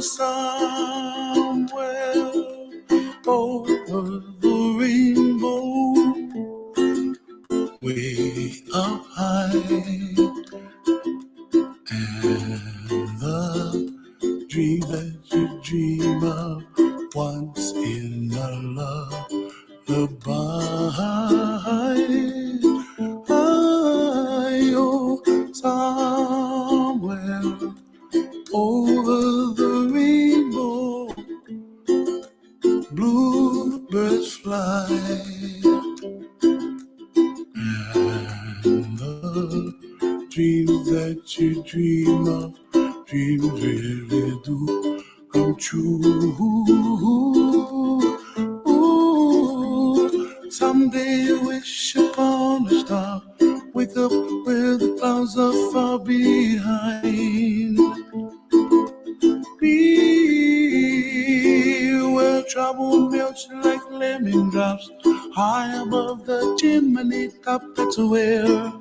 somewhere over the rainbow, way up high, and the dream that you dream of once in a lullaby. Oh, somewhere over the rainbow, bluebirds fly, and the dreams that you dream of, dreams really do come true. Ooh, someday you wish upon a star, wake up where the clouds are far behind. Be where trouble melts like lemon drops, high above the chimney top. That's where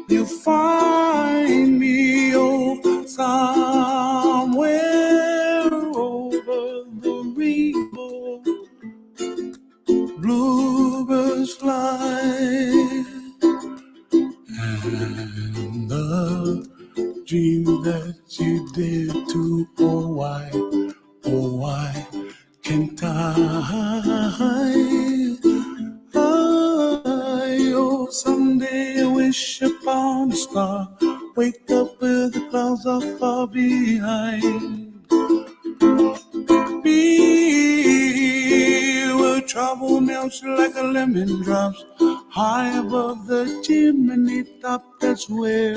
you find me, oh, somewhere over the rainbow, bluebirds fly, and the dream that you did to, oh why can't I? Oh, someday I wish upon a star, wake up where the clouds are far behind. Be where trouble melts like a lemon drops, high above the chimney top. That's where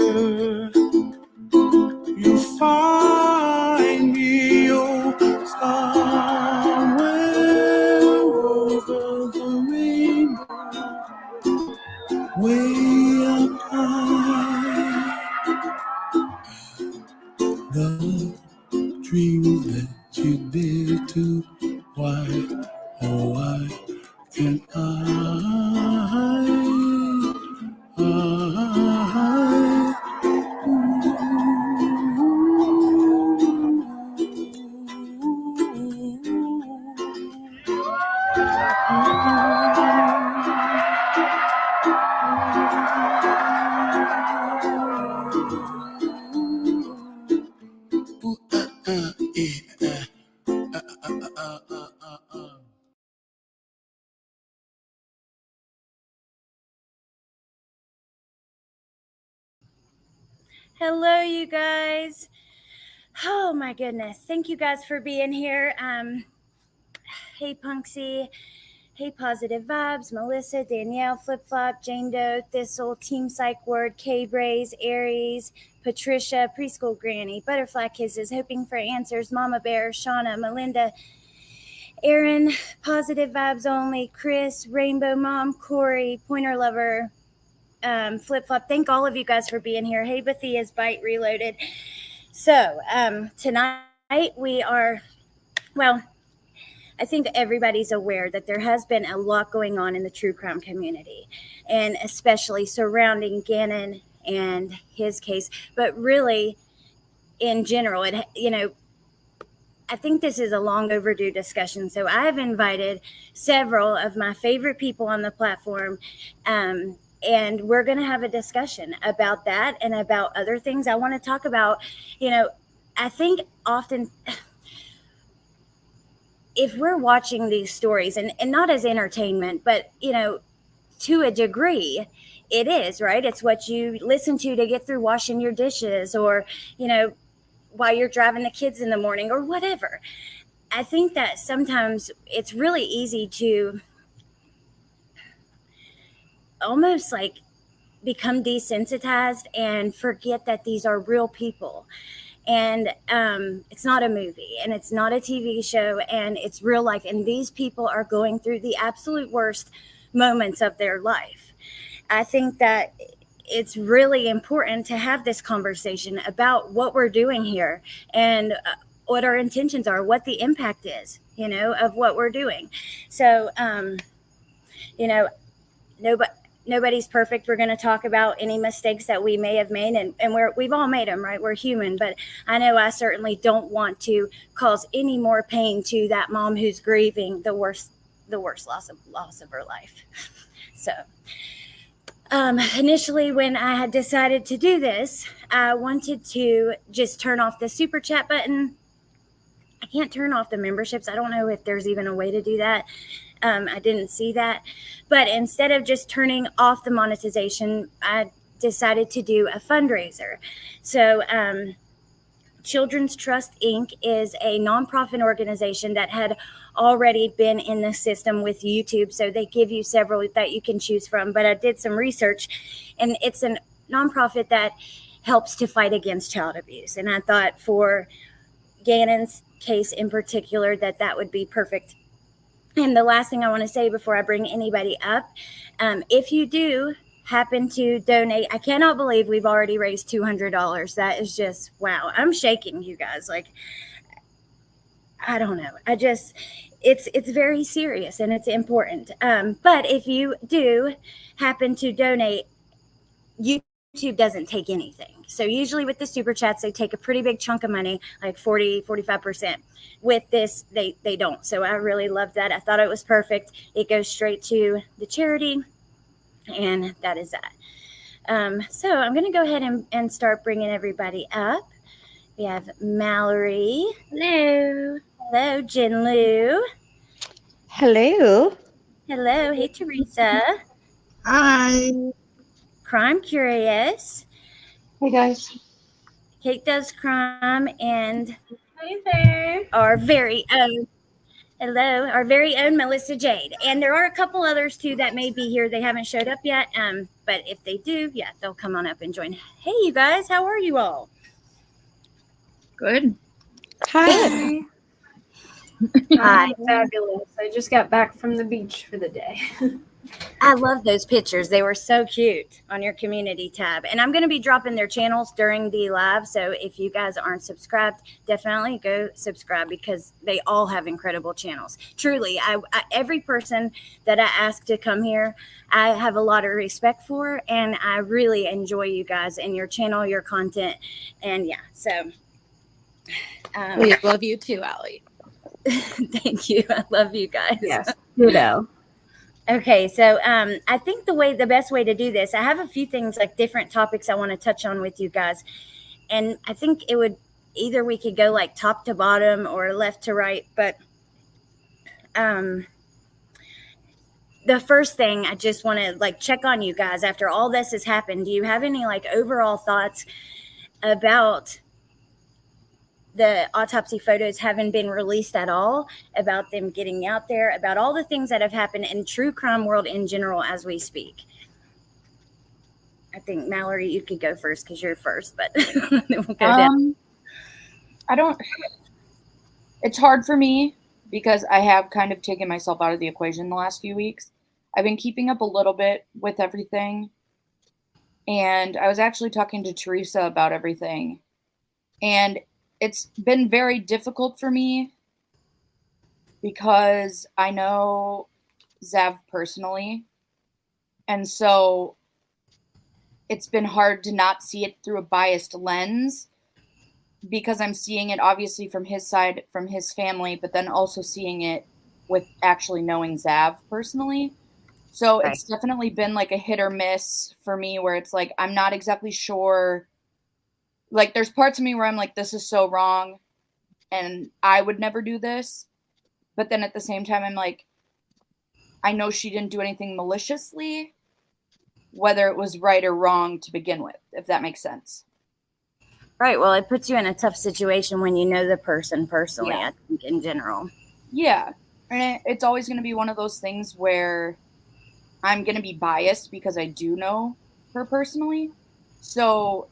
you find me, oh, somewhere over the rainbow, way up high. The dream that you did to, why, oh why can't I? Hello, you guys. Oh my goodness. Thank you guys for being here. Hey, Punksy. Hey, Positive Vibes, Melissa, Danielle, Flip Flop, Jane Doe, Thistle, Team Psych Ward, K-Braze, Aries, Patricia, Preschool Granny, Butterfly Kisses, Hoping for Answers, Mama Bear, Shauna, Melinda, Aaron, Positive Vibes Only, Chris, Rainbow Mom, Corey, Pointer Lover, Flip Flop. Thank all of you guys for being here. Hey, Bathea's Bite Reloaded. So tonight we are, well, I think everybody's aware that there has been a lot going on in the true crime community, and especially surrounding Gannon and his case, but really in general, I think this is a long overdue discussion. So I've invited several of my favorite people on the platform, and we're going to have a discussion about that and about other things. I want to talk about, I think often if we're watching these stories and not as entertainment, but, to a degree, it is, right? It's what you listen to get through washing your dishes, or, while you're driving the kids in the morning, or whatever. I think that sometimes it's really easy to almost like become desensitized and forget that these are real people. And it's not a movie, and it's not a TV show, and it's real life. And these people are going through the absolute worst moments of their life. I think that it's really important to have this conversation about what we're doing here and what our intentions are, what the impact is, of what we're doing. So, nobody's perfect. We're going to talk about any mistakes that we may have made, and we've all made them, right? We're human, but I know I certainly don't want to cause any more pain to that mom who's grieving the worst loss of her life. So initially, when I had decided to do this, I wanted to just turn off the super chat button. I can't turn off the memberships. I don't know if there's even a way to do that. I didn't see that. But instead of just turning off the monetization, I decided to do a fundraiser. So Children's Trust Inc. is a nonprofit organization that had already been in the system with YouTube. So they give you several that you can choose from. But I did some research, and it's a nonprofit that helps to fight against child abuse. And I thought for Gannon's case in particular that would be perfect. And the last thing I want to say before I bring anybody up, if you do happen to donate, I cannot believe we've already raised $200. That is just, wow. I'm shaking, you guys. Like, I don't know. It's very serious and it's important. But if you do happen to donate, YouTube doesn't take anything. So usually with the super chats, they take a pretty big chunk of money, like 45%. With this, they don't. So I really loved that. I thought it was perfect. It goes straight to the charity, and that is that. So I'm going to go ahead and start bringing everybody up. We have Mallory. Hello. Hello, Jinlu. Hello. Hello. Hey, Teresa. Hi. Crime Curious. Hey guys. Kate Does Crime, and Hey there. our very own, hello, our very own Melissa Jade. And there are a couple others too that may be here. They haven't showed up yet. But if they do, yeah, they'll come on up and join. Hey, you guys, how are you all? Good. Hi. Hi. Fabulous. I just got back from the beach for the day. I love those pictures. They were so cute on your community tab. And I'm going to be dropping their channels during the live. So if you guys aren't subscribed, definitely go subscribe because they all have incredible channels. Truly, I every person that I ask to come here, I have a lot of respect for. And I really enjoy you guys and your channel, your content. And yeah, so. We love you too, Allie. Thank you. I love you guys. Yes. Ditto. Okay, so I think the best way to do this, I have a few things, like different topics I want to touch on with you guys. And I think it would, either we could go like top to bottom or left to right. But the first thing, I just want to like check on you guys after all this has happened. Do you have any like overall thoughts about the autopsy photos haven't been released at all, about them getting out there, about all the things that have happened in true crime world in general as we speak? I think, Mallory, you could go first because you're first, but then we'll go down. It's hard for me because I have kind of taken myself out of the equation the last few weeks. I've been keeping up a little bit with everything. And I was actually talking to Teresa about everything. And it's been very difficult for me because I know Zav personally. And so it's been hard to not see it through a biased lens because I'm seeing it obviously from his side, from his family, but then also seeing it with actually knowing Zav personally. So It's definitely been like a hit or miss for me where it's like, I'm not exactly sure. Like, there's parts of me where I'm like, this is so wrong and I would never do this. But then at the same time, I'm like, I know she didn't do anything maliciously, whether it was right or wrong to begin with, if that makes sense. Right. Well, it puts you in a tough situation when you know the person personally, I think, in general. Yeah. And it's always going to be one of those things where I'm going to be biased because I do know her personally. So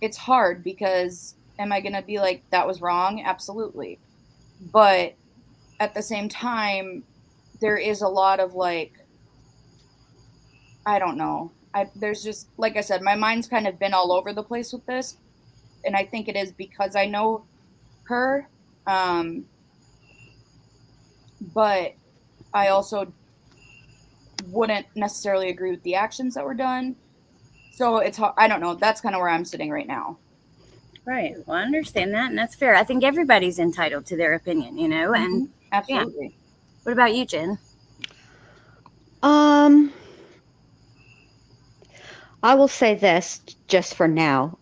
it's hard because am I going to be like, that was wrong? Absolutely. But at the same time, there is a lot of like, I don't know. There's just, like I said, my mind's kind of been all over the place with this. And I think it is because I know her. But I also wouldn't necessarily agree with the actions that were done. So it's hard. I don't know. That's kind of where I'm sitting right now. Right. Well, I understand that, and that's fair. I think everybody's entitled to their opinion, you know, and Absolutely. Yeah. What about you, Jen? I will say this just for now.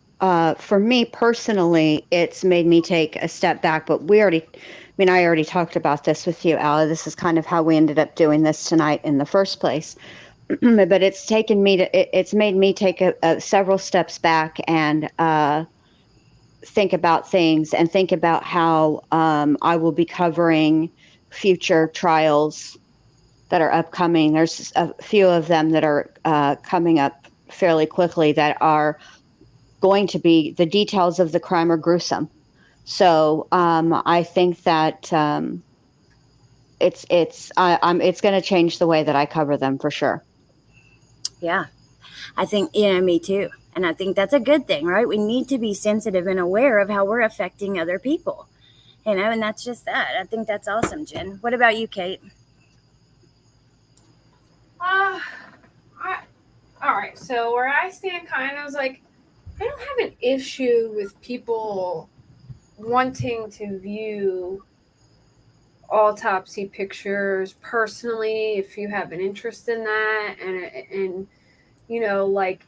For me personally, it's made me take a step back, but I already talked about this with you, Allie. This is kind of how we ended up doing this tonight in the first place. But it's made me take several steps back and think about things and think about how I will be covering future trials that are upcoming. There's a few of them that are coming up fairly quickly that are going to be, the details of the crime are gruesome. So I think that it's going to change the way that I cover them for sure. Yeah, I think, me too. And I think that's a good thing, right? We need to be sensitive and aware of how we're affecting other people, and that's just that. I think that's awesome, Jen. What about you, Kate? All right. So where I stand kind of is like, I don't have an issue with people wanting to view autopsy pictures personally, if you have an interest in that, and like,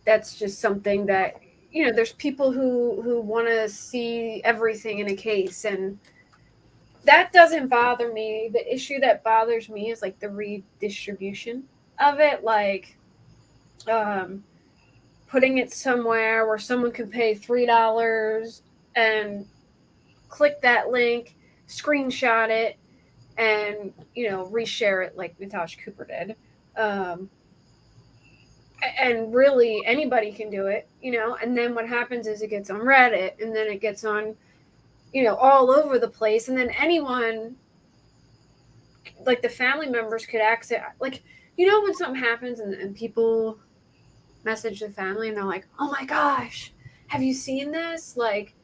that's just something that, there's people who want to see everything in a case, and that doesn't bother me. The issue that bothers me is like the redistribution of it, like putting it somewhere where someone can pay $3 and click that link, screenshot it, and reshare it like Natasha Cooper did. And really anybody can do it, and then what happens is it gets on Reddit, and then it gets on, all over the place, and then anyone, like the family members, could access, like, when something happens and people message the family and they're like, oh my gosh, have you seen this? Like,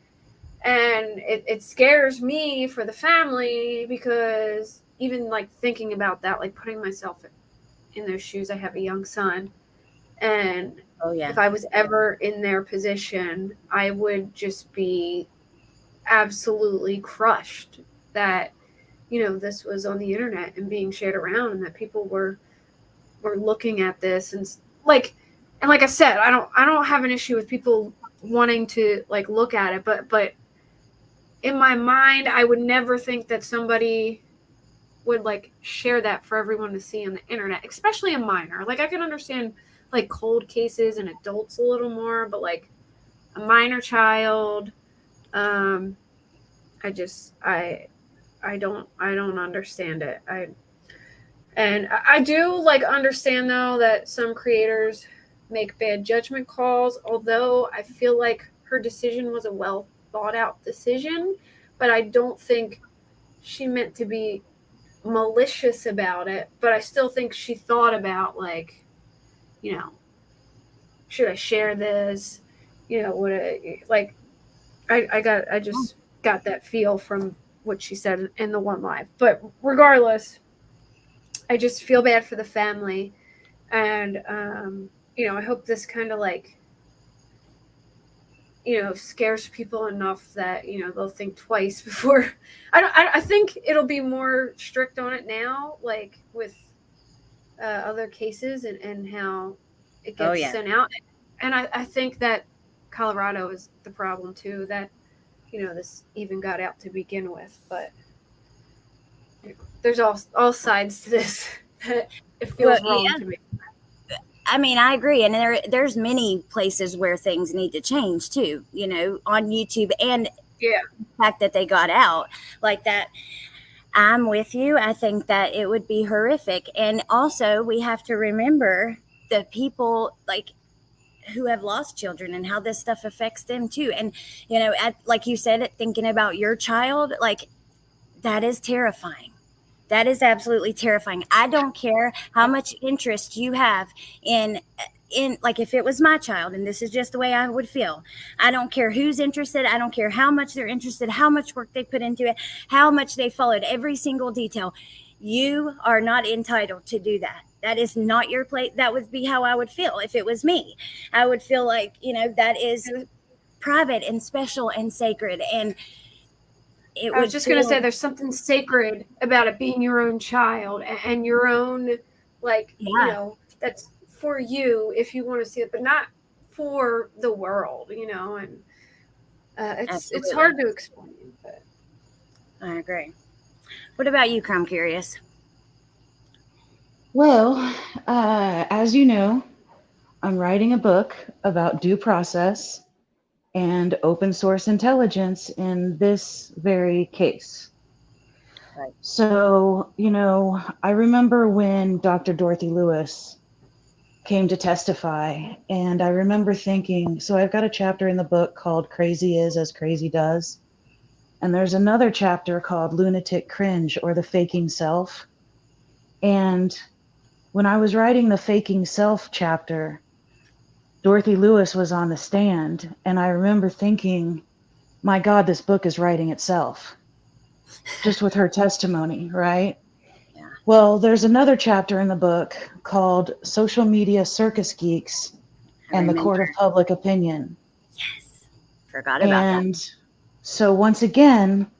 and it scares me for the family, because even like thinking about that, like putting myself in those shoes, I have a young son, and if I was ever in their position, I would just be absolutely crushed that, this was on the internet and being shared around, and that people were looking at this, and like I said, I don't have an issue with people wanting to like look at it, but in my mind, I would never think that somebody would like share that for everyone to see on the internet, especially a minor. Like, I can understand like cold cases and adults a little more, but like a minor child, I don't understand it. I do like understand though that some creators make bad judgment calls, although I feel like her decision was a well thought out decision, but I don't think she meant to be malicious about it. But I still think she thought about, like, should I share this? I just got that feel from what she said in the one live. But regardless, I just feel bad for the family, and I hope this kind of like, scares people enough that they'll think twice before. I think it'll be more strict on it now, like with other cases and how it gets sent out. And I think that Colorado is the problem too, that this even got out to begin with. But there's all sides to this. It feels wrong to me. I mean, I agree, and there's many places where things need to change too, on YouTube, and the fact that they got out like that. I'm with you. I think that it would be horrific, and also we have to remember the people like who have lost children and how this stuff affects them too. And like you said, thinking about your child, like, that is terrifying. That is absolutely terrifying. I don't care how much interest you have in like, if it was my child, and this is just the way I would feel, I don't care who's interested. I don't care how much they're interested, how much work they put into it, how much they followed every single detail. You are not entitled to do that. That is not your place. That would be how I would feel if it was me. I would feel like, that is private and special and sacred. And I was just going to say there's something sacred about it being your own child and your own, that's for you if you want to see it, but not for the world, and it's hard to explain. But I agree. What about you, Crumb Curious? Well, as you know, I'm writing a book about due process and open source intelligence in this very case. Right. So, I remember when Dr. Dorothy Lewis came to testify, and I remember thinking, so I've got a chapter in the book called Crazy Is as Crazy Does, and there's another chapter called Lunatic Cringe, or the Faking Self. And when I was writing the Faking Self chapter, Dorothy Lewis was on the stand, and I remember thinking, my God, this book is writing itself, just with her testimony, right? Yeah. Well, there's another chapter in the book called Social Media Circus Geeks and the Court of Public Opinion. Yes, forgot about that. And so once again,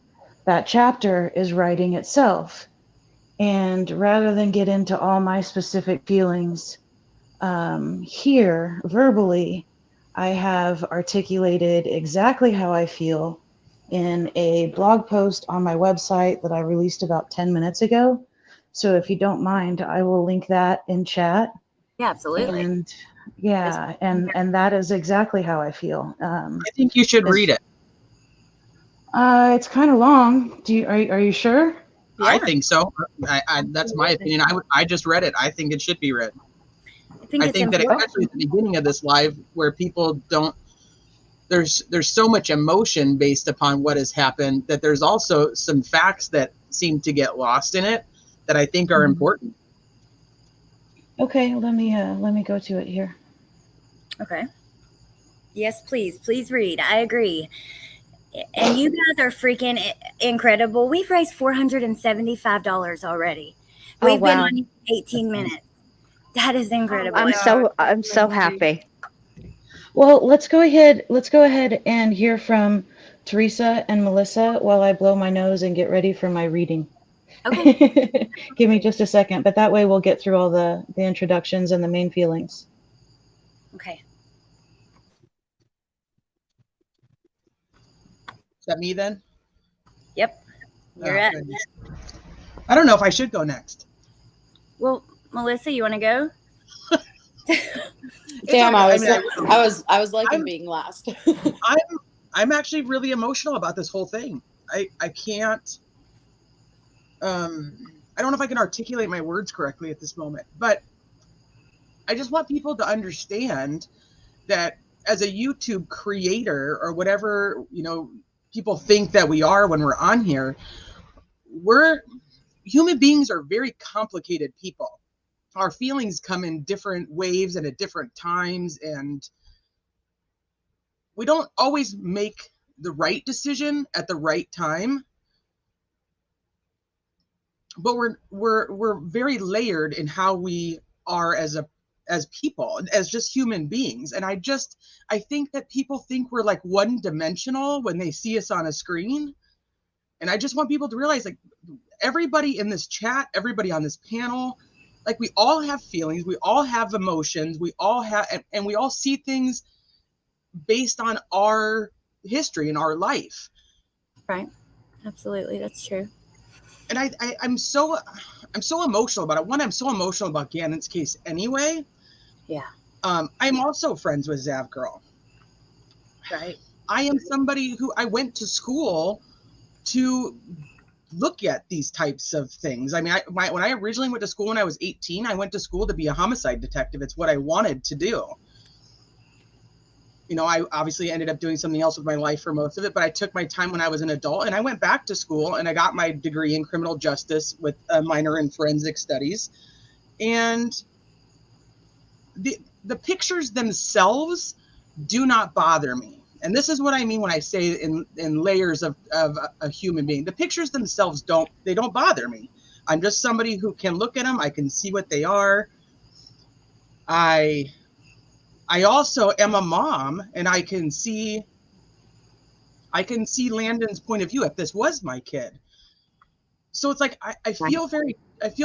that chapter is writing itself. And rather than get into all my specific feelings here verbally, I have articulated exactly how I feel in a blog post on my website that I released about 10 minutes ago. So if you don't mind, I will link that in chat. Yeah, absolutely. And and that is exactly how I feel. I think you should read it. It's kind of long. Are you sure? Yeah. I think so. That's my opinion. I just read it. I think it should be read. I think that especially at the beginning of this live, where people don't, there's so much emotion based upon what has happened, that there's also some facts that seem to get lost in it that I think are important. Okay, let me go to it here. Okay. Yes, please read. I agree. And you guys are freaking incredible. We've raised $475 already. We've been on 18 minutes. That is incredible. I'm so happy. Well, let's go ahead and hear from Teresa and Melissa while I blow my nose and get ready for my reading. Okay. Give me just a second, but that way we'll get through all the introductions and the main feelings. Okay. Is that me then? Yep. You're up. I don't know if I should go next. Well, Melissa, you want to go? Damn, I was liking being last. I'm actually really emotional about this whole thing. I can't. I don't know if I can articulate my words correctly at this moment, but I just want people to understand that as a YouTube creator or whatever, people think that we are when we're on here, human beings are very complicated people. Our feelings come in different waves and at different times, and we don't always make the right decision at the right time. But we're very layered in how we are as people, as just human beings. And I think that people think we're like one-dimensional when they see us on a screen. And I just want people to realize, like, everybody in this chat, everybody on this panel, like, we all have feelings, we all have emotions, we all have, and we all see things based on our history and our life. Right. Absolutely. That's true. And I'm so emotional about it. One, I'm so emotional about Gannon's case anyway. Yeah. I'm also friends with Zav Girl. Right. I am somebody who I went to school to look at these types of things. I mean, when I originally went to school when I was 18, I went to school to be a homicide detective. It's what I wanted to do. I obviously ended up doing something else with my life for most of it, but I took my time when I was an adult, and I went back to school and I got my degree in criminal justice with a minor in forensic studies. And the pictures themselves do not bother me. And this is what I mean when I say in layers of a human being. The pictures themselves don't bother me. I'm just somebody who can look at them. I can see what they are. I also am a mom, and I can see Landon's point of view if this was my kid. So it's like I feel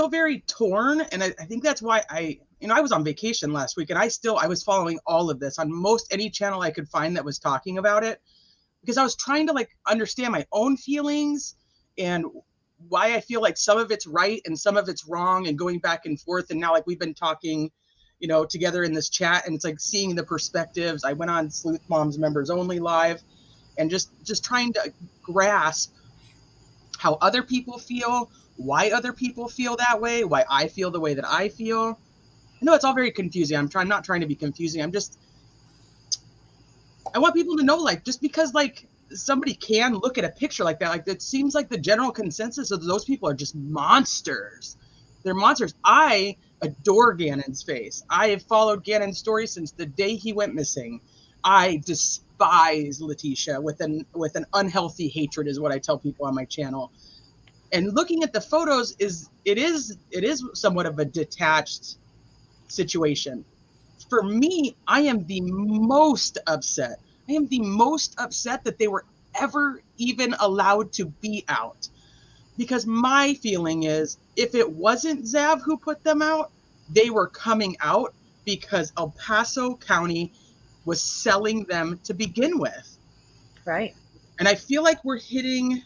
very torn, and I think that's why I was on vacation last week, and I was following all of this on most any channel I could find that was talking about it, because I was trying to like understand my own feelings and why I feel like some of it's right and some of it's wrong, and going back and forth. And now like we've been talking, together in this chat, and it's like seeing the perspectives. I went on Sleuth Moms Members Only Live, and just trying to grasp how other people feel, why other people feel that way, why I feel the way that I feel. I know it's all very confusing. I'm not trying to be confusing. I want people to know, like, just because like somebody can look at a picture like that, like it seems like the general consensus of those people are just monsters. They're monsters. I adore Gannon's face. I have followed Gannon's story since the day he went missing. I despise Letitia with an unhealthy hatred, is what I tell people on my channel. And looking at the photos it is somewhat of a detached situation. For me, I am the most upset. I am the most upset that they were ever even allowed to be out. Because my feeling is, if it wasn't Zav who put them out, they were coming out because El Paso County was selling them to begin with. Right. And I feel like we're hitting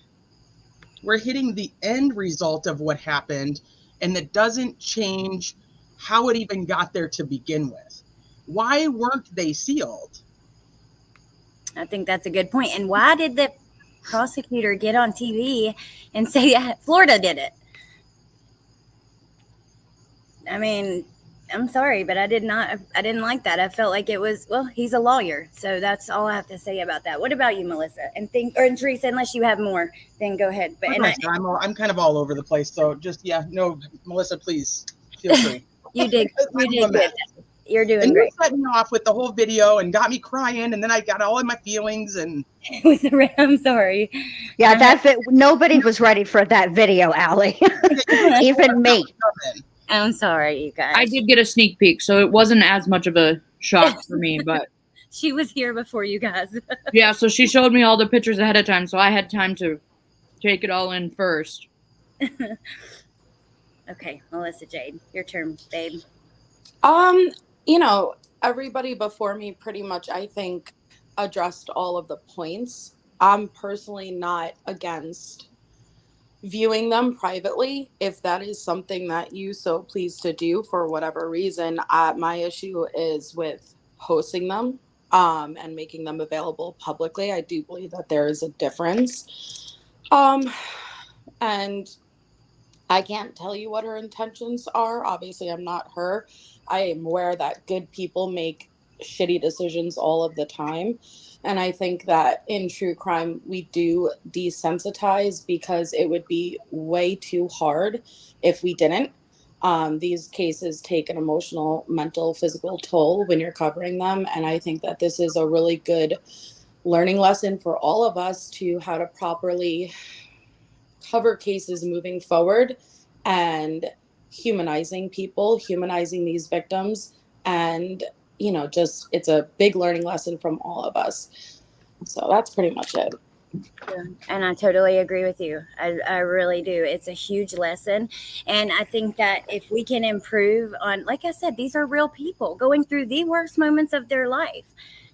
the end result of what happened, and that doesn't change how it even got there to begin with. Why weren't they sealed? I think that's a good point. And why did the prosecutor get on TV and say that Florida did it? I mean, I'm sorry, but I didn't like that. I felt like it was, well, he's a lawyer. So that's all I have to say about that. What about you, Melissa? And Teresa, unless you have more, then go ahead. But I'm kind of all over the place. So just, Melissa, please feel free. You did good. You're doing and great. You set me off with the whole video and got me crying, and then I got all in my feelings. And I'm sorry. Yeah, nobody was ready for that video, Allie. Even me. I'm sorry, you guys. I did get a sneak peek, so it wasn't as much of a shock for me, but she was here before you guys. Yeah, so she showed me all the pictures ahead of time, so I had time to take it all in first. Okay, Melissa Jade, your turn, babe. Everybody before me pretty much, I think, addressed all of the points. I'm personally not against viewing them privately if that is something that you so please to do for whatever reason. My issue is with posting them and making them available publicly. I do believe that there is a difference. And I can't tell you what her intentions are. Obviously, I'm not her. I am aware that good people make shitty decisions all of the time. And I think that in true crime, we do desensitize because it would be way too hard if we didn't. These cases take an emotional, mental, physical toll when you're covering them. And I think that this is a really good learning lesson for all of us to how to properly cover cases moving forward and humanizing people, humanizing these victims. And, it's a big learning lesson from all of us. So that's pretty much it. Yeah, and I totally agree with you. I really do. It's a huge lesson. And I think that if we can improve on, like I said, these are real people going through the worst moments of their life.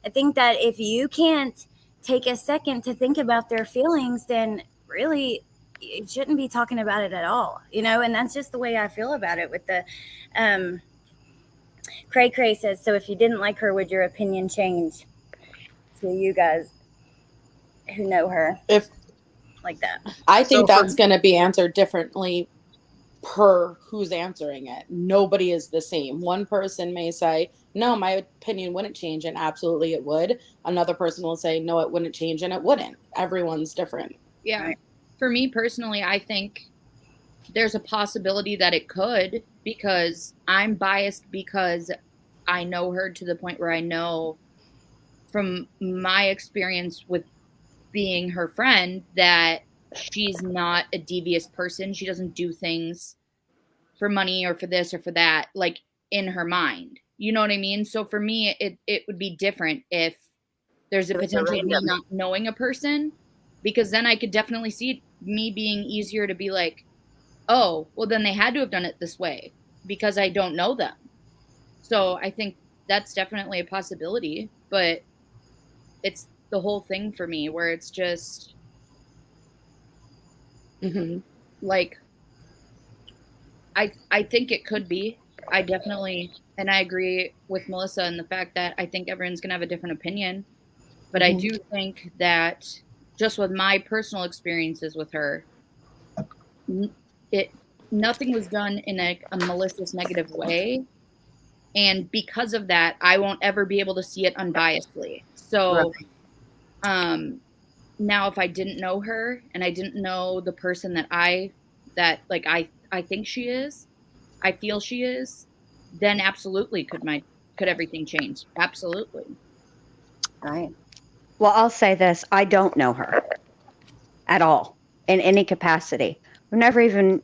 I think that if you can't take a second to think about their feelings, then really you shouldn't be talking about it at all, and that's just the way I feel about it with the Cray says, so if you didn't like her, would your opinion change? To you guys who know her like that. I think that's going to be answered differently per who's answering it. Nobody is the same. One person may say, no, my opinion wouldn't change, and absolutely it would. Another person will say, no, it wouldn't change, and it wouldn't. Everyone's different. Yeah. Right. For me personally, I think there's a possibility that it could, because I'm biased because I know her to the point where I know from my experience with being her friend that she's not a devious person. She doesn't do things for money or for this or for that, like in her mind. You know what I mean? So for me, it would be different if there's a potential of me not knowing a person, because then I could definitely see me being easier to be like, oh, well, then they had to have done it this way because I don't know them. So I think that's definitely a possibility, but it's the whole thing for me where it's just like, I think it could be. I definitely, and I agree with Melissa in the fact that I think everyone's going to have a different opinion. But I do think that just with my personal experiences with her, nothing was done in a malicious, negative way. And because of that, I won't ever be able to see it unbiasedly. So now if I didn't know her and I didn't know the person that I think she is, I feel she is, then absolutely could everything change? Absolutely. Right. Well, I'll say this. I don't know her at all in any capacity. I've never even,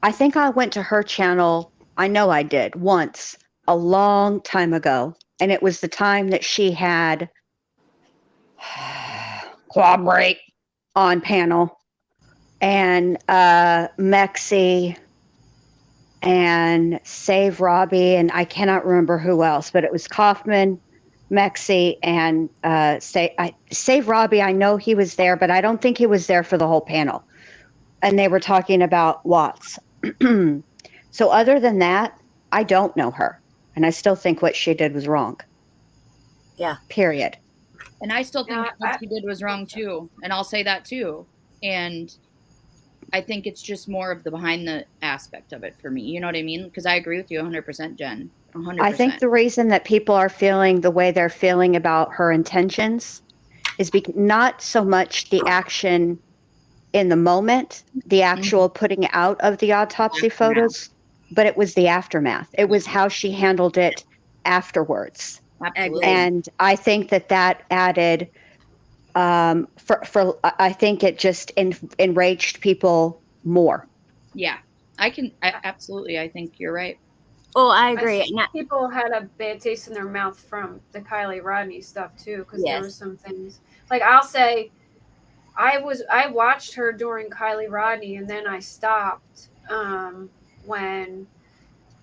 I think I went to her channel. I know I did once a long time ago. And it was the time that she had Cooperate on panel and Mexi and Save Robbie. And I cannot remember who else, but it was Kaufman, Mexi, and Save Robbie. I know he was there, but I don't think he was there for the whole panel. And they were talking about Watts. So other than that, I don't know her. And I still think what she did was wrong. Yeah. Period. And I still think what she did was wrong too. And I'll say that too. And I think it's just more of the behind the aspect of it for me. You know what I mean? Because I agree with you 100%, Jen. 100%. I think the reason that people are feeling the way they're feeling about her intentions is not so much the action in the moment, the actual putting out of the autopsy photos, but it was the aftermath. It was how she handled it afterwards. Absolutely. And I think that added, I think it just enraged people more. Yeah, absolutely. I think you're right. Oh, I agree. I think people had a bad taste in their mouth from the Kylie Rodney stuff too, because there were some things. Like I'll say, I watched her during Kylie Rodney, and then I stopped when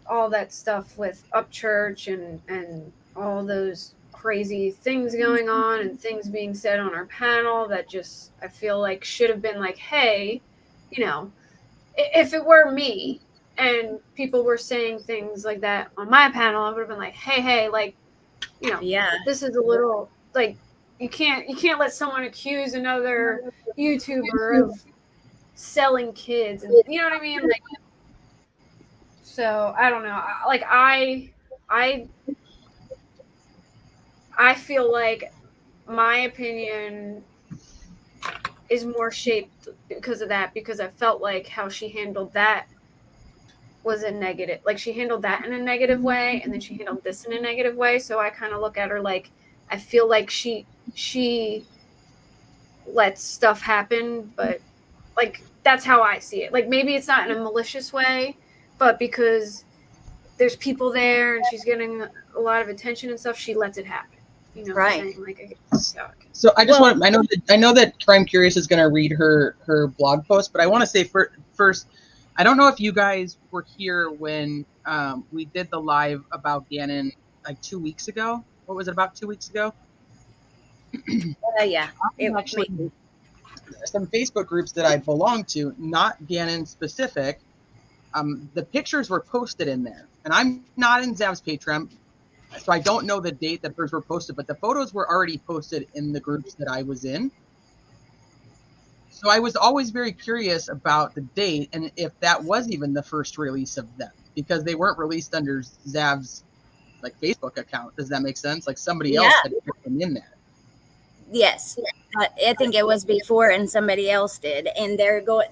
all that stuff with Upchurch and all those crazy things going on and things being said on our panel that just I feel like should have been like, hey, you know, if it were me and people were saying things like that on my panel, I would have been like, hey, like, you know, this is a little like you can't let someone accuse another YouTuber of selling kids, and you know what I mean? Like, so I don't know. Like I feel like my opinion is more shaped because of that, because I felt like how she handled that was a negative. Like she handled that in a negative way, and then she handled this in a negative way. So I kind of look at her like I feel like she lets stuff happen, but like that's how I see it. Like maybe it's not in a malicious way, but because there's people there and she's getting a lot of attention and stuff, she lets it happen. You know, right? What I'm saying? Like, so I just want. I know that Crime Curious is going to read her blog post, but I want to say first, I don't know if you guys were here when we did the live about Gannon like 2 weeks ago. What was it, about 2 weeks ago? Yeah. It actually some Facebook groups that I belong to, not Gannon specific. The pictures were posted in there, and I'm not in Zav's Patreon, so I don't know the date that hers were posted, but the photos were already posted in the groups that I was in. So I was always very curious about the date and if that was even the first release of them, because they weren't released under Zav's like Facebook account. Does that make sense? Like somebody else had put them in there. Yes. I think it was before and somebody else did. And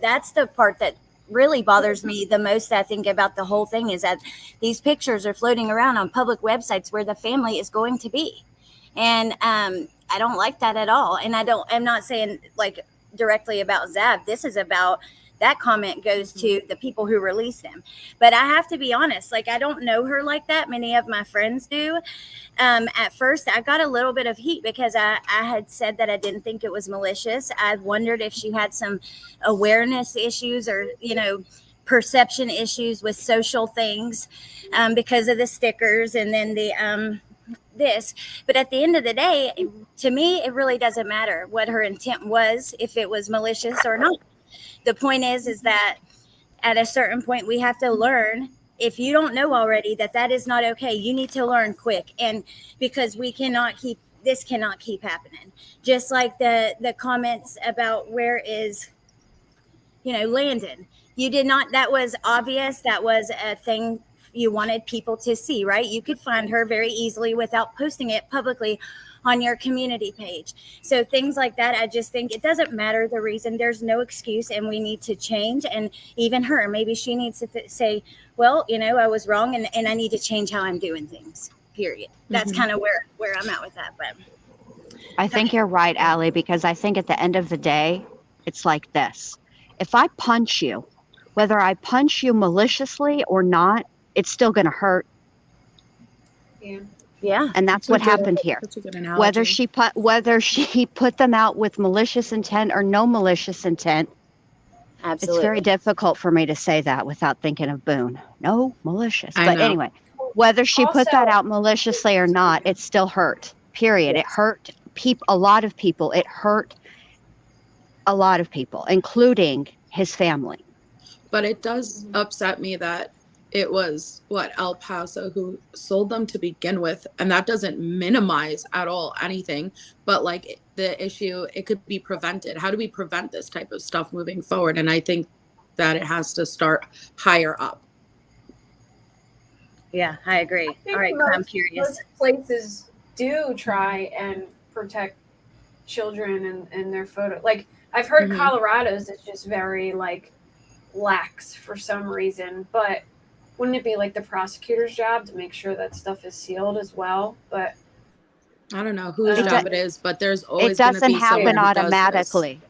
that's the part that really bothers me the most, I think, about the whole thing, is that these pictures are floating around on public websites where the family is going to be. And I don't like that at all. And I'm not saying like directly about Zav. This is about that comment goes to the people who release them. But I have to be honest, like, I don't know her like that. Many of my friends do. At first, I got a little bit of heat because I had said that I didn't think it was malicious. I wondered if she had some awareness issues or, perception issues with social things, because of the stickers and then the this. But at the end of the day, to me, it really doesn't matter what her intent was, if it was malicious or not. The point is that at a certain point, we have to learn. If you don't know already that is not okay, you need to learn quick. And because this cannot keep happening. Just like the comments about where is, Landon. You did not, that was obvious. That was a thing you wanted people to see, right? You could find her very easily without posting it publicly on your community page. So things like that, I just think it doesn't matter the reason. There's no excuse, and we need to change. And even her, maybe she needs to say, well, I was wrong, and I need to change how I'm doing things, period. That's kind of where I'm at with that. But I think you're right, Allie, because I think at the end of the day, it's like this. If I punch you, whether I punch you maliciously or not, it's still going to hurt. Yeah. And that's what happened here. That's a good analogy. Whether she put them out with malicious intent or no malicious intent, Absolutely. It's very difficult for me to say that without thinking of Boone. No, malicious. I But know. anyway, whether she put Also- that out maliciously or not, it still hurt. Period. Yes. It hurt a lot of people. It hurt a lot of people, including his family. But it does upset me that it was El Paso who sold them to begin with, and that doesn't minimize at all anything, but like the issue, it could be prevented. How do we prevent this type of stuff moving forward? And I think that it has to start higher up. Yeah, I agree. I think All right, I'm curious. most places do try and protect children and their photo. Like, I've heard Mhm. Colorado's is just very like lax for some reason, but wouldn't it be like the prosecutor's job to make sure that stuff is sealed as well? But I don't know whose It job do- it is, but there's It always going to doesn't be someone happen who does this. automatically.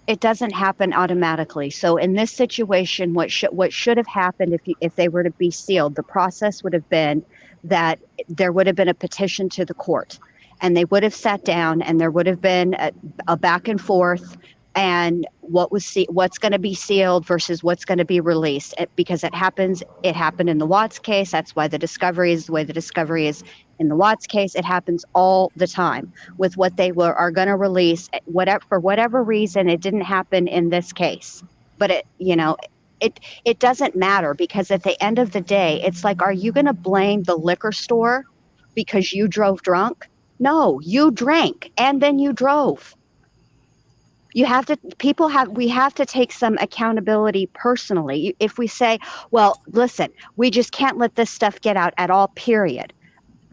It doesn't happen automatically. So in this situation, what should have happened if they were to be sealed, the process would have been that there would have been a petition to the court, and they would have sat down, and there would have been a back and forth, and what's going to be sealed versus what's going to be released. Because it happened in the Watts case. That's why the discovery is the way the discovery is in the Watts case. It happens all the time with what they are going to release. For whatever reason, it didn't happen in this case. But it doesn't matter, because at the end of the day, it's like, are you going to blame the liquor store because you drove drunk? No, you drank and then you drove. We have to take some accountability personally. If we say, well, listen, we just can't let this stuff get out at all, period.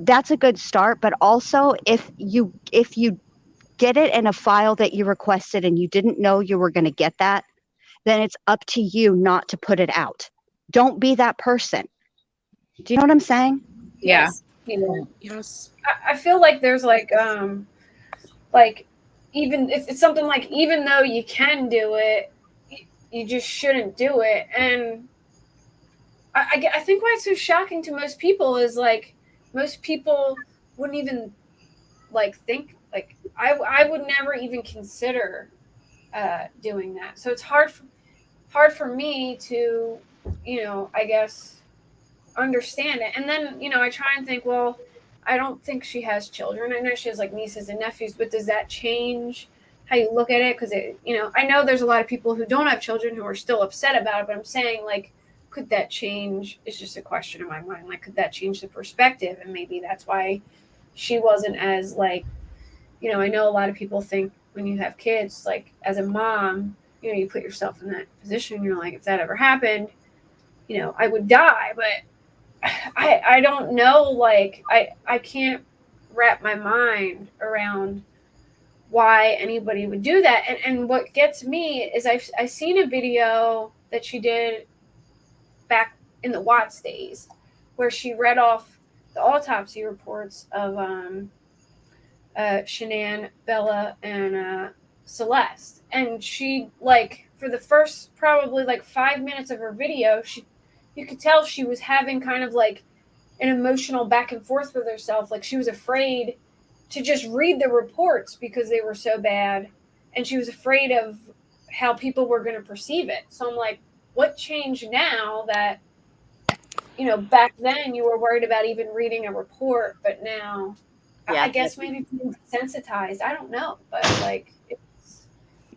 That's a good start. But also, if you get it in a file that you requested and you didn't know you were going to get that, then it's up to you not to put it out. Don't be that person. Do you know what I'm saying? Yeah. yes, Yes. I feel like there's like even it's something like, even though you can do it, you just shouldn't do it. And I think why it's so shocking to most people is like, most people wouldn't even like think, like I would never even consider doing that. So it's hard for me to, I guess, understand it. And then, I try and think, well, I don't think she has children. I know she has like nieces and nephews, but does that change how you look at it? Because I know there's a lot of people who don't have children who are still upset about it, but I'm saying, like, could that change? It's just a question in my mind. Like, could that change the perspective? And maybe that's why she wasn't as like, I know a lot of people think when you have kids, like as a mom, you put yourself in that position. You're like, if that ever happened, I would die. But I don't know, like I can't wrap my mind around why anybody would do that. And what gets me is I've seen a video that she did back in the Watts days where she read off the autopsy reports of Shanann, Bella, and Celeste. And she, like, for the first probably like 5 minutes of her video, you could tell she was having kind of like an emotional back and forth with herself. Like she was afraid to just read the reports because they were so bad. And she was afraid of how people were going to perceive it. So I'm like, what changed now that, you know, back then you were worried about even reading a report, but now Yeah. I guess maybe being desensitized. I don't know, but like,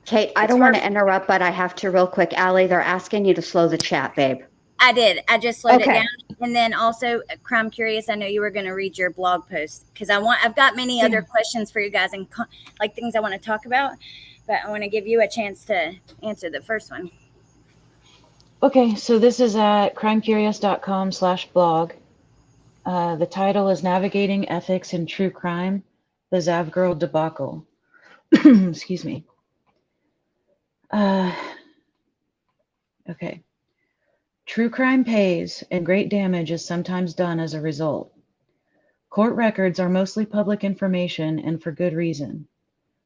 Kate, I don't want to interrupt, but I have to real quick. Allie, they're asking you to slow the chat, babe. I did. I just slowed it Okay. down. And then also, Crime Curious, I know you were going to read your blog post because I've got many other questions for you guys and like things I want to talk about, but I want to give you a chance to answer the first one. Okay, so this is at crimecurious.com/blog. The title is Navigating Ethics in True Crime, the Zav Girl Debacle. Excuse me. Okay. True crime pays, and great damage is sometimes done as a result. Court records are mostly public information, and for good reason.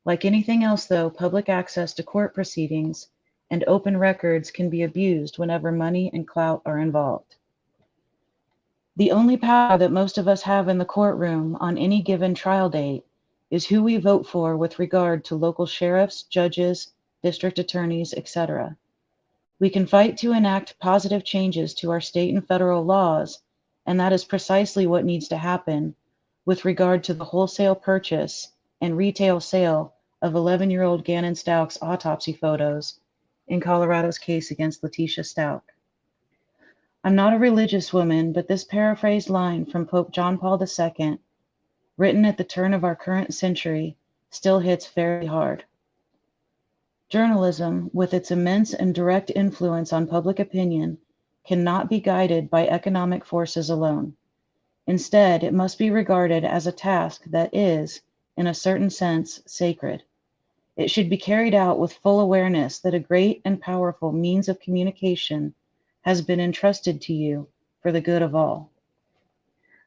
Like anything else, though, public access to court proceedings and open records can be abused whenever money and clout are involved. The only power that most of us have in the courtroom on any given trial date is who we vote for with regard to local sheriffs, judges, district attorneys, etc. We can fight to enact positive changes to our state and federal laws, and that is precisely what needs to happen with regard to the wholesale purchase and retail sale of 11-year-old Gannon Stauch's autopsy photos in Colorado's case against Letitia Stauch. I'm not a religious woman, but this paraphrased line from Pope John Paul II, written at the turn of our current century, still hits very hard. Journalism, with its immense and direct influence on public opinion, cannot be guided by economic forces alone. Instead, it must be regarded as a task that is, in a certain sense, sacred. It should be carried out with full awareness that a great and powerful means of communication has been entrusted to you for the good of all.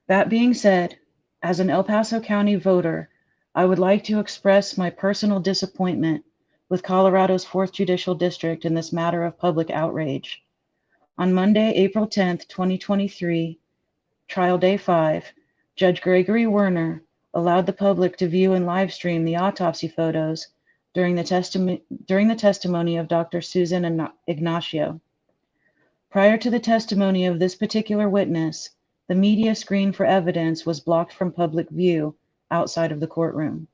That being said, as an El Paso County voter, I would like to express my personal disappointment with Colorado's 4th Judicial District in this matter of public outrage. On Monday, April 10th, 2023, Trial Day 5, Judge Gregory Werner allowed the public to view and live stream the autopsy photos during the testimony of Dr. Susan Ignacio. Prior to the testimony of this particular witness, the media screen for evidence was blocked from public view outside of the courtroom.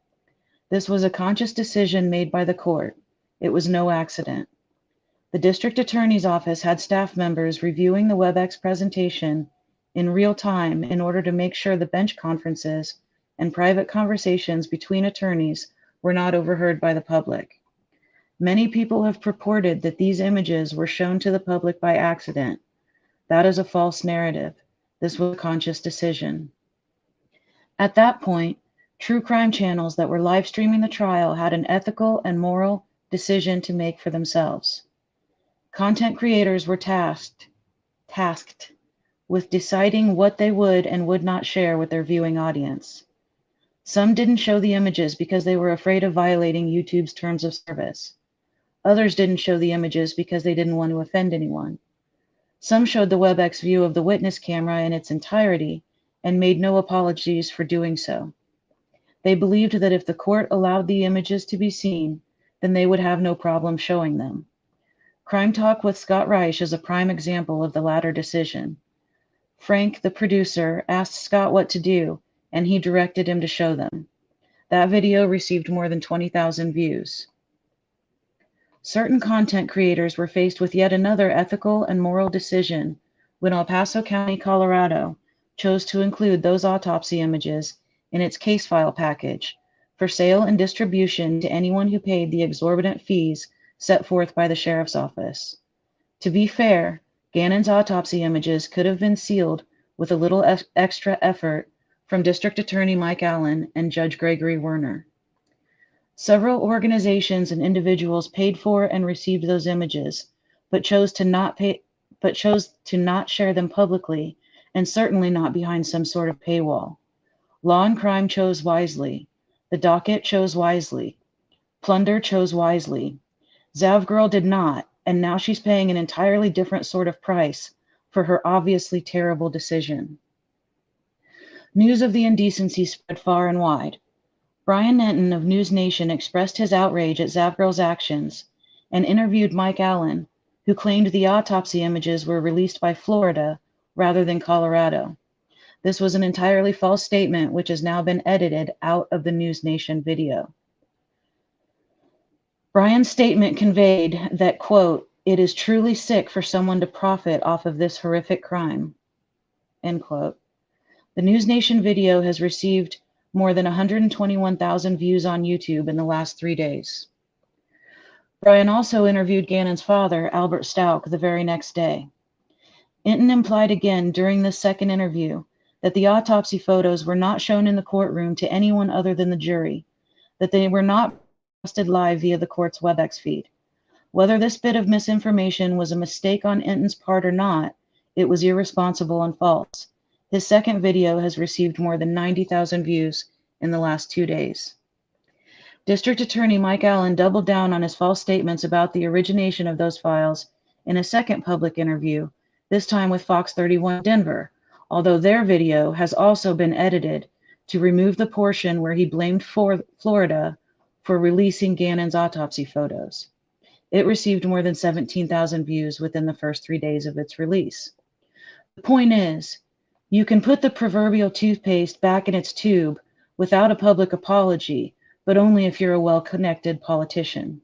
This was a conscious decision made by the court. It was no accident. The district attorney's office had staff members reviewing the WebEx presentation in real time in order to make sure the bench conferences and private conversations between attorneys were not overheard by the public. Many people have purported that these images were shown to the public by accident. That is a false narrative. This was a conscious decision. At that point, true crime channels that were live streaming the trial had an ethical and moral decision to make for themselves. Content creators were tasked with deciding what they would and would not share with their viewing audience. Some didn't show the images because they were afraid of violating YouTube's terms of service. Others didn't show the images because they didn't want to offend anyone. Some showed the WebEx view of the witness camera in its entirety and made no apologies for doing so. They believed that if the court allowed the images to be seen, then they would have no problem showing them. Crime Talk with Scott Reich is a prime example of the latter decision. Frank, the producer, asked Scott what to do, and he directed him to show them. That video received more than 20,000 views. Certain content creators were faced with yet another ethical and moral decision when El Paso County, Colorado, chose to include those autopsy images in its case file package for sale and distribution to anyone who paid the exorbitant fees set forth by the sheriff's office. To be fair, Gannon's autopsy images could have been sealed with a little extra effort from District Attorney Mike Allen and Judge Gregory Werner. Several organizations and individuals paid for and received those images, but chose to not share them publicly, and certainly not behind some sort of paywall. Law and Crime chose wisely. The Docket chose wisely. Plunder chose wisely. Zav Girl did not, and now she's paying an entirely different sort of price for her obviously terrible decision. News of the indecency spread far and wide. Brian Nenton of News Nation expressed his outrage at Zav Girl's actions and interviewed Mike Allen, who claimed the autopsy images were released by Florida rather than Colorado. This was an entirely false statement, which has now been edited out of the News Nation video. Brian's statement conveyed that, quote, "It is truly sick for someone to profit off of this horrific crime," end quote. The News Nation video has received more than 121,000 views on YouTube in the last 3 days. Brian also interviewed Gannon's father, Albert Stauch, the very next day. Inton implied again during this second interview that the autopsy photos were not shown in the courtroom to anyone other than the jury, that they were not broadcasted live via the court's WebEx feed. Whether this bit of misinformation was a mistake on Inton's part or not, it was irresponsible and false. His second video has received more than 90,000 views in the last 2 days. District Attorney Mike Allen doubled down on his false statements about the origination of those files in a second public interview, this time with Fox 31 Denver, although their video has also been edited to remove the portion where he blamed Florida for releasing Gannon's autopsy photos. It received more than 17,000 views within the first 3 days of its release. The point is, you can put the proverbial toothpaste back in its tube without a public apology, but only if you're a well-connected politician.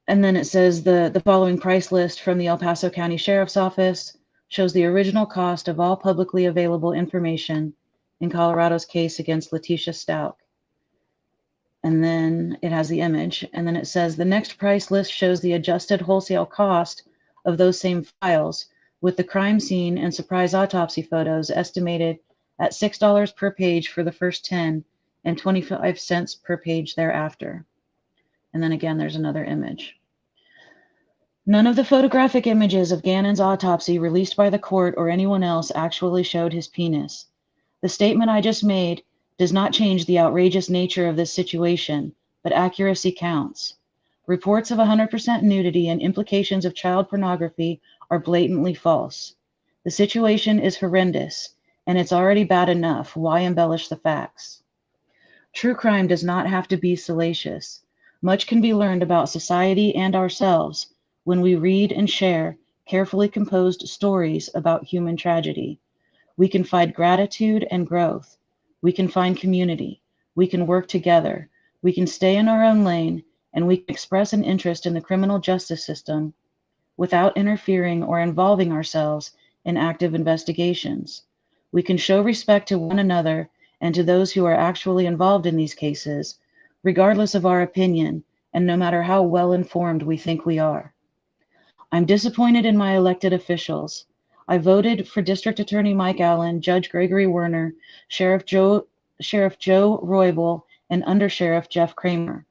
And then it says the following price list from the El Paso County Sheriff's Office shows the original cost of all publicly available information in Colorado's case against Letitia Stauch. And then it has the image. And then it says the next price list shows the adjusted wholesale cost of those same files with the crime scene and surprise autopsy photos estimated at $6 per page for the first 10 and 25 cents per page thereafter. And then again, there's another image. None of the photographic images of Gannon's autopsy released by the court or anyone else actually showed his penis. The statement I just made does not change the outrageous nature of this situation, but accuracy counts. Reports of 100% nudity and implications of child pornography are blatantly false. The situation is horrendous, and it's already bad enough. Why embellish the facts? True crime does not have to be salacious. Much can be learned about society and ourselves when we read and share carefully composed stories about human tragedy. We can find gratitude and growth. We can find community. We can work together. We can stay in our own lane, and we can express an interest in the criminal justice system without interfering or involving ourselves in active investigations. We can show respect to one another and to those who are actually involved in these cases, regardless of our opinion and no matter how well informed we think we are. I'm disappointed in my elected officials. I voted for District Attorney Mike Allen, Judge Gregory Werner, Sheriff Joe Roybal, and Under Sheriff Jeff Kramer.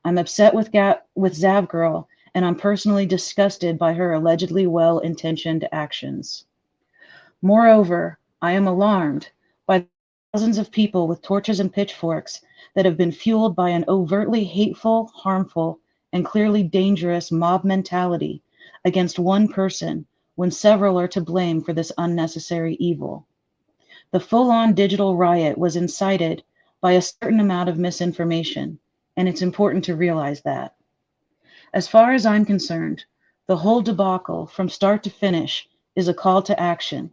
I'm upset with Zav Girl, and I'm personally disgusted by her allegedly well-intentioned actions. Moreover, I am alarmed by thousands of people with torches and pitchforks that have been fueled by an overtly hateful, harmful, and clearly dangerous mob mentality against one person when several are to blame for this unnecessary evil. The full-on digital riot was incited by a certain amount of misinformation, and it's important to realize that. As far as I'm concerned, the whole debacle from start to finish is a call to action.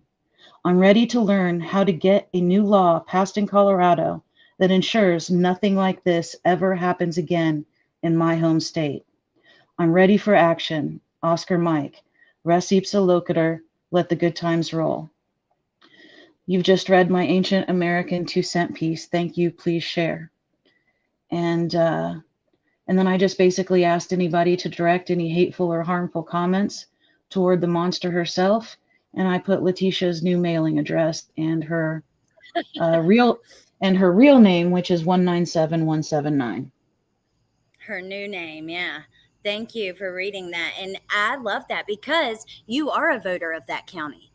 I'm ready to learn how to get a new law passed in Colorado that ensures nothing like this ever happens again in my home state. I'm ready for action. Oscar Mike. Res ipsa loquitur, let the good times roll. You've just read my ancient American 2-cent piece. Thank you, please share. And then I just basically asked anybody to direct any hateful or harmful comments toward the monster herself. And I put Letitia's new mailing address and her real name, which is 197179. Her new name, yeah. Thank you for reading that. And I love that because you are a voter of that county.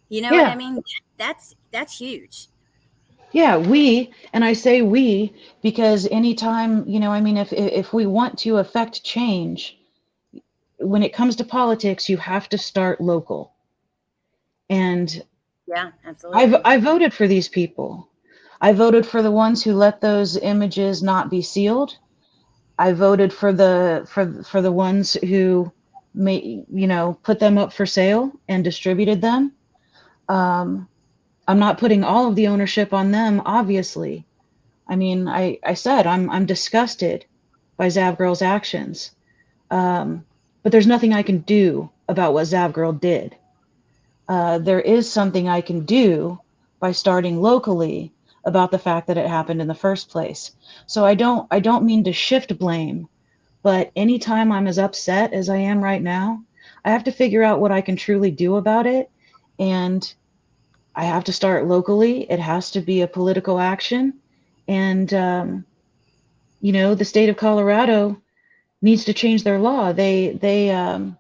You know what I mean? That's huge. Yeah, we, and I say we because anytime, I mean, if we want to affect change, when it comes to politics, you have to start local. And Yeah, absolutely. I voted for these people. I voted for the ones who let those images not be sealed. I voted for the ones who put them up for sale and distributed them. Um, I'm not putting all of the ownership on them, obviously. I mean, I said I'm disgusted by Zavgirl's actions, but there's nothing I can do about what Zavgirl did. There is something I can do by starting locally about the fact that it happened in the first place. So I don't mean to shift blame, but anytime I'm as upset as I am right now, I have to figure out what I can truly do about it, and I have to start locally. It has to be a political action, and the state of Colorado needs to change their law. There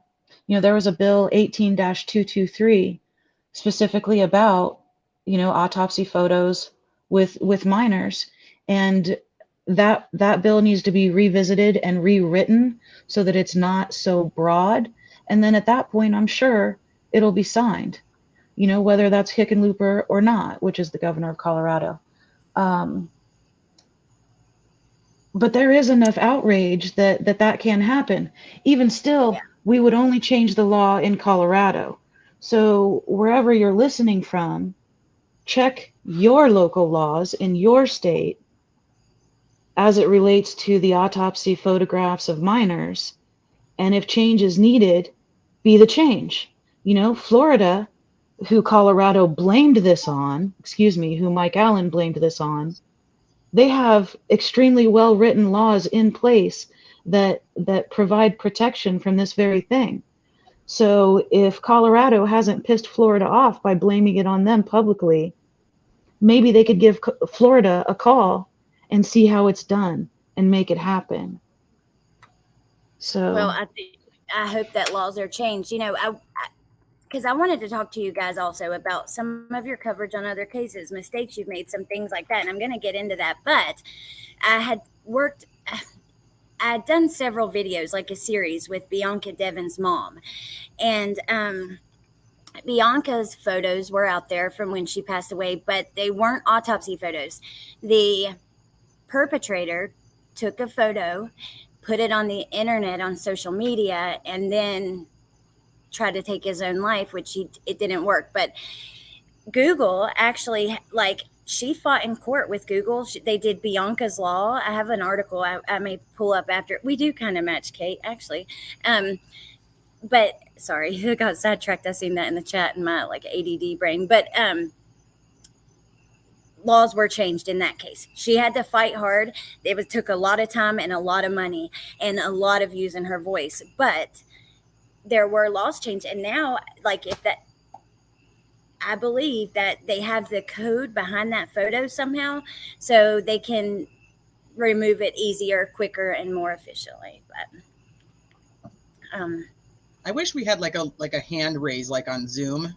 was a bill 18-223 specifically about, autopsy photos with minors, and that bill needs to be revisited and rewritten so that it's not so broad. And then at that point, I'm sure it'll be signed, whether that's Hickenlooper or not, which is the governor of Colorado. But there is enough outrage that can happen. Even still, we would only change the law in Colorado. So wherever you're listening from, check your local laws in your state as it relates to the autopsy photographs of minors. And if change is needed, be the change. Florida, who Colorado blamed this on, who Mike Allen blamed this on, they have extremely well-written laws in place that provide protection from this very thing. So if Colorado hasn't pissed Florida off by blaming it on them publicly, maybe they could give Florida a call and see how it's done and make it happen. So, Well, I hope that laws are changed. Because I wanted to talk to you guys also about some of your coverage on other cases, mistakes you've made, some things like that, and I'm going to get into that. But I had done several videos, like a series with Bianca Devin's mom, and Bianca's photos were out there from when she passed away, but they weren't autopsy photos. The perpetrator took a photo, put it on the internet, on social media, and then tried to take his own life, which it didn't work. But Google actually, she fought in court with Google. They did Bianca's Law. I have an article I may pull up after. We do kind of match, Kate, actually. But sorry, I got sidetracked. I seen that in the chat in my ADD brain. But laws were changed in that case. She had to fight hard. It took a lot of time and a lot of money and a lot of using her voice. But there were laws changed, and now, I believe that they have the code behind that photo somehow, so they can remove it easier, quicker, and more efficiently. But I wish we had like a hand raise like on Zoom,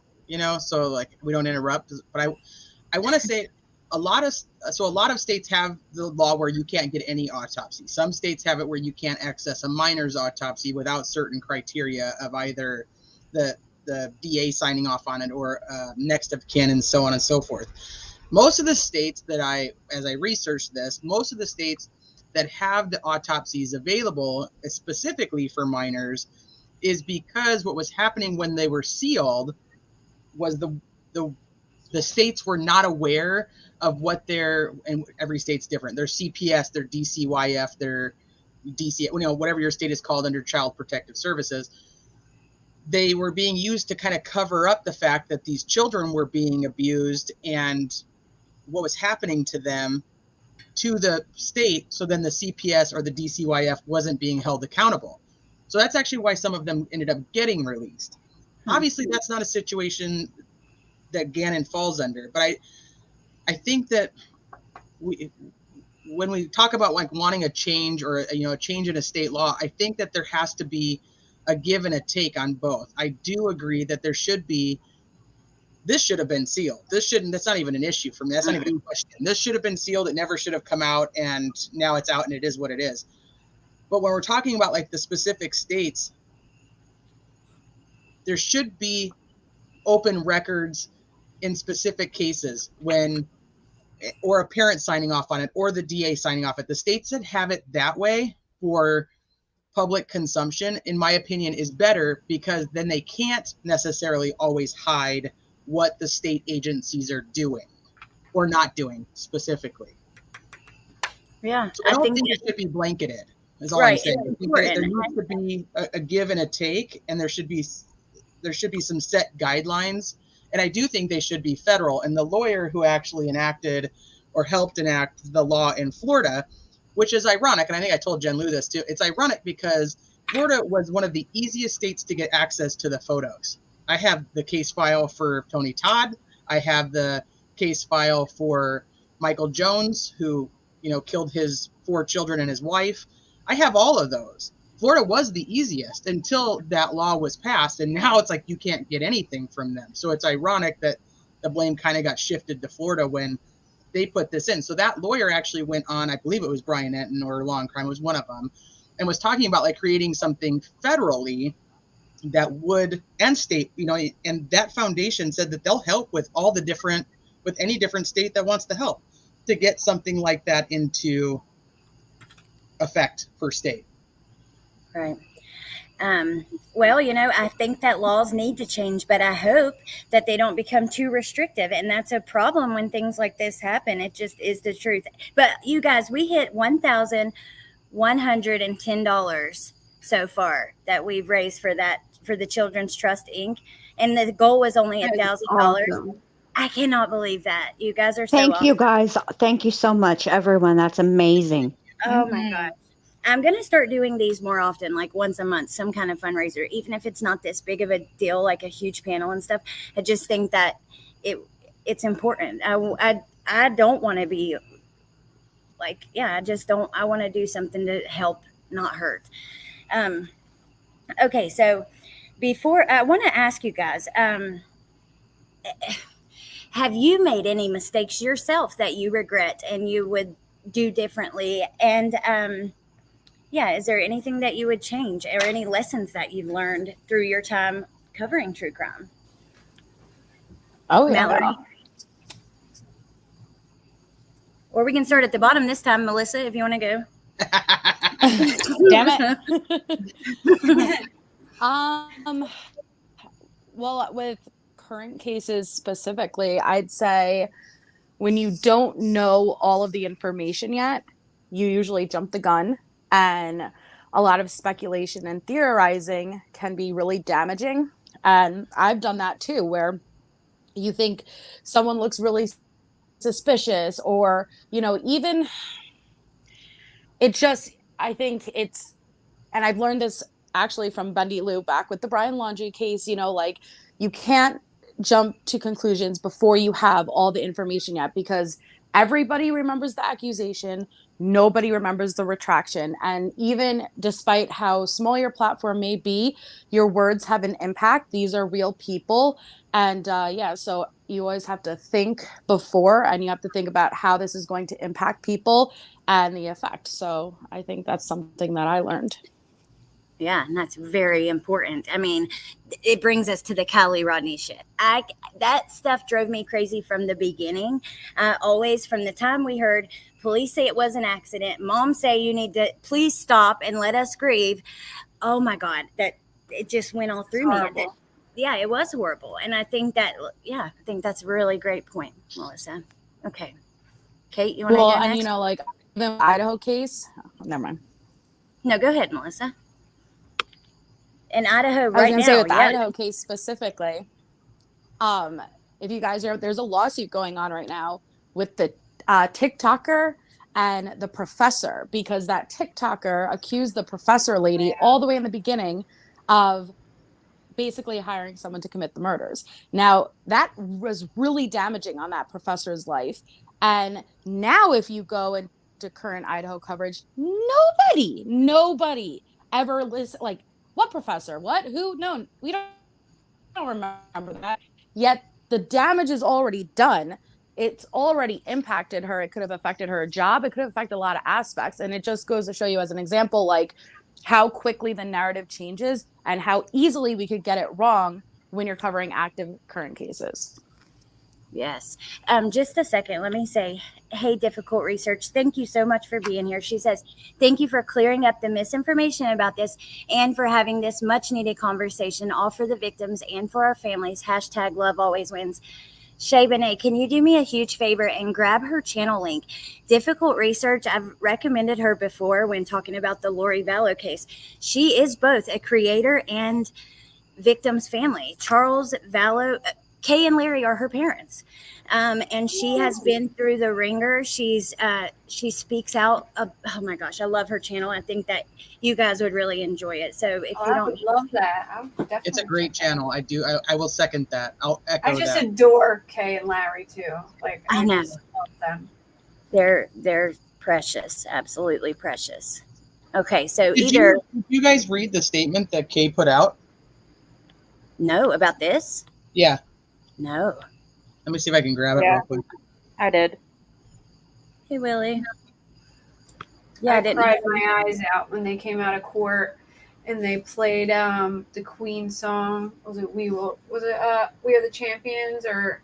so we don't interrupt. But I want to say a lot of states have the law where you can't get any autopsy. Some states have it where you can't access a minor's autopsy without certain criteria of either the DA signing off on it or next of kin and so on and so forth. Most of the states as I researched this, most of the states that have the autopsies available specifically for minors is because what was happening when they were sealed was the states were not aware of what and every state's different. Their CPS, their DCYF, their DC, whatever your state is called under Child Protective Services. They were being used to kind of cover up the fact that these children were being abused and what was happening to them to the state. So then the CPS or the DCYF wasn't being held accountable. So that's actually why some of them ended up getting released. Obviously, that's not a situation that Gannon falls under, but I think that when we talk about wanting a change or a change in a state law, I think that there has to be a give and a take on both. I do agree that there should be this should have been sealed. That's not even an issue for me. That's not even a question. This should have been sealed. It never should have come out, and now it's out and it is what it is. But when we're talking about like the specific states, there should be open records in specific cases or a parent signing off on it or the DA signing off it. The states that have it that way for public consumption, in my opinion, is better, because then they can't necessarily always hide what the state agencies are doing or not doing specifically. Yeah, so I don't think it should be blanketed, is all I'm saying. I think there needs to be a give and a take, and there should be some set guidelines. And I do think they should be federal. And the lawyer who actually enacted or helped enact the law in Florida, which is ironic, and I think I told Jen Lou this too, it's ironic because Florida was one of the easiest states to get access to the photos. I have the case file for Tony Todd. I have the case file for Michael Jones, who, killed his 4 children and his wife. I have all of those. Florida was the easiest until that law was passed, and now it's like you can't get anything from them. So it's ironic that the blame kind of got shifted to Florida when they put this in. So that lawyer actually went on, I believe it was Brian Enton or Law and Crime was one of them, and was talking about like creating something federally that would, and state, and that foundation said that they'll help with any different state that wants to help to get something like that into effect per state. Right. Well, I think that laws need to change, but I hope that they don't become too restrictive. And that's a problem when things like this happen. It just is the truth. But you guys, we hit $1,110 so far that we've raised for the Children's Trust Inc. And the goal was only $1,000. Awesome. I cannot believe that. You guys are so Thank you guys. Thank you so much, everyone. That's amazing. Oh my God. I'm going to start doing these more often, like once a month, some kind of fundraiser, even if it's not this big of a deal, like a huge panel and stuff. I just think that it's important. I don't want to be like, I just don't, I want to do something to help, not hurt. Okay. So before, I want to ask you guys, have you made any mistakes yourself that you regret and you would do differently? And, is there anything that you would change or any lessons that you've learned through your time covering true crime? Oh, yeah. Mallory. Or we can start at the bottom this time, Melissa, if you want to go. Damn it. Well, with current cases specifically, I'd say when you don't know all of the information yet, you usually jump the gun. And a lot of speculation and theorizing can be really damaging. And I've done that too, where you think someone looks really suspicious or, even I think it's, and I've learned this actually from Bundy Lou back with the Brian Laundrie case, you can't jump to conclusions before you have all the information yet, because everybody remembers the accusation. Nobody remembers the retraction. And even despite how small your platform may be, your words have an impact. These are real people. And so you always have to think before, and you have to think about how this is going to impact people and the effect. So I think that's something that I learned. Yeah, and that's very important. I mean, it brings us to the Kylie Rodney shit. That stuff drove me crazy from the beginning. Always from the time we heard police say it was an accident, mom say you need to please stop and let us grieve. Oh my God, that it just went all through me. It was horrible. And I think that's a really great point, Melissa. Okay. Kate, you want to go next? And the Idaho case. Never mind. No, go ahead, Melissa. In Idaho right now. I was going to say with the Idaho case specifically, if you guys there's a lawsuit going on right now with the TikToker and the professor, because that TikToker accused the professor lady all the way in the beginning of basically hiring someone to commit the murders. Now, that was really damaging on that professor's life. And now if you go into current Idaho coverage, nobody ever listen, what professor? What? Who? No, we don't remember that. Yet the damage is already done. It's already impacted her. It could have affected her job. It could have affected a lot of aspects. And it just goes to show you as an example, like how quickly the narrative changes and how easily we could get it wrong when you're covering active current cases. Yes. Just a second. Let me say, hey, Difficult Research, thank you so much for being here. She says, thank you for clearing up the misinformation about this and for having this much needed conversation, all for the victims and for our families. Hashtag love always wins. Shay Benet, can you do me a huge favor and grab her channel link? Difficult Research, I've recommended her before when talking about the Lori Vallow case. She is both a creator and victim's family. Charles Vallow, Kay and Larry are her parents. And she has been through the ringer. She speaks out of, oh my gosh, I love her channel. I think that you guys would really enjoy it. So if you I don't would love that. I would definitely. It's a great channel. I will second that. I'll echo I just that. adore Kay and Larry too. Like I know. just love them. They're precious, absolutely precious. Okay, so Did you guys read the statement that Kay put out? No, about this? Yeah. No. Let me see if I can grab it real quick. I did. Hey, Willie. Yeah, I cried my eyes out when they came out of court and they played the Queen song. Was it We Are the Champions, or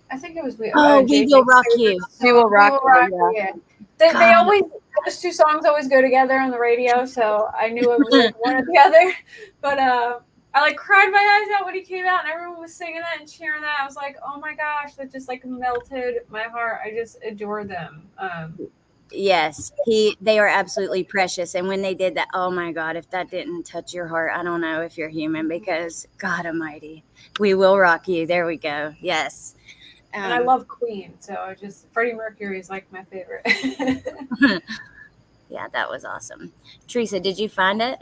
I think it was We Will Rock You. We Will Rock You. Yeah. They always, those two songs always go together on the radio, so I knew it was like one or the other. But I like cried my eyes out when he came out and everyone was singing that and cheering that. I was like, oh my gosh, that just like melted my heart. I just adore them. Yes, they are absolutely precious. And when they did that, oh my God, if that didn't touch your heart, I don't know if you're human, because God Almighty, We Will Rock You. There we go. Yes. And I love Queen, so Freddie Mercury is like my favorite. Yeah, that was awesome. Teresa, did you find it?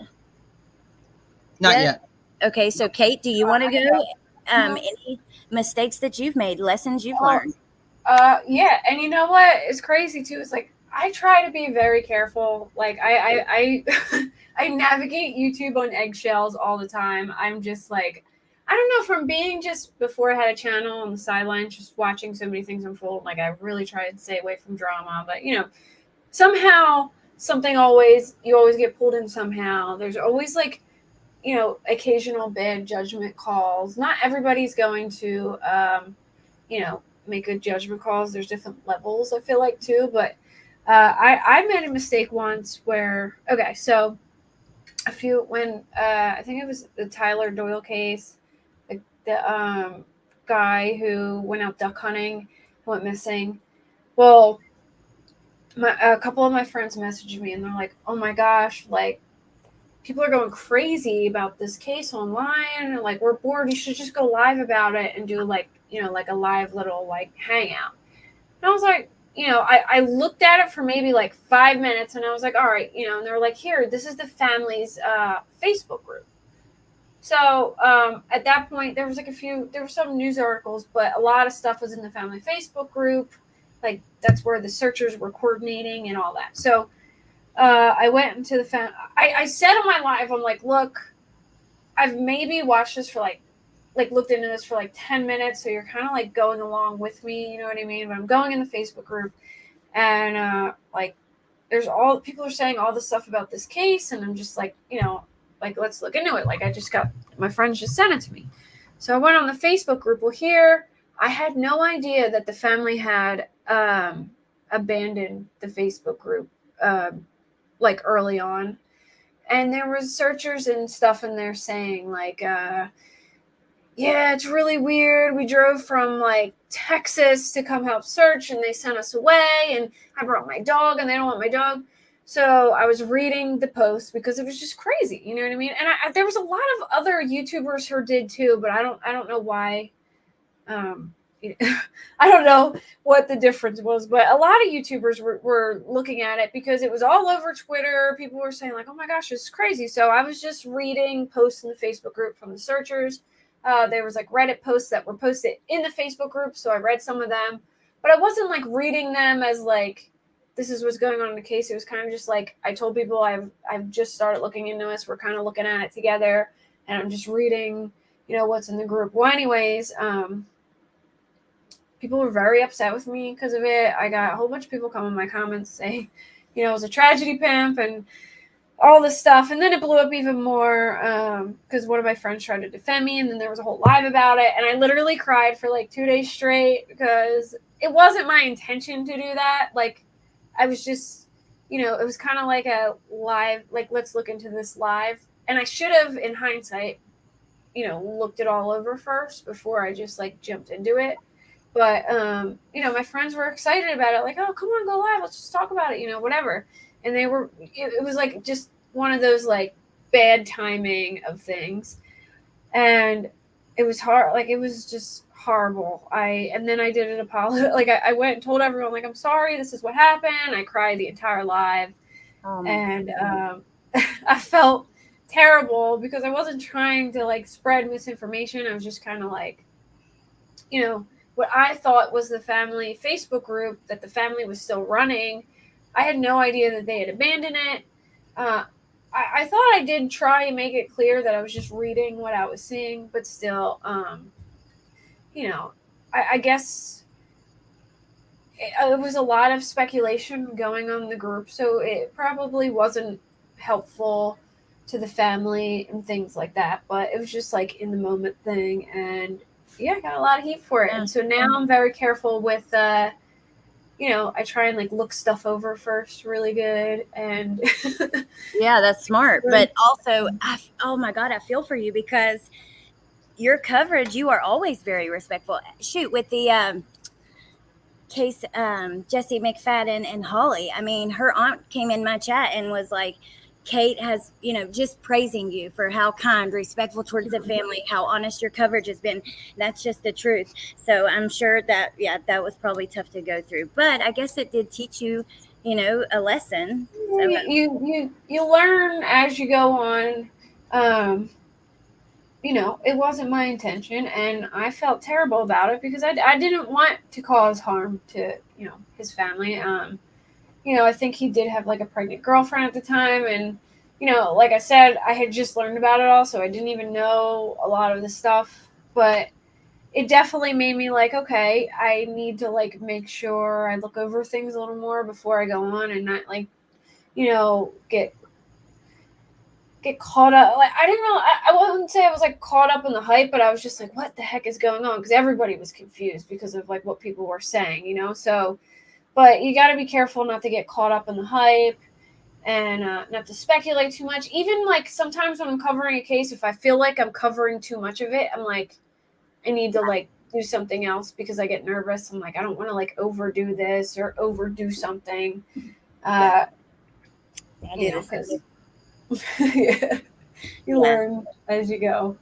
Not yet. Okay, so Kate, do you want to go? Any mistakes that you've made, lessons you've learned? Yeah, and you know what is crazy too is like I try to be very careful. Like I I navigate YouTube on eggshells all the time. I'm just like, I don't know, from being just before I had a channel on the sidelines, just watching so many things unfold. Like I really try to stay away from drama, but somehow you always get pulled in somehow. There's always like, occasional bad judgment calls. Not everybody's going to, make good judgment calls. There's different levels, I feel like, too. But I made a mistake once where, so I think it was the Tyler Doyle case, the guy who went out duck hunting, went missing. Well, a couple of my friends messaged me and they're like, oh my gosh, like, people are going crazy about this case online, and like, we're bored. You should just go live about it and do like a live little like hangout. And I was like, I looked at it for maybe like 5 minutes and I was like, all right, and they were like, here, this is the family's Facebook group. So at that point, there were some news articles, but a lot of stuff was in the family Facebook group. Like that's where the searchers were coordinating and all that. So I went into the I said on my live, I'm like, look, I've maybe watched this for like looked into this for like 10 minutes. So you're kind of like going along with me. You know what I mean? But I'm going in the Facebook group and like there's people are saying all this stuff about this case. And I'm just like, like, let's look into it. Like my friends just sent it to me. So I went on the Facebook group. Well, here I had no idea that the family had abandoned the Facebook group like early on, and there was searchers and stuff in there saying like yeah, it's really weird, we drove from like Texas to come help search and they sent us away, and I brought my dog and they don't want my dog. So I was reading the post because it was just crazy, you know what I mean? And there was a lot of other YouTubers who did too, but I don't know why. I don't know what the difference was, but a lot of YouTubers were looking at it because it was all over Twitter. People were saying like, oh my gosh, this is crazy. So I was just reading posts in the Facebook group from the searchers. There was like Reddit posts that were posted in the Facebook group. So I read some of them, but I wasn't like reading them as like, this is what's going on in the case. It was kind of just like, I told people I've just started looking into this. We're kind of looking at it together, and I'm just reading, what's in the group. Well, anyways, people were very upset with me because of it. I got a whole bunch of people come in my comments saying, it was a tragedy pimp and all this stuff. And then it blew up even more because one of my friends tried to defend me, and then there was a whole live about it. And I literally cried for like 2 days straight because it wasn't my intention to do that. Like, I was just, it was kind of like a live, like, let's look into this live. And I should have, in hindsight, looked it all over first before I just like jumped into it. But, my friends were excited about it. Like, oh, come on, go live. Let's just talk about it, whatever. And it was like just one of those like bad timing of things. And it was hard. Like, it was just horrible. And then I did an apology. Like, I went and told everyone, like, I'm sorry, this is what happened. I cried the entire live. And I felt terrible because I wasn't trying to like spread misinformation. I was just kind of like, what I thought was the family Facebook group that the family was still running. I had no idea that they had abandoned it. I thought I did try and make it clear that I was just reading what I was seeing, but still, I guess it was a lot of speculation going on in the group, so it probably wasn't helpful to the family and things like that, but it was just like in the moment thing, and yeah, I got a lot of heat for it. And so now I'm very careful with, I try and like look stuff over first really good. And yeah, that's smart. But also, oh my God, I feel for you because your coverage, you are always very respectful. Shoot, with the case, Jesse McFadden and Holly, I mean, her aunt came in my chat and was like, Kate has, just praising you for how kind, respectful towards the family, how honest your coverage has been. That's just the truth. So I'm sure that, that was probably tough to go through. But I guess it did teach you, a lesson. So, you learn as you go on. It wasn't my intention, and I felt terrible about it because I didn't want to cause harm to, his family. I think he did have like a pregnant girlfriend at the time. And, like I said, I had just learned about it all, so I didn't even know a lot of the stuff. But it definitely made me like, okay, I need to like make sure I look over things a little more before I go on and not like, get caught up. Like, I didn't know, I wouldn't say I was like caught up in the hype, but I was just like, what the heck is going on? Because everybody was confused because of like what people were saying, so. But you got to be careful not to get caught up in the hype and not to speculate too much. Even like sometimes when I'm covering a case, if I feel like I'm covering too much of it, I'm like, I need to like do something else because I get nervous. I'm like, I don't want to like overdo this or overdo something. Because you learn as you go.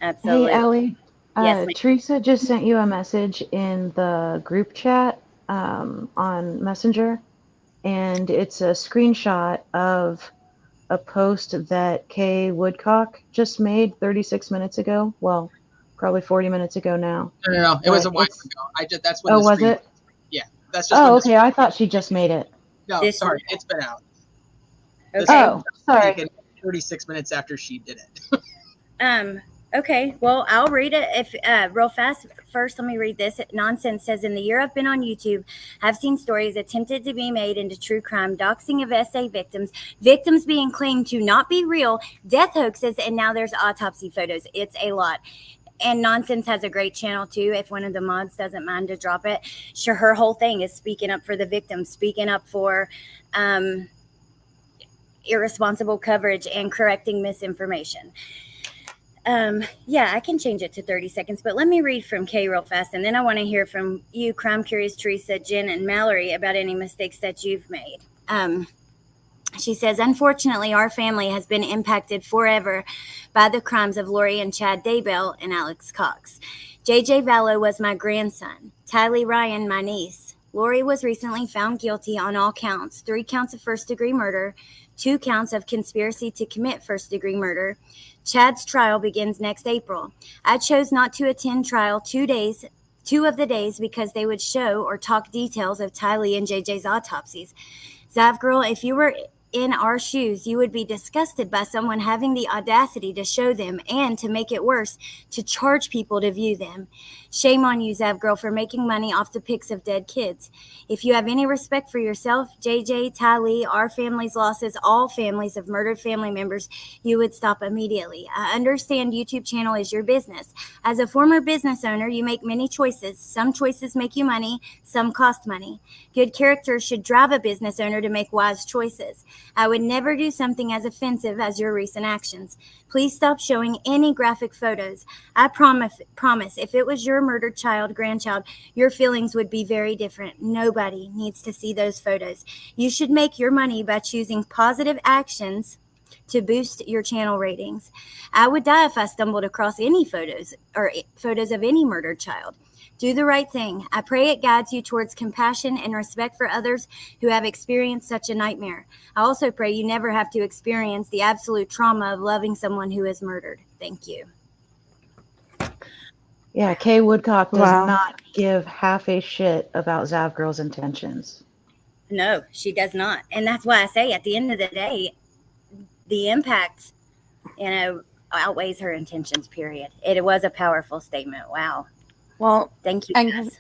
Absolutely. Hey, Allie. Yes, Teresa just sent you a message in the group chat on Messenger, and it's a screenshot of a post that Kay Woodcock just made 36 minutes ago. Well, probably 40 minutes ago now. No. It was a while ago. That's when. Oh, was it? Yeah, that's just. Oh, okay. I thought she just made it. No, sorry, it's been out. Okay. Oh, sorry. 36 minutes after she did it. Okay, well, I'll read it if real fast. First, let me read this. Nonsense says, in the year I've been on YouTube, I've seen stories attempted to be made into true crime, doxing of SA victims being claimed to not be real, death hoaxes, and now there's autopsy photos. It's a lot. And Nonsense has a great channel, too, if one of the mods doesn't mind to drop it. Sure, her whole thing is speaking up for the victims, speaking up for irresponsible coverage and correcting misinformation. I can change it to 30 seconds, but let me read from Kay real fast, and then I want to hear from you, Crime Curious Teresa, Jen, and Mallory about any mistakes that you've made. She says, unfortunately, our family has been impacted forever by the crimes of Lori and Chad Daybell and Alex Cox. JJ Vallow was my grandson. Tylee Ryan, my niece. Lori was recently found guilty on all counts, 3 counts of first-degree murder, 2 counts of conspiracy to commit first-degree murder. Chad's trial begins next April. I chose not to attend trial 2 of the days because they would show or talk details of Tylee and JJ's autopsies. Zav girl, if you were in our shoes, you would be disgusted by someone having the audacity to show them, and to make it worse, to charge people to view them. Shame on you, Zav Girl, for making money off the pics of dead kids. If you have any respect for yourself, JJ, Ty Lee, our family's losses, all families of murdered family members, you would stop immediately. I understand YouTube channel is your business. As a former business owner, you make many choices. Some choices make you money, some cost money. Good character should drive a business owner to make wise choices. I would never do something as offensive as your recent actions. Please stop showing any graphic photos. I promise, if it was your murdered child, grandchild, your feelings would be very different. Nobody needs to see those photos. You should make your money by choosing positive actions to boost your channel ratings. I would die if I stumbled across any photos or photos of any murdered child. Do the right thing. I pray it guides you towards compassion and respect for others who have experienced such a nightmare. I also pray you never have to experience the absolute trauma of loving someone who is murdered. Thank you. Yeah, Kay Woodcock does Wow. not give half a shit about Zav Girl's intentions. No, she does not. And that's why I say at the end of the day, the impact, outweighs her intentions, period. It was a powerful statement. Wow. Well, Thank you, and guys.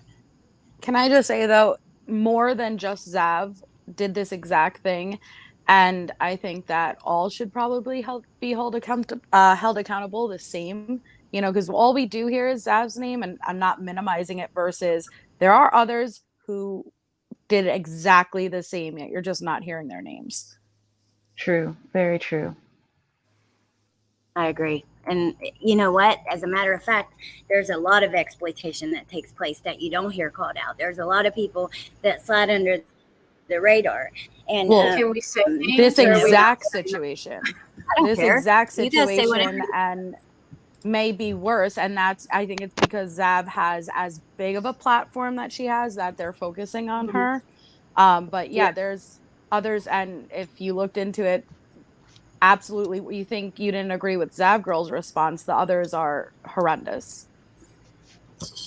can I just say, though, more than just Zav did this exact thing, and I think that all should probably be held accountable the same, because all we do here is Zav's name, and I'm not minimizing it, versus there are others who did exactly the same, yet you're just not hearing their names. True, very true. I agree. And you know what? As a matter of fact, there's a lot of exploitation that takes place that you don't hear called out. There's a lot of people that slide under the radar. And Can we say this names, or are we exact not saying that? situation, I don't care. You guys say whatever. situation, and may be worse, and I think it's because Zav has as big of a platform that she has that they're focusing on her. But yeah, there's others, and if you looked into it, absolutely, you think you didn't agree with Zav Girl's response, the others are horrendous.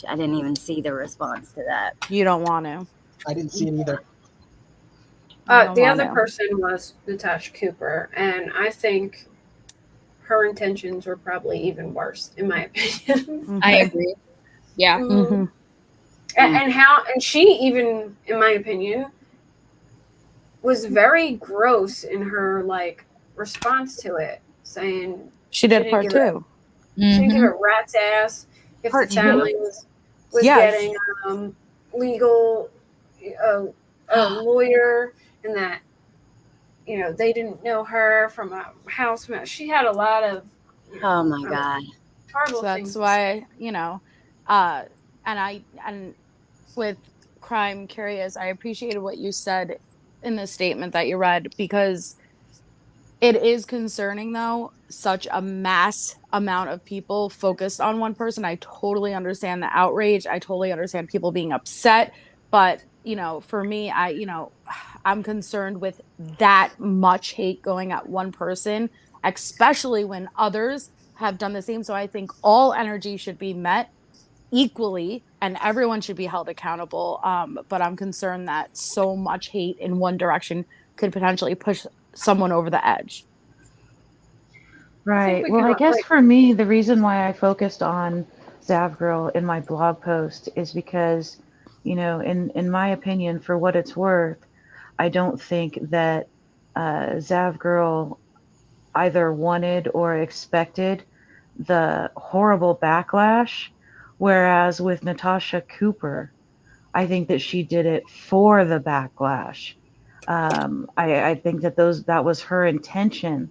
I didn't even see the response to that. You don't want to. I didn't see it either. The other person was Natasha Cooper, and I think her intentions were probably even worse, in my opinion. I agree. Yeah. Mm-hmm. And she even, in my opinion, was very gross in her response to it, saying she did part two. She didn't give a rat's ass if the family was getting legal a lawyer, and that they didn't know her from a house. She had a lot of oh my god, horrible so that's things. why and with Crime Curious, I appreciated what you said in the statement that you read, because it is concerning, though, such a mass amount of people focused on one person. I totally understand the outrage. I totally understand people being upset, but for me, I'm concerned with that much hate going at one person, especially when others have done the same. So I think all energy should be met equally and everyone should be held accountable. But I'm concerned that so much hate in one direction could potentially push someone over the edge. Right. Well, I guess for me, the reason why I focused on Zav Girl in my blog post is because, in my opinion, for what it's worth, I don't think that Zav Girl either wanted or expected the horrible backlash. Whereas with Natasha Cooper, I think that she did it for the backlash. I think that that was her intention.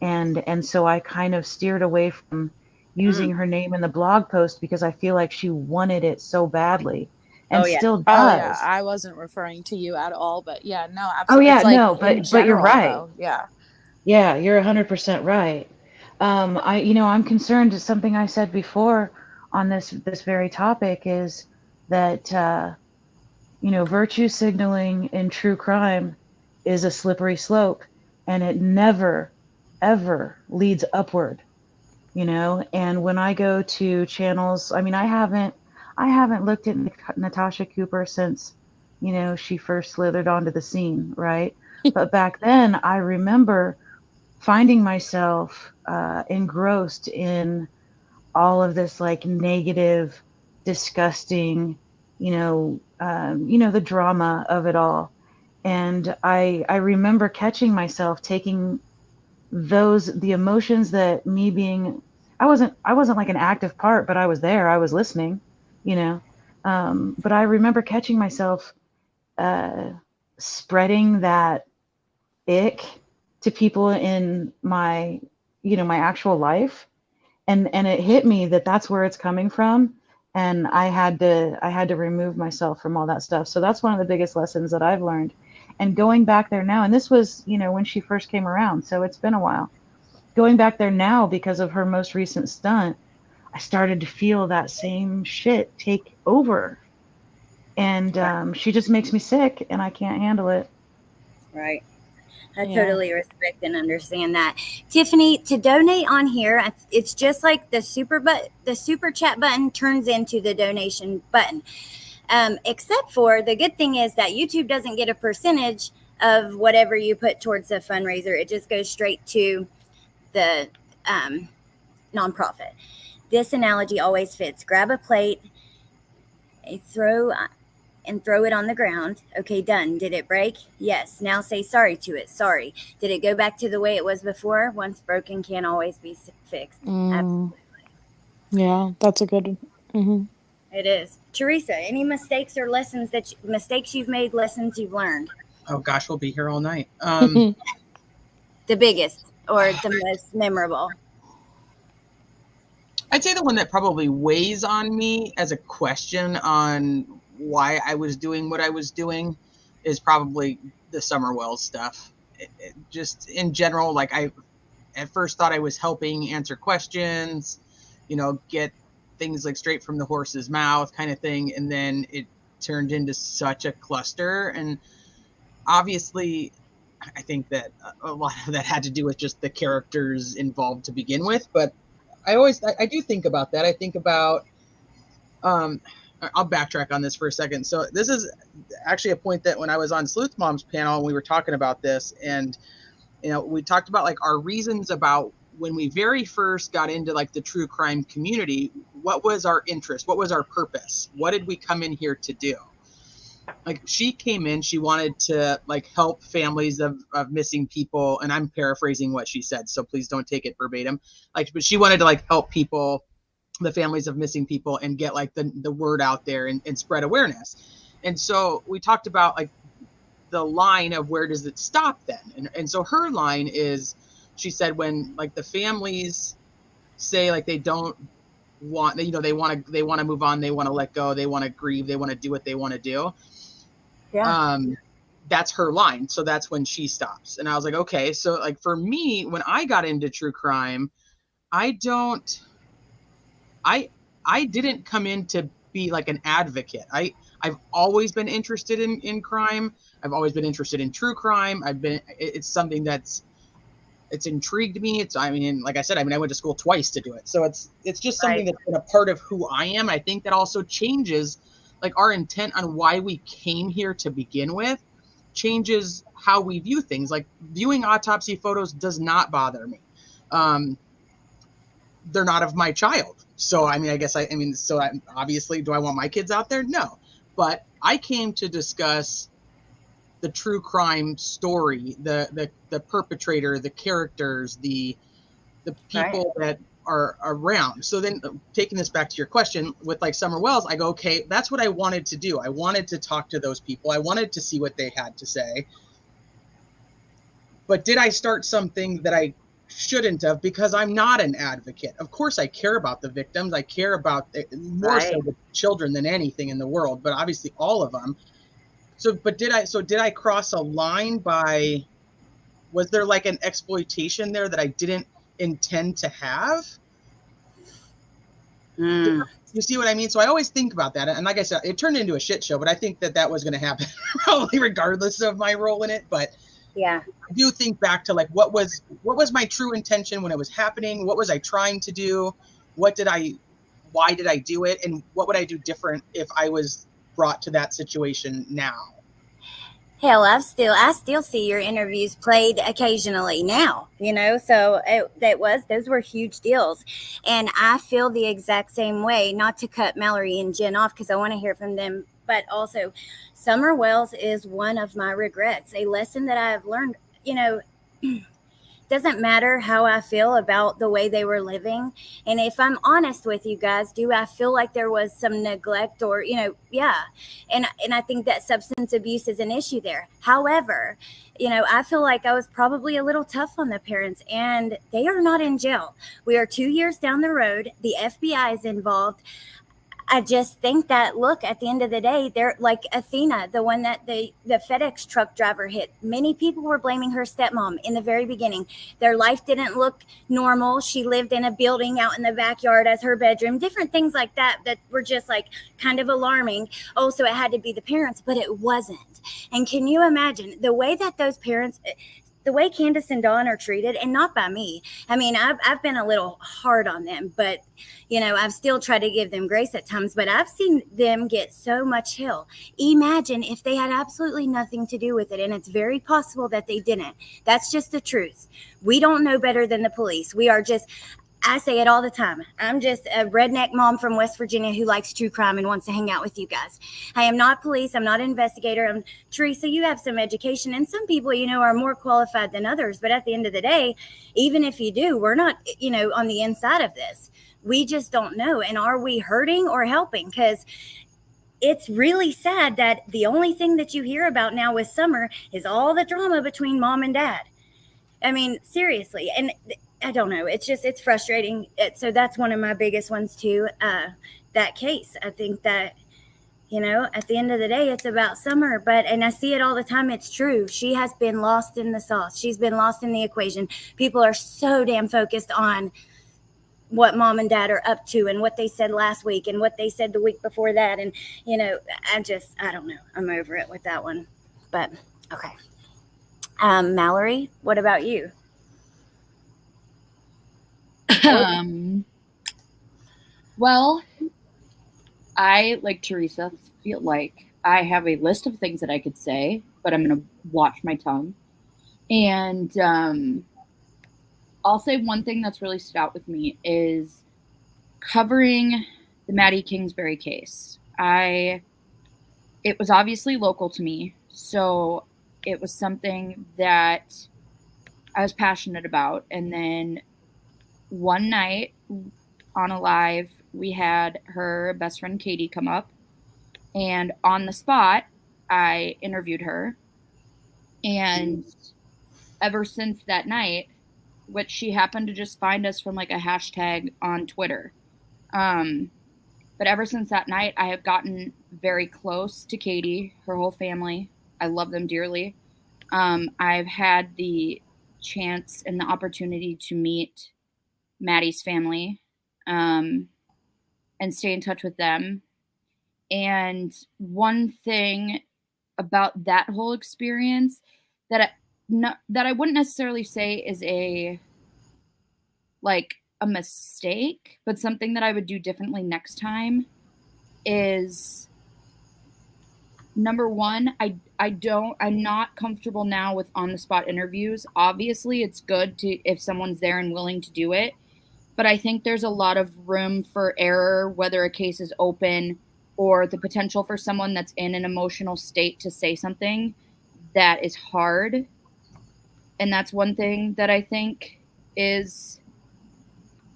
And so I kind of steered away from using her name in the blog post because I feel like she wanted it so badly and still does. Oh, yeah. I wasn't referring to you at all, but yeah, no, absolutely. Oh, yeah, it's like no, but you're right. Though. Yeah. Yeah, you're 100% right. I'm concerned, something I said before on this very topic is that, virtue signaling in true crime is a slippery slope, and it never, ever leads upward, and when I go to channels, I haven't looked at Natasha Cooper since, she first slithered onto the scene, right? But back then, I remember finding myself engrossed in all of this like negative, disgusting, the drama of it all. And I remember catching myself taking the emotions that me being, I wasn't like an active part, but I was there, I was listening, you know. But I remember catching myself uh, spreading that ick to people in my, my actual life, and it hit me that that's where it's coming from, and I had to remove myself from all that stuff. So that's one of the biggest lessons that I've learned. And going back there now, and this was, when she first came around, so it's been a while. Going back there now because of her most recent stunt, I started to feel that same shit take over, and she just makes me sick, and I can't handle it. Right. I Yeah. totally respect and understand that. Tiffany, to donate on here, it's just like the super chat button turns into the donation button. Except for the good thing is that YouTube doesn't get a percentage of whatever you put towards the fundraiser. It just goes straight to the nonprofit. This analogy always fits. Grab a plate, throw it on the ground. Okay, done. Did it break? Yes. Now say sorry to it. Sorry. Did it go back to the way it was before? Once broken, can't always be fixed. Absolutely. Yeah, that's a good. Mm-hmm. It is. Teresa, any mistakes or lessons mistakes you've made, lessons you've learned? Oh gosh, we'll be here all night. The biggest or the most memorable? I'd say the one that probably weighs on me as a question on why I was doing what I was doing is probably the Summerwells stuff. Just in general, like I at first thought I was helping answer questions, get things like straight from the horse's mouth kind of thing. And then it turned into such a cluster. And obviously, I think that a lot of that had to do with just the characters involved to begin with. But I do think about that. I think about, I'll backtrack on this for a second. So this is actually a point that when I was on Sleuth Mom's panel, we were talking about this, and, we talked about like our reasons about when we very first got into like the true crime community, what was our interest? What was our purpose? What did we come in here to do? Like she came in, she wanted to like help families of missing people. And I'm paraphrasing what she said, so please don't take it verbatim. But she wanted to like help people, the families of missing people, and get like the word out there and spread awareness. And so we talked about like the line of where does it stop then? And so her line is, she said, when like the families say like they don't want, they want to move on, they want to let go, they want to grieve, they want to do what they want to do. Yeah. That's her line. So that's when she stops. And I was like, okay. So like for me, when I got into true crime, I didn't come in to be like an advocate. I've always been interested in crime. I've always been interested in true crime. It's something it's intrigued me. Like I said, I went to school twice to do it. So it's just something that's been a part of who I am. I think that also changes like our intent on why we came here to begin with, changes how we view things. Like viewing autopsy photos does not bother me. They're not of my child. So, obviously, do I want my kids out there? No. But I came to discuss the true crime story, the perpetrator, the characters, the people that are around. So then taking this back to your question with like Summerwells, I go, okay, that's what I wanted to do. I wanted to talk to those people. I wanted to see what they had to say. But did I start something that I shouldn't have, because I'm not an advocate? Of course I care about the victims. I care about more so the children than anything in the world, but obviously all of them. So did I cross a line was there like an exploitation there that I didn't intend to have? You see what I mean? So I always think about that. And like I said, it turned into a shit show, but I think that was going to happen probably regardless of my role in it. But yeah, I do think back to like, what was my true intention when it was happening? What was I trying to do? Why did I do it? And what would I do different if I was brought to that situation now? Hell, I still see your interviews played occasionally now, so those were huge deals. And I feel the exact same way, not to cut Mallory and Jen off because I want to hear from them, but also Summer Wells is one of my regrets, a lesson that I've learned, doesn't matter how I feel about the way they were living. And if I'm honest with you guys, do I feel like there was some neglect or, yeah. And I think that substance abuse is an issue there. However, I feel like I was probably a little tough on the parents, and they are not in jail. We are 2 years down the road. The FBI is involved. I just think that, look, at the end of the day, they're like Athena, the one that the FedEx truck driver hit. Many people were blaming her stepmom in the very beginning. Their life didn't look normal. She lived in a building out in the backyard as her bedroom, different things like that were just like kind of alarming. Oh, so it had to be the parents, but it wasn't. And can you imagine the way that those parents, the way Candace and Dawn are treated, and not by me. I mean, I've been a little hard on them, but I've still tried to give them grace at times, but I've seen them get so much hell. Imagine if they had absolutely nothing to do with it, and it's very possible that they didn't. That's just the truth. We don't know better than the police. We are just, I say it all the time. I'm just a redneck mom from West Virginia who likes true crime and wants to hang out with you guys. I am not police. I'm not an investigator. Teresa, you have some education, and some people, are more qualified than others. But at the end of the day, even if you do, we're not, on the inside of this. We just don't know. And are we hurting or helping? Because it's really sad that the only thing that you hear about now with Summer is all the drama between mom and dad. I mean, seriously. And I don't know. It's frustrating. So that's one of my biggest ones too. That case. I think that, at the end of the day, it's about Summer, and I see it all the time. It's true. She has been lost in the sauce. She's been lost in the equation. People are so damn focused on what mom and dad are up to and what they said last week and what they said the week before that. And, I don't know. I'm over it with that one, but okay. Mallory, what about you? Well, I, like Teresa, feel like I have a list of things that I could say, but I'm going to watch my tongue. And I'll say one thing that's really stood out with me is covering the Maddie Kingsbury case. It was obviously local to me, so it was something that I was passionate about. And then one night on a live, we had her best friend Katie come up, and on the spot, I interviewed her. And ever since that night, which she happened to just find us from like a hashtag on Twitter. But ever since that night, I have gotten very close to Katie, her whole family. I love them dearly. I've had the chance and the opportunity to meet Maddie's family and stay in touch with them. And one thing about that whole experience that I wouldn't necessarily say is a mistake, but something that I would do differently next time is, number one, I'm not comfortable now with on-the-spot interviews. Obviously, it's good if someone's there and willing to do it, but I think there's a lot of room for error, whether a case is open or the potential for someone that's in an emotional state to say something that is hard. And that's one thing that I think is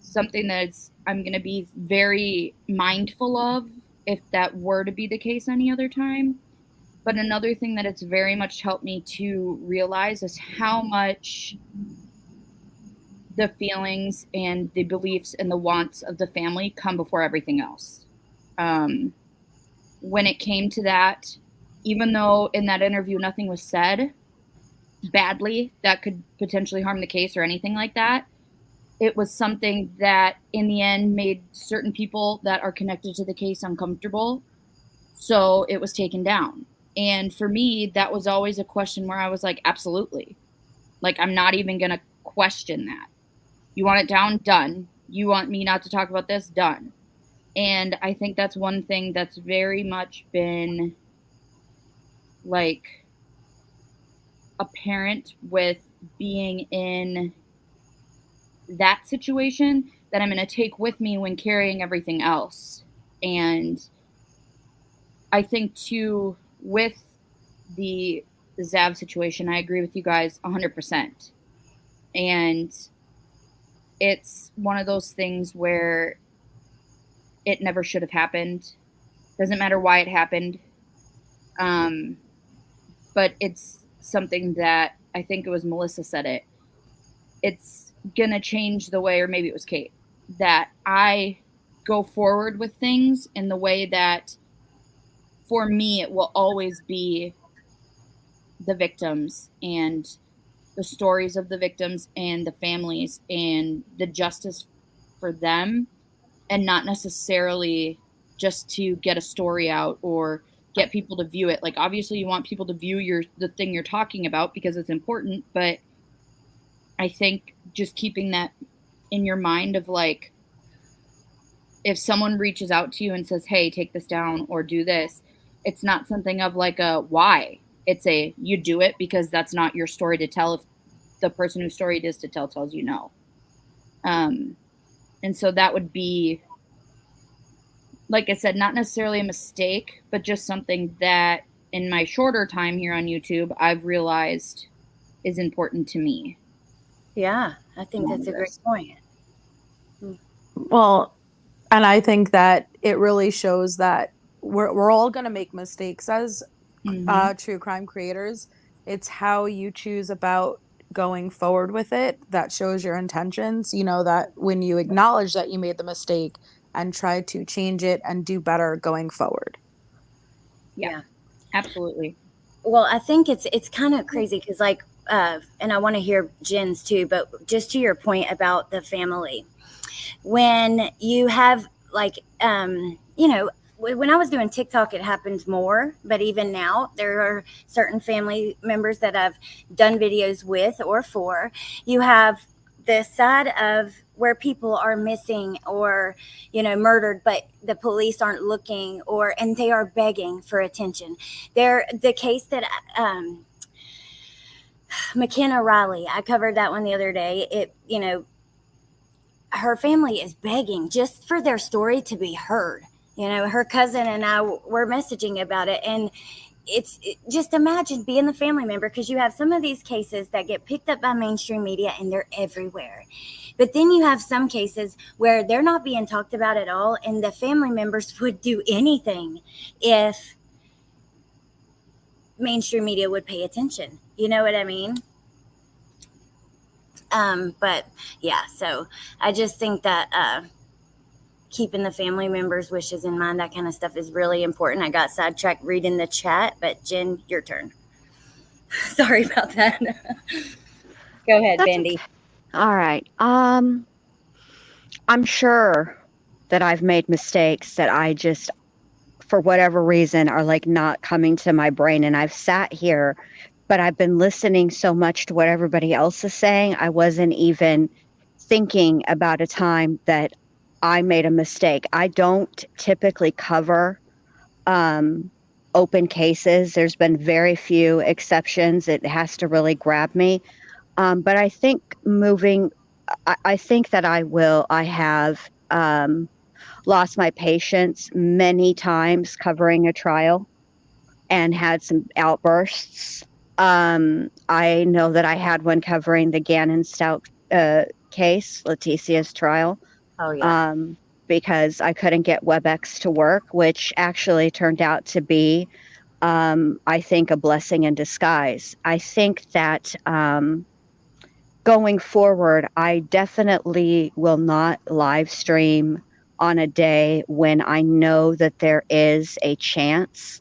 something that I'm going to be very mindful of if that were to be the case any other time. But another thing that it's very much helped me to realize is how much the feelings and the beliefs and the wants of the family come before everything else. When it came to that, even though in that interview nothing was said badly that could potentially harm the case or anything like that, it was something that in the end made certain people that are connected to the case uncomfortable. So it was taken down. And for me, that was always a question where I was like, absolutely. Like, I'm not even going to question that. You want it down? Done. You want me not to talk about this? Done. And I think that's one thing that's very much been a parent with being in that situation that I'm going to take with me when carrying everything else. And I think too, with the Zav situation, I agree with you guys 100%. And it's one of those things where it never should have happened. Doesn't matter why it happened. But it's something that I think it was Melissa said it. It's going to change the way, or maybe it was Kate, that I go forward with things in the way that for me, it will always be the victims and the stories of the victims and the families and the justice for them, and not necessarily just to get a story out or get people to view it. Like, obviously you want people to view the thing you're talking about because it's important, but I think just keeping that in your mind of like, if someone reaches out to you and says, hey, take this down or do this, it's not something of like a why. It's a, you do it because that's not your story to tell if the person whose story it is to tell tells you no. And so that would be, like I said, not necessarily a mistake, but just something that in my shorter time here on YouTube, I've realized is important to me. Yeah, I think that's a great point. Well, and I think that it really shows that we're all going to make mistakes as true crime creators. It's how you choose about going forward with it that shows your intentions. You know, that when you acknowledge that you made the mistake and try to change it and do better going forward. Yeah, absolutely. Well, I think it's kind of crazy because like, and I want to hear Jen's too, but just to your point about the family, when you have like, you know, when I was doing TikTok, it happened more, but even now there are certain family members that I've done videos with or for. You have the side of where people are missing or, you know, murdered, but the police aren't looking, and they are begging for attention. The case that, McKenna Riley, I covered that one the other day. It, you know, her family is begging just for their story to be heard. You know, her cousin and I were messaging about it, and just imagine being the family member, because you have some of these cases that get picked up by mainstream media and they're everywhere. But then you have some cases where they're not being talked about at all, and the family members would do anything if mainstream media would pay attention. You know what I mean? But yeah, so I just think that keeping the family members' wishes in mind, that kind of stuff is really important. I got sidetracked reading the chat, but Jen, your turn. Sorry about that. Go ahead, Bandy. Okay. All right. I'm sure that I've made mistakes that I just, for whatever reason, are like not coming to my brain. And I've sat here, but I've been listening so much to what everybody else is saying. I wasn't even thinking about a time that I made a mistake. I don't typically cover open cases. There's been very few exceptions. It has to really grab me. But I think I think that I have lost my patience many times covering a trial and had some outbursts. I know that I had one covering the Gannon Stout case, Leticia's trial. Oh, yeah. Because I couldn't get WebEx to work, which actually turned out to be, I think, a blessing in disguise. I think that going forward, I definitely will not live stream on a day when I know that there is a chance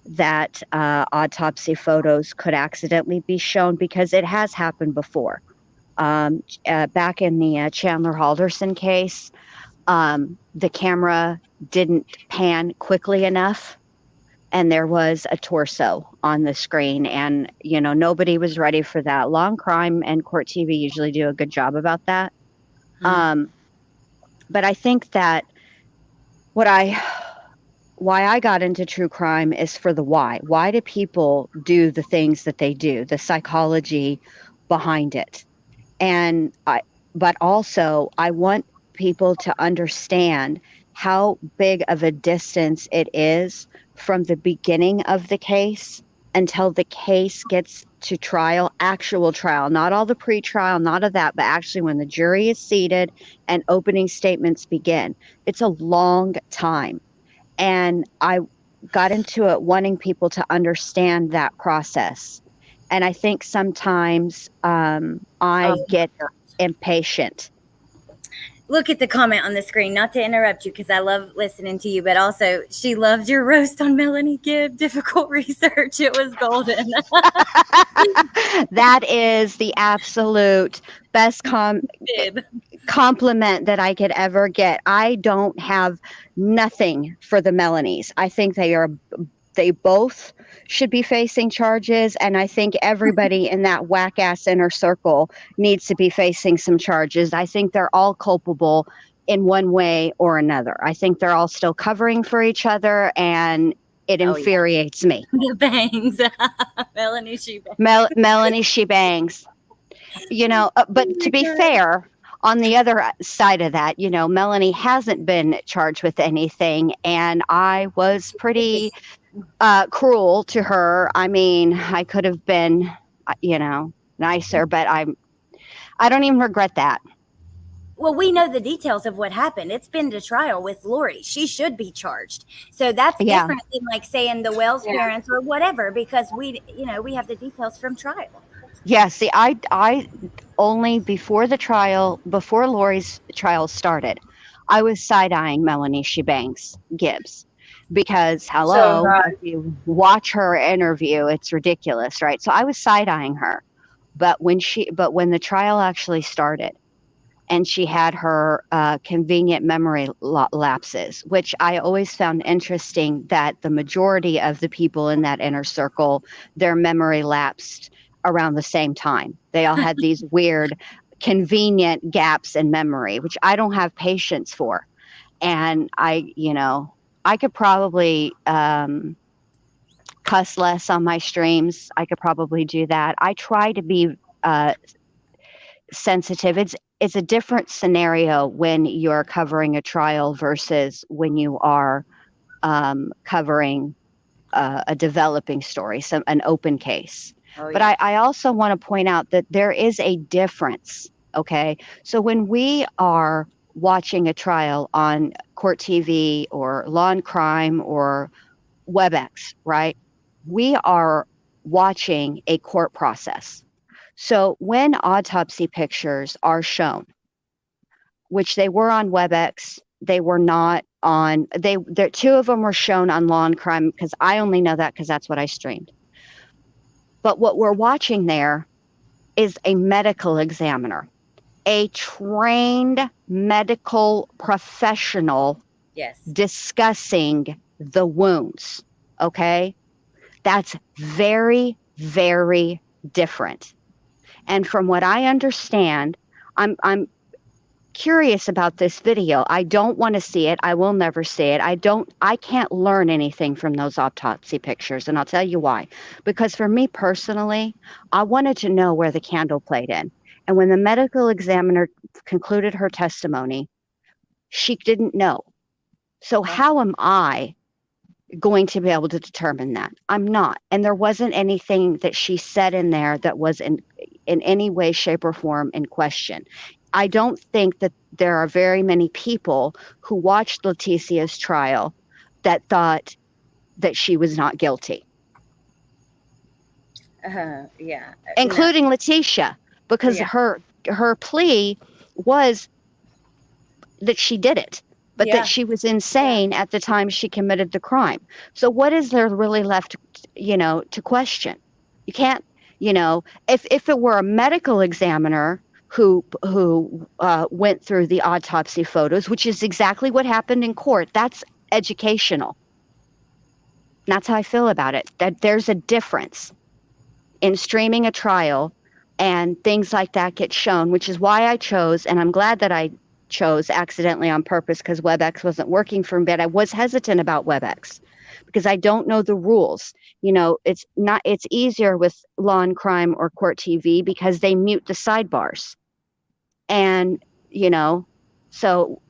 that autopsy photos could accidentally be shown, because it has happened before. Back in the Chandler Halderson case, the camera didn't pan quickly enough, and there was a torso on the screen, and nobody was ready for that. Long Crime and Court TV usually do a good job about that. But I think that what why I got into true crime is for the why. Why do people do the things that they do? The psychology behind it. But also I want people to understand how big of a distance it is from the beginning of the case until the case gets to trial, actual trial, not all the pre-trial, not of that, but actually when the jury is seated and opening statements begin. It's a long time. And I got into it wanting people to understand that process. And I think sometimes I get impatient. Look at the comment on the screen, not to interrupt you because I love listening to you, but also she loved your roast on Melanie Gibb. Difficult research. It was golden. That is the absolute best compliment that I could ever get. I don't have nothing for the Melanies. I think they both should be facing charges, and I think everybody in that whack ass inner circle needs to be facing some charges. I think they're all culpable in one way or another. I think they're all still covering for each other, and it infuriates me. The bangs. Melanie she bangs. Melanie she bangs. You know, but to be fair, on the other side of that, you know, Melanie hasn't been charged with anything, and I was pretty cruel to her. I mean, I could have been, you know, nicer, but I don't even regret that. Well, we know the details of what happened. It's been to trial with Lori. She should be charged. So that's different than like saying the Wells parents or whatever, because we have the details from trial. Yeah, see, I only before Lori's trial started, I was side-eyeing Melanie Shebangs Gibbs. Because if you watch her interview, it's ridiculous, right? So I was side-eyeing her, but when the trial actually started, and she had her convenient memory lapses, which I always found interesting that the majority of the people in that inner circle, their memory lapsed around the same time. They all had these weird, convenient gaps in memory, which I don't have patience for, and I could probably cuss less on my streams. I could probably do that. I try to be sensitive. It's a different scenario when you're covering a trial versus when you are covering a developing story, an open case. But I also want to point out that there is a difference. Okay, so when we are watching a trial on Court TV or Law and Crime or WebEx, right? We are watching a court process. So when autopsy pictures are shown, which they were on WebEx, they were not on, two of them were shown on Law and Crime, because I only know that because that's what I streamed. But what we're watching there is a medical examiner, a trained medical professional discussing the wounds. Okay. That's very, very different. And from what I understand, I'm curious about this video. I don't want to see it. I will never see it. I can't learn anything from those autopsy pictures. And I'll tell you why. Because for me personally, I wanted to know where the candle played in. And when the medical examiner concluded her testimony, she didn't know. So how am I going to be able to determine that? I'm not. And there wasn't anything that she said in there that was in any way, shape, or form in question. I don't think that there are very many people who watched Leticia's trial that thought that she was not guilty. Including Leticia, because her plea was that she did it, but that she was insane at the time she committed the crime. So what is there really left, to question? You can't, if it were a medical examiner who went through the autopsy photos, which is exactly what happened in court, that's educational. That's how I feel about it. That there's a difference in streaming a trial and things like that get shown, which is why I chose, and I'm glad that I chose accidentally on purpose because WebEx wasn't working for me, but I was hesitant about WebEx because I don't know the rules. You know, it's easier with Law and Crime or Court TV because they mute the sidebars. And, you know, so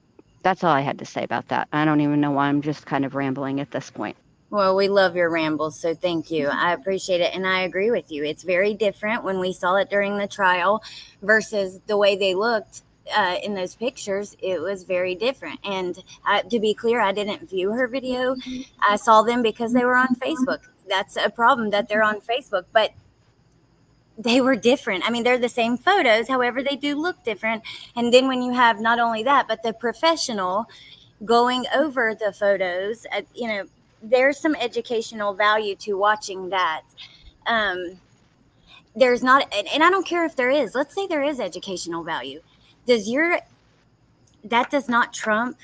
that's all I had to say about that. I don't even know why I'm just kind of rambling at this point. Well, we love your rambles, so thank you. I appreciate it, and I agree with you. It's very different when we saw it during the trial versus the way they looked in those pictures. It was very different. And to be clear, I didn't view her video. I saw them because they were on Facebook. That's a problem that they're on Facebook, but they were different. I mean, they're the same photos, however, they do look different. And then when you have not only that, but the professional going over the photos, you know, there's some educational value to watching that. There's not, and I don't care if there is, let's say there is educational value. That does not trump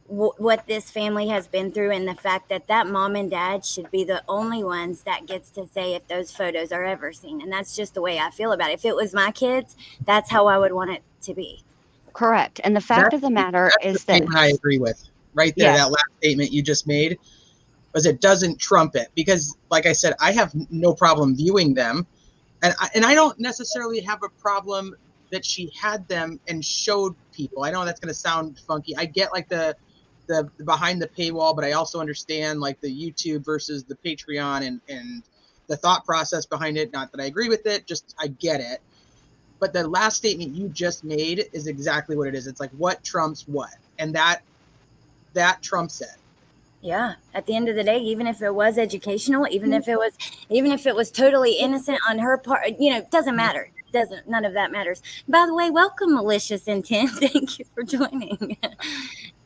what this family has been through, and the fact that mom and dad should be the only ones that gets to say if those photos are ever seen. And that's just the way I feel about it. If it was my kids, that's how I would want it to be. Correct. And the fact of the matter is that I agree with right there. That last statement you just made was it doesn't trump it, because like I said, I have no problem viewing them, and I don't necessarily have a problem that she had them and showed people. I know that's going to sound funky. I get like the behind the paywall, but I also understand like the YouTube versus the Patreon and the thought process behind it. Not that I agree with it, just I get it. But the last statement you just made is exactly what it is. It's like what trumps what, and that trumps it. Yeah. At the end of the day, even if it was educational, even if it was totally innocent on her part, you know, it doesn't matter. None of that matters. By the way, welcome, Malicious Intent. Thank you for joining.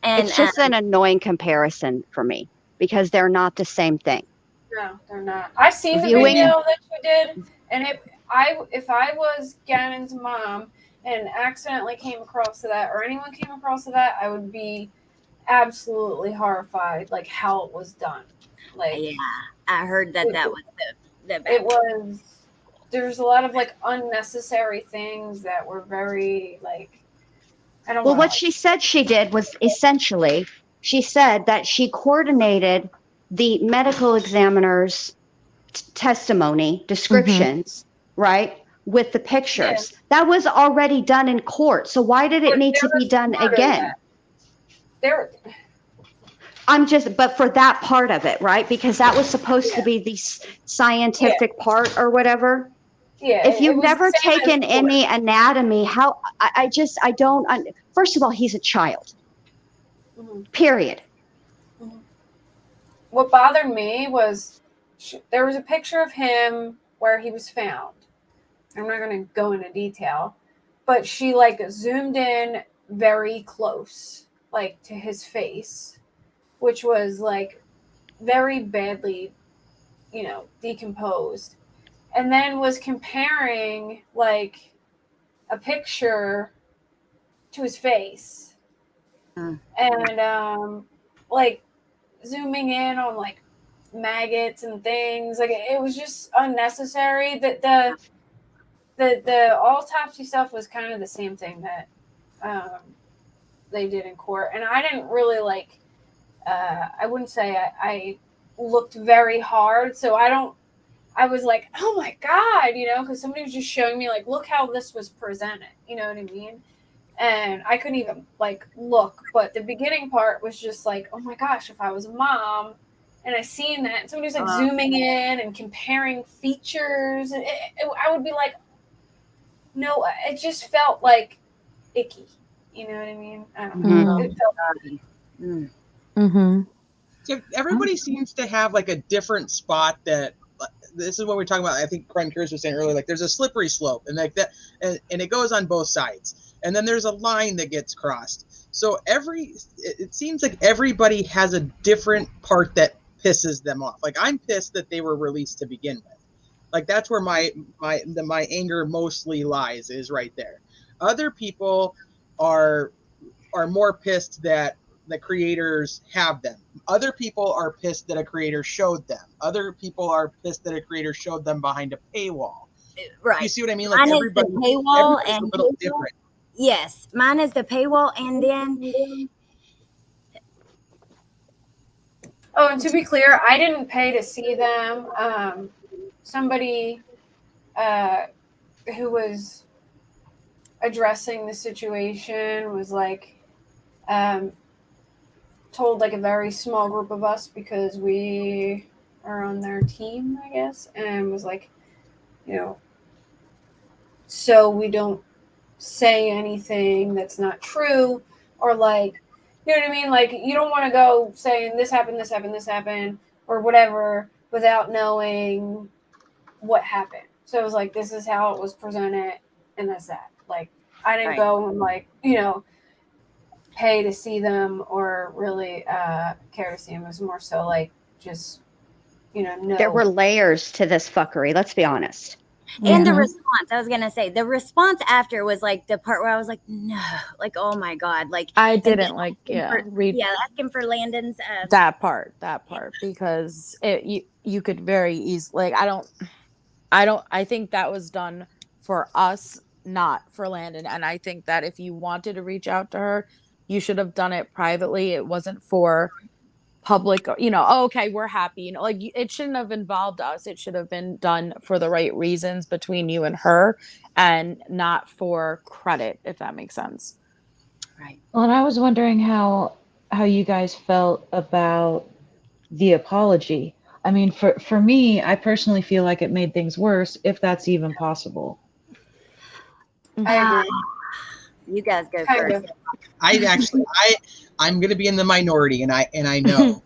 And it's just an annoying comparison for me because they're not the same thing. No, they're not. I've seen the video that you did, and if I was Gannon's mom and accidentally came across to that, or anyone came across to that, I would be absolutely horrified, like how it was done. Like, yeah, I heard that was the it was. There's a lot of like unnecessary things that were very like. I don't. Well, what she said she did was essentially she said that she coordinated the medical examiner's testimony descriptions, right, with the pictures. Yeah. That was already done in court. So why did it need to be done again? But for that part of it, right? Because that was supposed to be the scientific part or whatever. Yeah. If you've never taken any anatomy, how I don't. First of all, he's a child. Period. What bothered me was there was a picture of him where he was found. I'm not going to go into detail, but she like zoomed in very close, like to his face, which was like very badly, you know, decomposed. And then was comparing like a picture to his face. And like zooming in on like maggots and things. Like it was just unnecessary. That the autopsy stuff was kind of the same thing that they did in court. And I didn't really like I wouldn't say I looked very hard, so I was like, oh my God, you know, because somebody was just showing me, like, look how this was presented. You know what I mean? And I couldn't even, like, look. But the beginning part was just like, oh my gosh, if I was a mom and I seen that, and somebody was, like, zooming in and comparing features, and I would be like, no, it just felt, like, icky. You know what I mean? I don't know. It felt icky. So everybody seems to have, like, a different spot that, this is what we're talking about. I think Crime Curious was saying earlier, like there's a slippery slope and like that, and it goes on both sides. And then there's a line that gets crossed. So it seems like everybody has a different part that pisses them off. Like I'm pissed that they were released to begin with. Like that's where my anger mostly lies, is right there. Other people are more pissed that the creators have them. Other people are pissed that a creator showed them. Other people are pissed that a creator showed them behind a paywall. Right. You see what I mean? Like everybody's a little different. Yes, mine is the paywall, and then Oh, and to be clear, I didn't pay to see them. Somebody who was addressing the situation was like told like a very small group of us, because we are on their team, I guess, and was like, you know, so we don't say anything that's not true, or like, you know what I mean? Like, you don't want to go saying this happened, this happened, this happened, or whatever without knowing what happened. So it was like, this is how it was presented, and that's that. Like, I didn't Right. go and like, pay to see them or really care to see them. It was more so like just, no. There were layers to this fuckery. Let's be honest. And the response, I was going to say, the response after was like the part where I was like, no, like, oh my God. Like, I didn't like, read asking for Landon's. that part, because you could very easily, like, I think that was done for us, not for Landon. And I think that if you wanted to reach out to her, you should have done it privately. It wasn't for public, okay, we're happy, like, it shouldn't have involved us. It should have been done for the right reasons between you and her, and not for credit, if that makes sense. Right. Well, and I was wondering how you guys felt about the apology. I mean, for me, I personally feel like it made things worse, if that's even possible. I agree. You guys go Kind first. of. I'm going to be in the minority, and I know.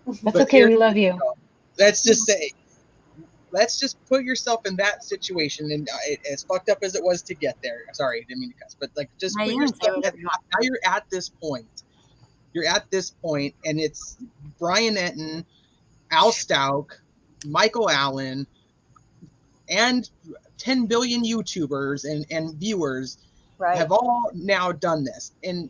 That's But okay. here's We love the you. deal. Let's just put yourself in that situation, and as fucked up as it was to get there. Sorry, I didn't mean to cuss, but like, just put yourself. Now you're at this point. You're at this point, and it's Brian Etten, Al Stauch, Michael Allen, and 10 billion YouTubers and viewers have all now done this. And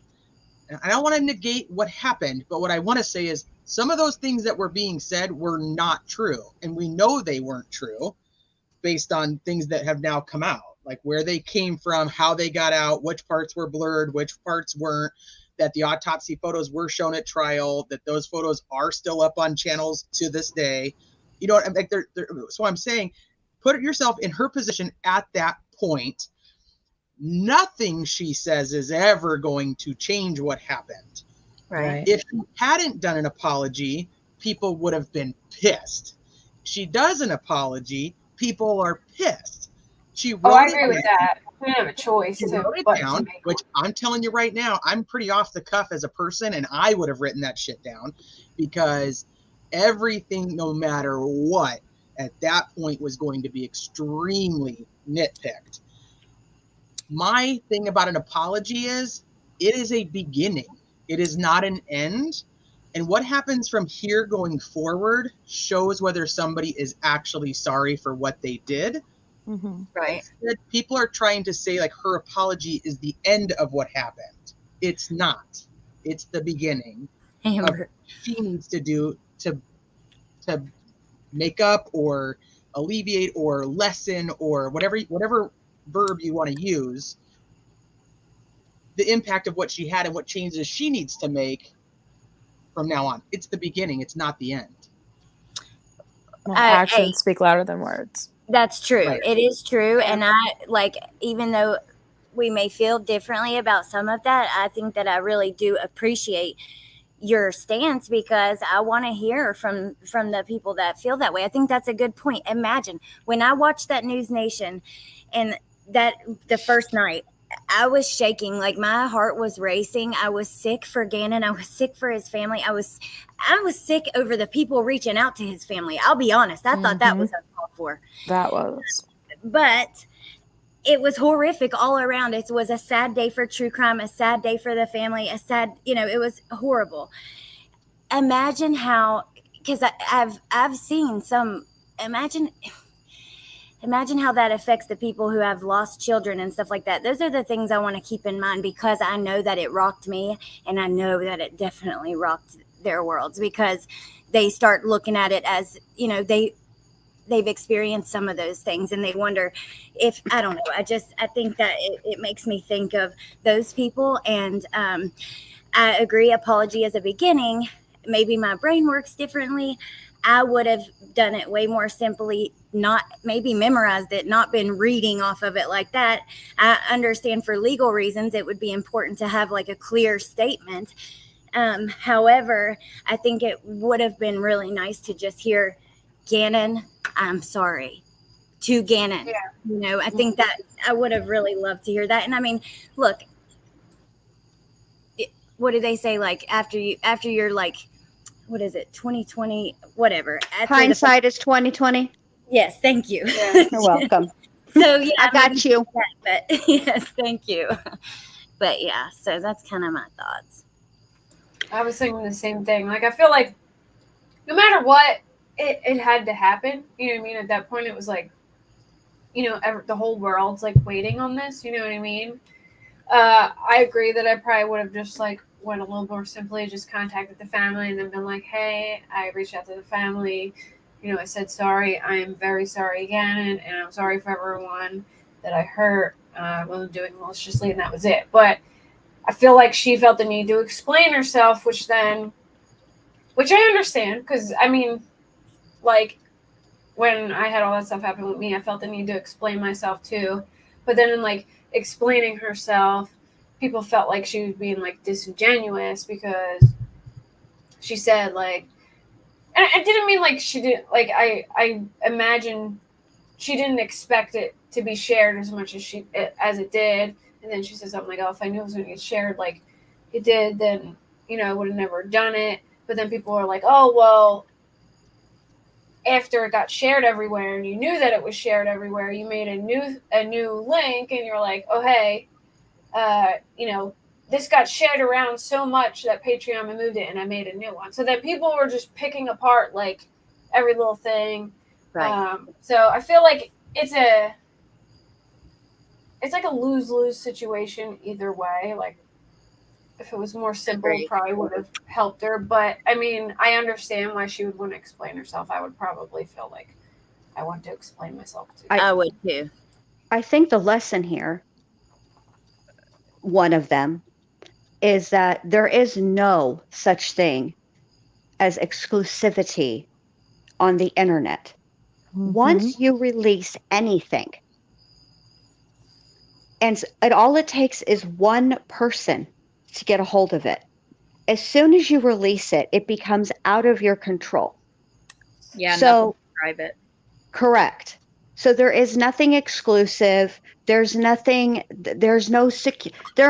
I don't want to negate what happened, but what I want to say is some of those things that were being said were not true. And we know they weren't true based on things that have now come out, like where they came from, how they got out, which parts were blurred, which parts weren't, that the autopsy photos were shown at trial, that those photos are still up on channels to this day. You know, like so I'm saying, put yourself in her position at that point. Nothing she says is ever going to change what happened. Right. If she hadn't done an apology, people would have been pissed. She does an apology, people are pissed. She wrote I agree with that. We don't have a choice. She wrote it down, which I'm telling you right now, I'm pretty off the cuff as a person, and I would have written that shit down, because everything, no matter what, at that point was going to be extremely nitpicked. My thing about an apology is it is a beginning. It is not an end. And what happens from here going forward shows whether somebody is actually sorry for what they did. Mm-hmm. Right. Instead, people are trying to say like her apology is the end of what happened. It's not. It's the beginning of what she needs to do to make up or alleviate or lessen or whatever verb you want to use, the impact of what she had and what changes she needs to make from now on. It's the beginning. It's not the end. Well, actions speak louder than words. That's true. Right. It is true. And even though we may feel differently about some of that, I think that I really do appreciate your stance, because I want to hear from the people that feel that way. I think that's a good point. Imagine when I watched that News Nation and that the first night, I was shaking, like my heart was racing. I was sick for Gannon. I was sick for his family. I was sick over the people reaching out to his family. I'll be honest. I thought that was uncalled for. That was. But it was horrific all around. It was a sad day for true crime, a sad day for the family, it was horrible. Imagine how, because I've seen some, imagine how that affects the people who have lost children and stuff like that. Those are the things I want to keep in mind, because I know that it rocked me, and I know that it definitely rocked their worlds, because they start looking at it as, they've experienced some of those things, and they wonder if, I don't know, I think that it makes me think of those people. And I agree, apology as a beginning. Maybe my brain works differently. I would have done it way more simply, not maybe memorized it, not been reading off of it like that. I understand for legal reasons it would be important to have like a clear statement. However, I think it would have been really nice to just hear, Gannon, I'm sorry, to Gannon. Yeah. You know, I think that I would have really loved to hear that. And I mean, look, what do they say? Like after you're like, what is it, 2020, whatever. Hindsight is 2020. Yes, thank you. Yeah. You're welcome. So yeah, I got you. But yes, thank you. But yeah, so that's kind of my thoughts. I was thinking the same thing. Like, I feel like no matter what, it had to happen. You know what I mean? At that point, it was like, you know, the whole world's like waiting on this. You know what I mean? I agree that I probably would have just like went a little more simply, just contacted the family and then been like, hey, I reached out to the family. You know, I said sorry. I am very sorry again, and I'm sorry for everyone that I hurt. I wasn't doing maliciously, and that was it. But I feel like she felt the need to explain herself, which I understand, because I mean, like, when I had all that stuff happen with me, I felt the need to explain myself too. But then in like explaining herself, people felt like she was being like disingenuous because she said like, and I didn't mean like she didn't, like, I imagine she didn't expect it to be shared as much as it did. And then she said something like, oh, if I knew it was going to get shared like it did, then, you know, I would have never done it. But then people were like, oh, well, after it got shared everywhere and you knew that it was shared everywhere, you made a new link and you're like, oh, hey, you know, this got shared around so much that Patreon removed it and I made a new one. So then people were just picking apart like every little thing. Right. So I feel like it's like a lose-lose situation either way. Like, if it was more simple, Agreed. probably would have helped her. But I mean, I understand why she would want to explain herself. I would probably feel like I want to explain myself too. I would too. I think the lesson here, one of them, is that there is no such thing as exclusivity on the internet. Mhm. Once you release anything, and all it takes is one person to get a hold of it. As soon as you release it, it becomes out of your control. Yeah, So, private. correct. So there is nothing exclusive. There are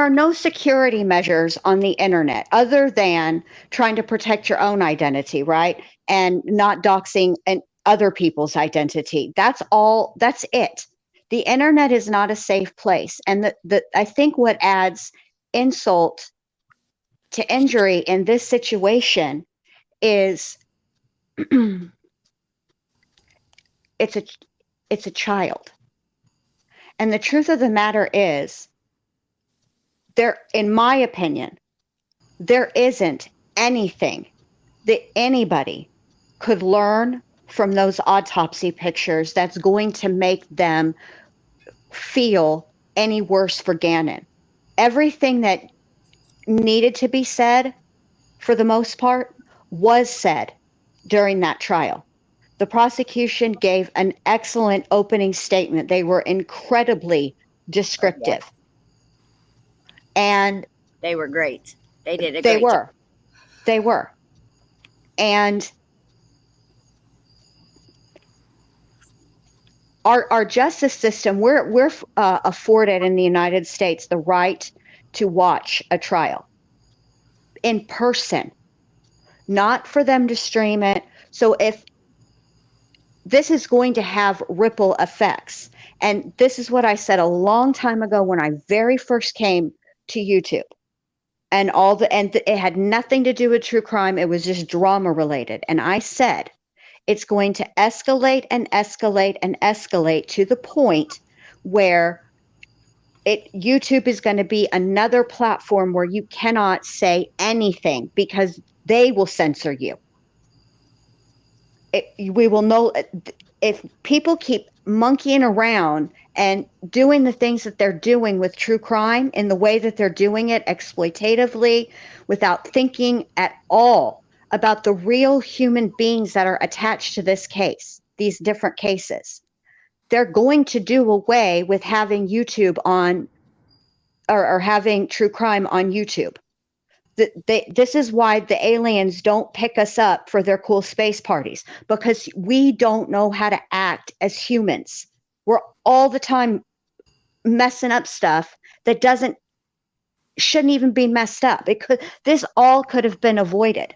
no security measures on the internet other than trying to protect your own identity, right? And not doxing other people's identity. That's it. The internet is not a safe place. And I think what adds insult to injury in this situation is it's a child. And the truth of the matter is, in my opinion, there isn't anything that anybody could learn from those autopsy pictures that's going to make them feel any worse for Gannon. Everything that needed to be said, for the most part, was said during that trial. The prosecution gave an excellent opening statement. They were incredibly descriptive. And They were great. They did a they great job. They were. And our justice system, we're afforded in the United States the right to watch a trial in person, not for them to stream it. So if this is going to have ripple effects, and this is what I said a long time ago when I very first came to YouTube, and it had nothing to do with true crime. It was just drama related. And I said, it's going to escalate and escalate and escalate to the point where YouTube is going to be another platform where you cannot say anything because they will censor you. We will know if people keep monkeying around and doing the things that they're doing with true crime in the way that they're doing it exploitatively, without thinking at all about the real human beings that are attached to this case, these different cases, they're going to do away with having YouTube on, or having true crime on YouTube. This is why the aliens don't pick us up for their cool space parties, because we don't know how to act as humans. We're all the time messing up stuff that shouldn't even be messed up. This all could have been avoided.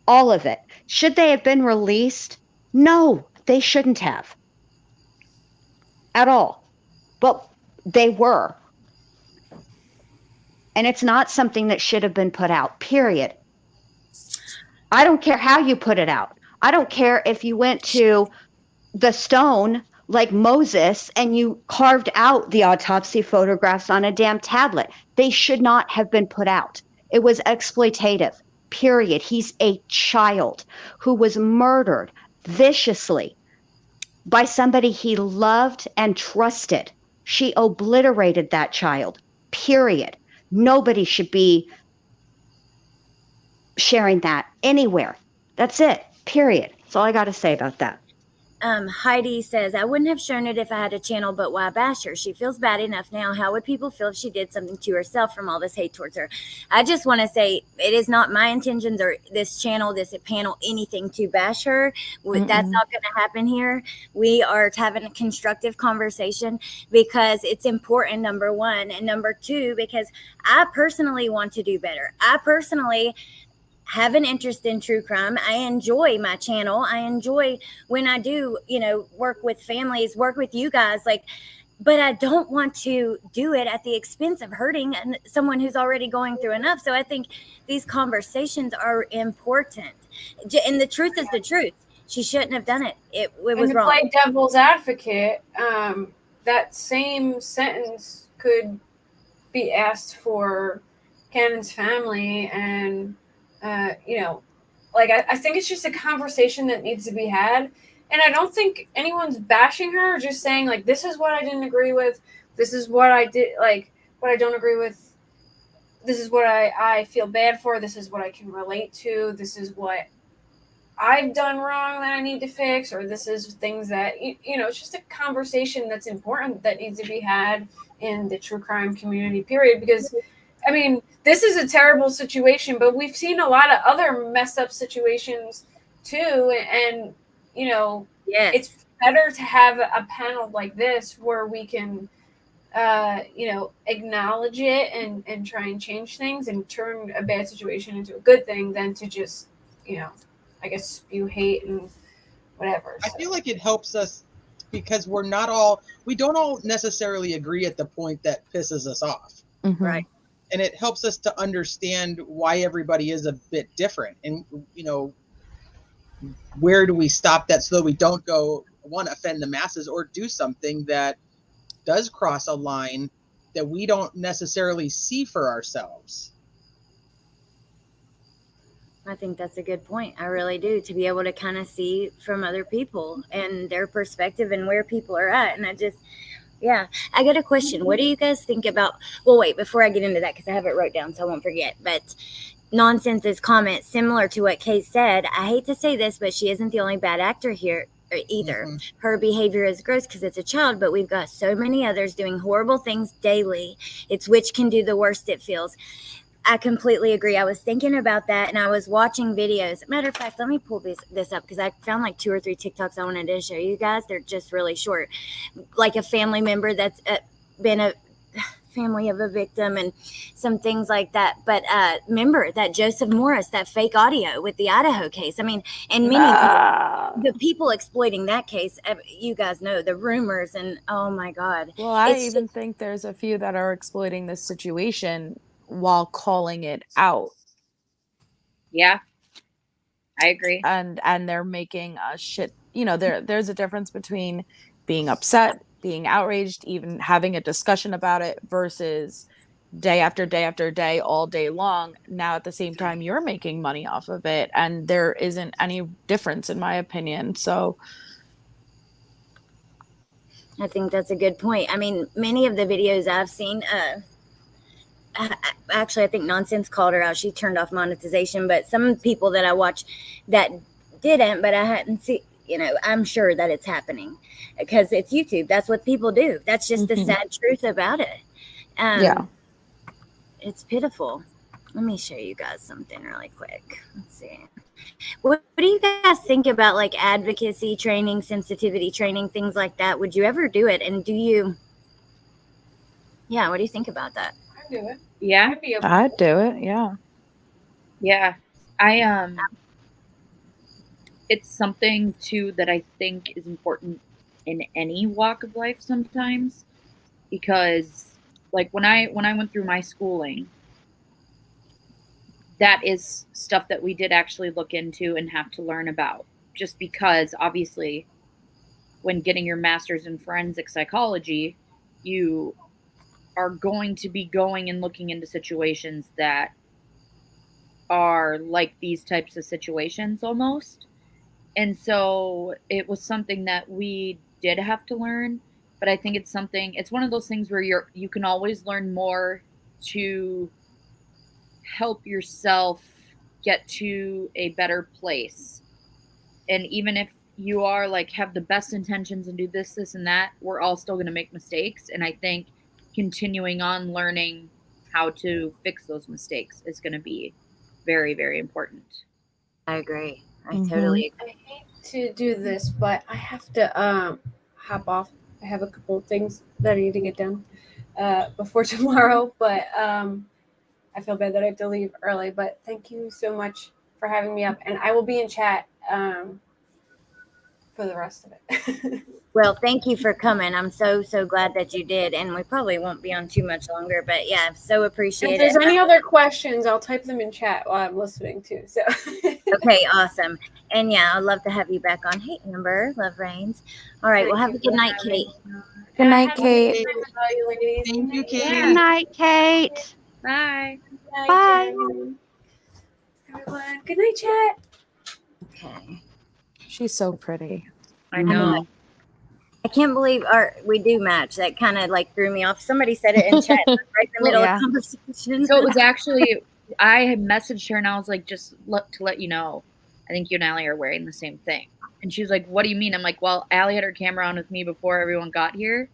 All of it. Should they have been released? No, they shouldn't have. At all. But they were. And it's not something that should have been put out, period. I don't care how you put it out. I don't care if you went to the stone like Moses and you carved out the autopsy photographs on a damn tablet. They should not have been put out. It was exploitative, period. He's a child who was murdered viciously by somebody he loved and trusted. She obliterated that child, period. Nobody should be sharing that anywhere. That's it, period. That's all I got to say about that. Heidi says, I wouldn't have shown it if I had a channel, but why bash her? She feels bad enough now. How would people feel if she did something to herself from all this hate towards her? I just want to say it is not my intentions or this channel, this panel, anything to bash her. That's not going to happen here. We are having a constructive conversation because it's important, number one. And number two, because I personally want to do better. I personally have an interest in true crime. I enjoy my channel. I enjoy when I do, work with families, work with you guys, but I don't want to do it at the expense of hurting someone who's already going through enough. So I think these conversations are important. And the truth is the truth. She shouldn't have done it. It was wrong. Play devil's advocate, that same sentence could be asked for Cannon's family and I think it's just a conversation that needs to be had. And I don't think anyone's bashing her, just saying, this is what I didn't agree with. This is what I did, what I don't agree with. This is what I feel bad for. This is what I can relate to. This is what I've done wrong that I need to fix. Or this is things that, it's just a conversation that's important that needs to be had in the true crime community, period. Because this is a terrible situation, but we've seen a lot of other messed up situations too. And, yes. It's better to have a panel like this where we can, acknowledge it and try and change things and turn a bad situation into a good thing than to just, spew hate and whatever. I feel like it helps us because we don't all necessarily agree at the point that pisses us off. Mm-hmm. Right. And it helps us to understand why everybody is a bit different. And, where do we stop that so that we don't offend the masses or do something that does cross a line that we don't necessarily see for ourselves? I think that's a good point. I really do, to be able to kind of see from other people and their perspective and where people are at. And I got a question. What do you guys think about, well, wait, before I get into that, because I have it wrote down so I won't forget, but Nonsense's comment, similar to what Kate said, I hate to say this, but she isn't the only bad actor here either. Mm-hmm. Her behavior is gross because it's a child, but we've got so many others doing horrible things daily. It's which can do the worst it feels. I completely agree. I was thinking about that and I was watching videos. Matter of fact, let me pull this up because I found 2 or 3 TikToks I wanted to show you guys. They're just really short. Like a family member that's been a family of a victim and some things like that. But remember that Joseph Morris, that fake audio with the Idaho case. And many the people exploiting that case, you guys know the rumors and oh my God. Well, I even think there's a few that are exploiting this situation while calling it out. Yeah, I agree. And they're making a shit, there's a difference between being upset, being outraged, even having a discussion about it versus day after day after day, all day long. Now, at the same time, you're making money off of it. And there isn't any difference, in my opinion. So I think that's a good point. I mean, many of the videos I've seen, actually, I think Nonsense called her out. She turned off monetization, but some people that I watch that didn't, but I hadn't seen, I'm sure that it's happening because it's YouTube. That's what people do. That's just the sad truth about it. Yeah. It's pitiful. Let me show you guys something really quick. Let's see. What do you guys think about like advocacy training, sensitivity training, things like that? Would you ever do it? And what do you think about that? I do it. Yeah. I'd do it. Yeah. Yeah. It's something too that I think is important in any walk of life sometimes, because like when I went through my schooling, that is stuff that we did actually look into and have to learn about, just because obviously when getting your master's in forensic psychology, you are going to be going and looking into situations that are like these types of situations almost. And so it was something that we did have to learn, but I think it's one of those things where you can always learn more to help yourself get to a better place. And even if you are like have the best intentions and do this and that, we're all still going to make mistakes. And I think continuing on learning how to fix those mistakes is going to be very, very important. I agree. I totally agree. I hate to do this, but I have to hop off. I have a couple of things that I need to get done before tomorrow, but I feel bad that I have to leave early. But thank you so much for having me up, and I will be in chat for the rest of it. Well, thank you for coming. I'm so glad that you did, and we probably won't be on too much longer, but yeah, so appreciate it. If there's any other questions, I'll type them in chat while I'm listening too. So okay, awesome. And yeah, I'd love to have you back on. Hey, Amber, love Reigns. All right, well, have a good night, Kate. Good night, Kate. Thank you, Kate. Good night, Kate. Bye. Bye. Everyone. Good night, chat. Okay. She's so pretty. I know. I can't believe we do match. That kind of like threw me off. Somebody said it in chat right in the middle of conversation. So it was actually, I had messaged her and I was like, just to let you know, I think you and Allie are wearing the same thing. And she was like, what do you mean? I'm like, well, Allie had her camera on with me before everyone got here.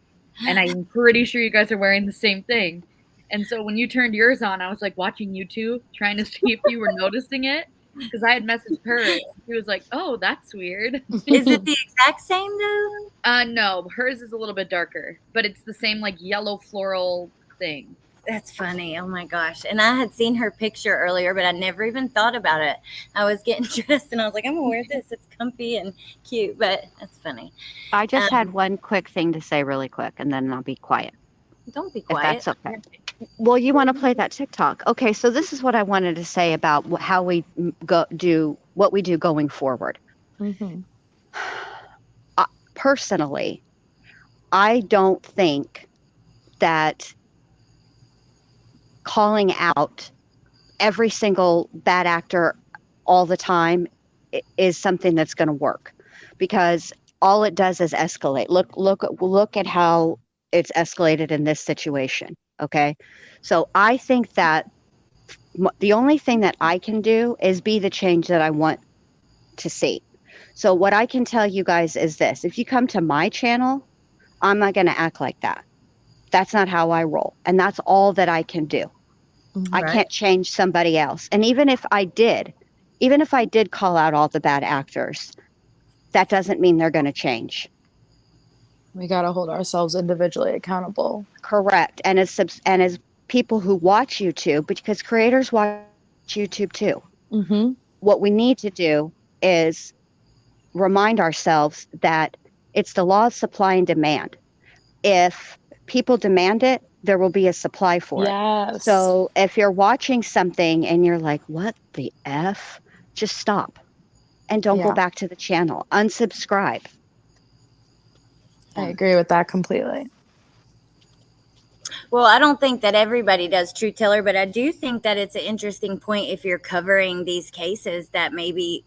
And I'm pretty sure you guys are wearing the same thing. And so when you turned yours on, I was like watching you two, trying to see if you were noticing it. Because I had messaged her. And she was like, oh, that's weird. Is it the exact same though? No, hers is a little bit darker. But it's the same like yellow floral thing. That's funny. Oh my gosh. And I had seen her picture earlier, but I never even thought about it. I was getting dressed and I was like, I'm going to wear this. It's comfy and cute, but that's funny. I just had one quick thing to say really quick, and then I'll be quiet. Don't be If quiet. that's okay. Well, you want to play that TikTok. Okay, so this is what I wanted to say about how we do what we do going forward. Personally, I don't think that calling out every single bad actor all the time is something that's going to work, because all it does is escalate. Look at how it's escalated in this situation. Okay. So I think that the only thing that I can do is be the change that I want to see. So what I can tell you guys is this: if you come to my channel, I'm not going to act like that. That's not how I roll. And that's all that I can do. I can't change somebody else. And even if I did call out all the bad actors, that doesn't mean they're going to change. We got to hold ourselves individually accountable. Correct. And as people who watch YouTube, because creators watch YouTube too. What we need to do is remind ourselves that it's the law of supply and demand. If people demand it, there will be a supply for it. So if you're watching something and you're like, what the F? Just stop and don't go back to the channel. Unsubscribe. I agree with that completely. Well, I don't think that everybody does Truth Teller, but I do think that it's an interesting point if you're covering these cases that maybe,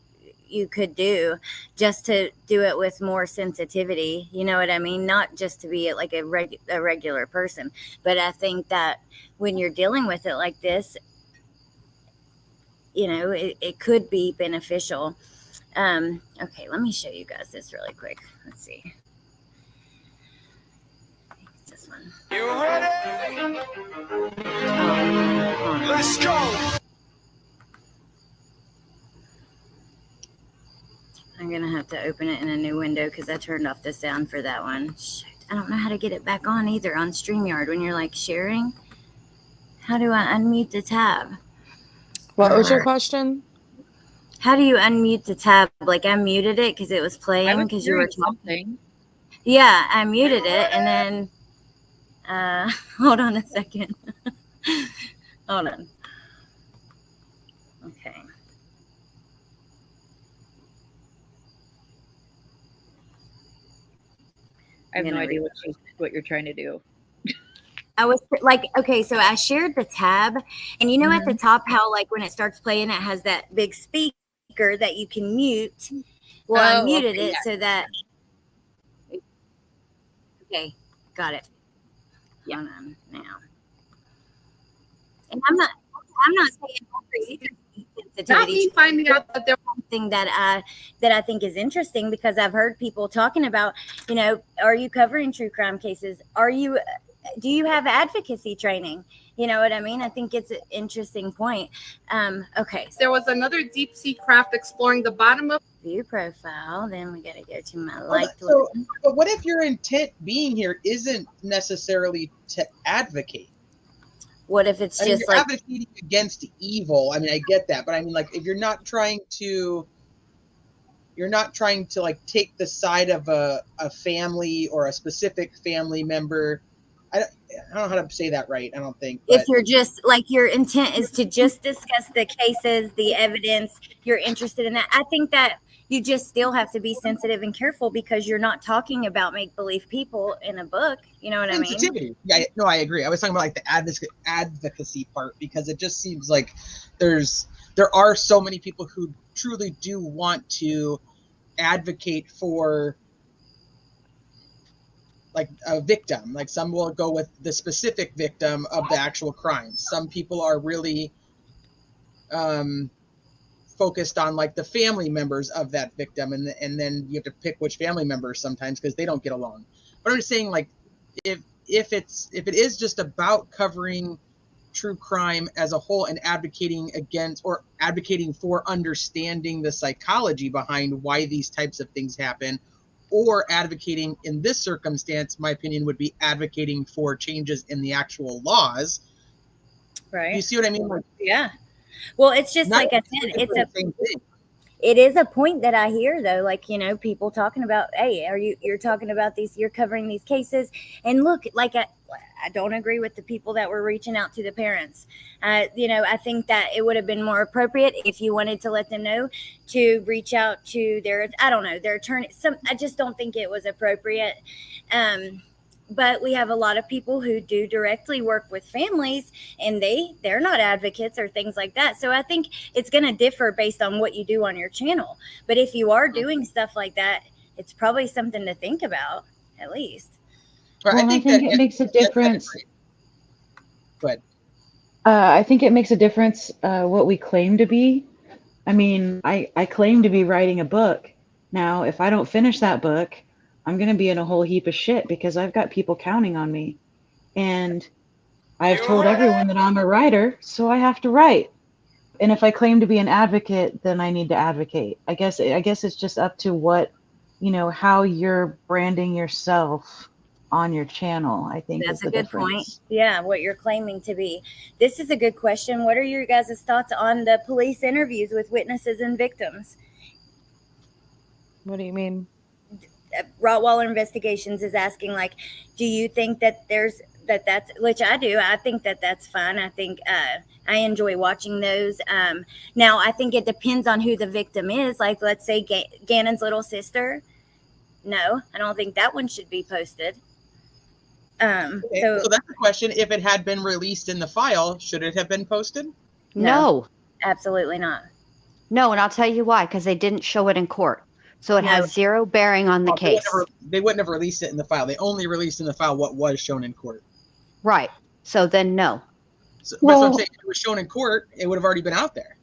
you could do, just to do it with more sensitivity. You know what I mean? Not just to be like a regular person, but I think that when you're dealing with it like this, you know, it could be beneficial. Okay, let me show you guys this really quick. Let's see. This one. You ready? Let's go. I'm gonna have to open it in a new window because I turned off the sound for that one. Shoot, I don't know how to get it back on either on StreamYard when you're like sharing. How do I unmute the tab? What was your question? How do you unmute the tab? Like I muted it because it was playing because you were something. Yeah, I muted it and then hold on a second. Hold on. Okay. I have no idea what you're trying to do. I was like, okay, so I shared the tab, and you know at the top how like when it starts playing, it has that big speaker that you can mute. Well, I muted it so that. Okay, got it. Yeah, hold on now. And I'm not saying not me finding out that there's something that I think is interesting, because I've heard people talking about, you know, are you covering true crime cases? Do you have advocacy training? You know what I mean? I think it's an interesting point. Okay. So there was another deep sea craft exploring the bottom of view profile. Then we got to go to my but what if your intent being here isn't necessarily to advocate? What if it's just you're like advocating against evil? I mean, I get that, but I mean, like, if you're not trying to like take the side of a family or a specific family member. I don't know how to say that right. I don't think. If you're just like your intent is to just discuss the cases, the evidence, you're interested in that. I think that you just still have to be sensitive and careful, because you're not talking about make-believe people in a book. You know what I mean? Yeah, no, I agree. I was talking about like the advocacy part, because it just seems like there are so many people who truly do want to advocate for like a victim. Like some will go with the specific victim of the actual crime. Some people are really focused on like the family members of that victim, and then you have to pick which family members sometimes because they don't get along. But I'm just saying, like, if it is just about covering true crime as a whole and advocating against or advocating for understanding the psychology behind why these types of things happen, or advocating in this circumstance, my opinion would be advocating for changes in the actual laws. Right. You see what I mean? Like, yeah. Well, it's just like I said, it's a same thing. It is a point that I hear though, like, you know, people talking about, hey, you're talking about these, you're covering these cases, and look, like I don't agree with the people that were reaching out to the parents. You know, I think that it would have been more appropriate if you wanted to let them know to reach out to their, I don't know, their attorney. I just don't think it was appropriate. But we have a lot of people who do directly work with families, and they're not advocates or things like that. So I think it's going to differ based on what you do on your channel. But if you are doing stuff like that, it's probably something to think about, at least. Well, I think it makes a difference. But I think it makes a difference what we claim to be. I mean, I claim to be writing a book. Now, if I don't finish that book, I'm going to be in a whole heap of shit because I've got people counting on me. And I've told everyone that I'm a writer, so I have to write. And if I claim to be an advocate, then I need to advocate. I guess it's just up to what, you know, how you're branding yourself on your channel. I think that's is the a good difference. point. Yeah, what you're claiming to be. This is a good question. What are your guys' thoughts on the police interviews with witnesses and victims? What do you mean? Rottweiler Investigations is asking, like, do you think that that's, which I do. I think that's fun. I think I enjoy watching those. Now, I think it depends on who the victim is. Like, let's say Gannon's little sister. No, I don't think that one should be posted. Okay, so that's the question. If it had been released in the file, should it have been posted? No. Absolutely not. No, and I'll tell you why, because they didn't show it in court. So it No. has zero bearing on the case. They wouldn't have released it in the file. They only released in the file what was shown in court. Right. So then no. So, that's what I'm saying. If it was shown in court, it would have already been out there.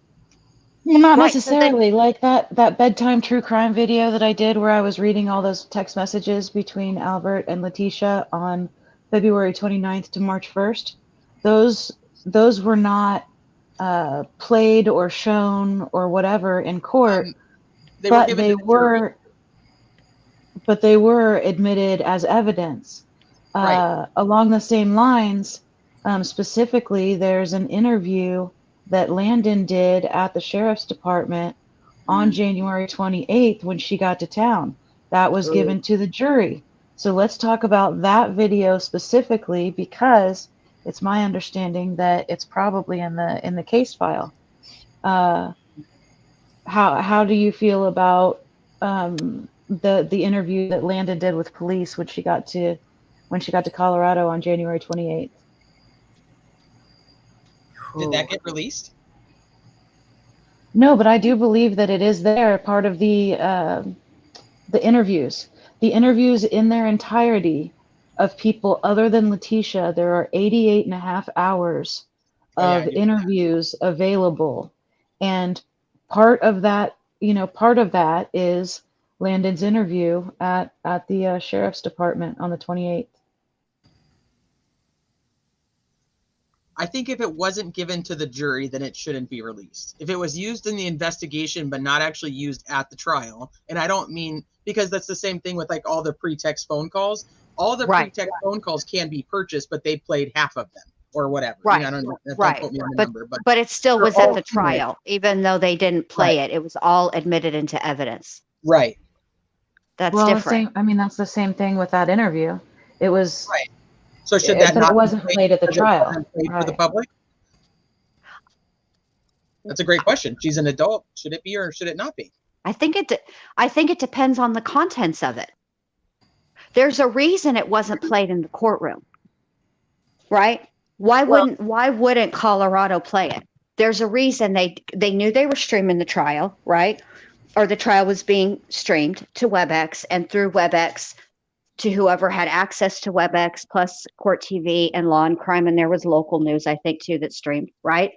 Well, not Right, so necessarily. Like that bedtime true crime video that I did where I was reading all those text messages between Albert and Letitia on February 29th to March 1st. Those were not played or shown or whatever in court, but they were admitted as evidence. Right. Along the same lines, specifically, there's an interview that Landon did at the sheriff's department on January 28th when she got to town. That was given to the jury. So let's talk about that video specifically, because it's my understanding that it's probably in the case file. How do you feel about the interview that Landon did with police when she got to Colorado on January 28th? Did that get released? No, but I do believe that it is there, part of the interviews. The interviews in their entirety of people other than Letitia, there are 88 and a half hours of interviews available. And part of that is Landon's interview at the sheriff's department on the 28th. I think if it wasn't given to the jury, then it shouldn't be released. If it was used in the investigation, but not actually used at the trial, and I don't mean, because that's the same thing with like all the pretext phone calls. All the pretext phone calls can be purchased, but they played half of them or whatever. Right. I don't know, don't Right. quote me on the number, But it still was at the trial, even though they didn't play it. It was all admitted into evidence. Right. That's Well, different. that's the same thing with that interview. It was right. So should that but not it wasn't played at the trial for the public? That's a great question. She's an adult. Should it be or should it not be? I think it depends on the contents of it. There's a reason it wasn't played in the courtroom, right? Why wouldn't Colorado play it? There's a reason they knew they were streaming the trial, right? Or the trial was being streamed to WebEx, and through WebEx to whoever had access to WebEx, plus Court TV and Law and Crime, and there was local news, I think, too, that streamed, right?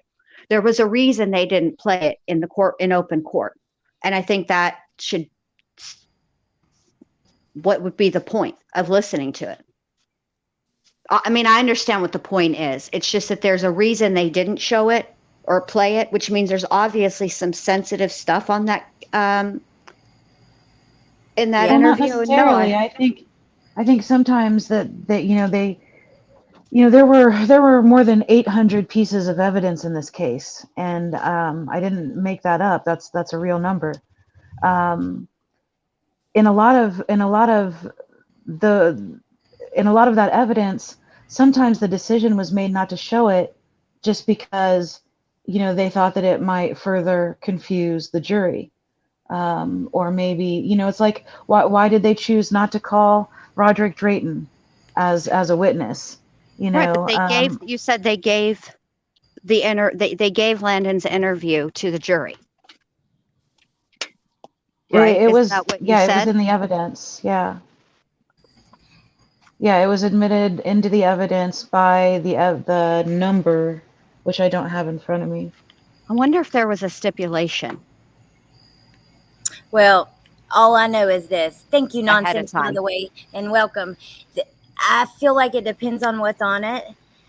There was a reason they didn't play it in open court. And I think that what would be the point of listening to it? I mean, I understand what the point is. It's just that there's a reason they didn't show it or play it, which means there's obviously some sensitive stuff on that in that interview. Not necessarily. I think sometimes that there were more than 800 pieces of evidence in this case, and I didn't make that up. That's a real number. In a lot of that evidence, sometimes the decision was made not to show it just because they thought that it might further confuse the jury, or maybe it's like why did they choose not to call Roderick Drayton as a witness? Right, but you said they gave they gave Landon's interview to the jury. Right? It was it was in the evidence. Yeah, it was admitted into the evidence by the number, which I don't have in front of me. I wonder if there was a stipulation. Well, all I know is this. Thank you, Nonsense, by the way, and welcome. I feel like it depends on what's on it.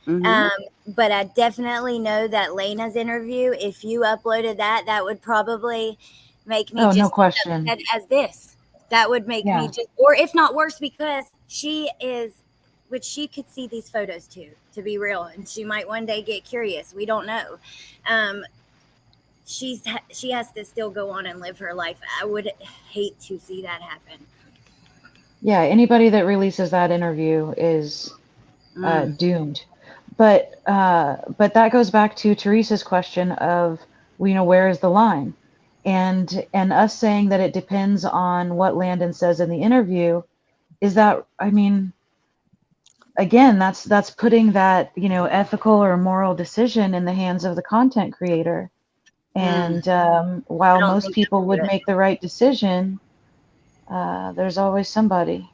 Mm-hmm. But I definitely know that Lena's interview, if you uploaded that would probably make me just no question. As this. That would make me just, or if not worse, because she could see these photos too, to be real. And she might one day get curious. We don't know. She has to still go on and live her life. I would hate to see that happen. Yeah, anybody that releases that interview is doomed. But that goes back to Teresa's question of, where is the line? And us saying that it depends on what Landon says in the interview, is that, again, that's putting that, ethical or moral decision in the hands of the content creator. And while don't most think people I would would. make the right decision, there's always somebody.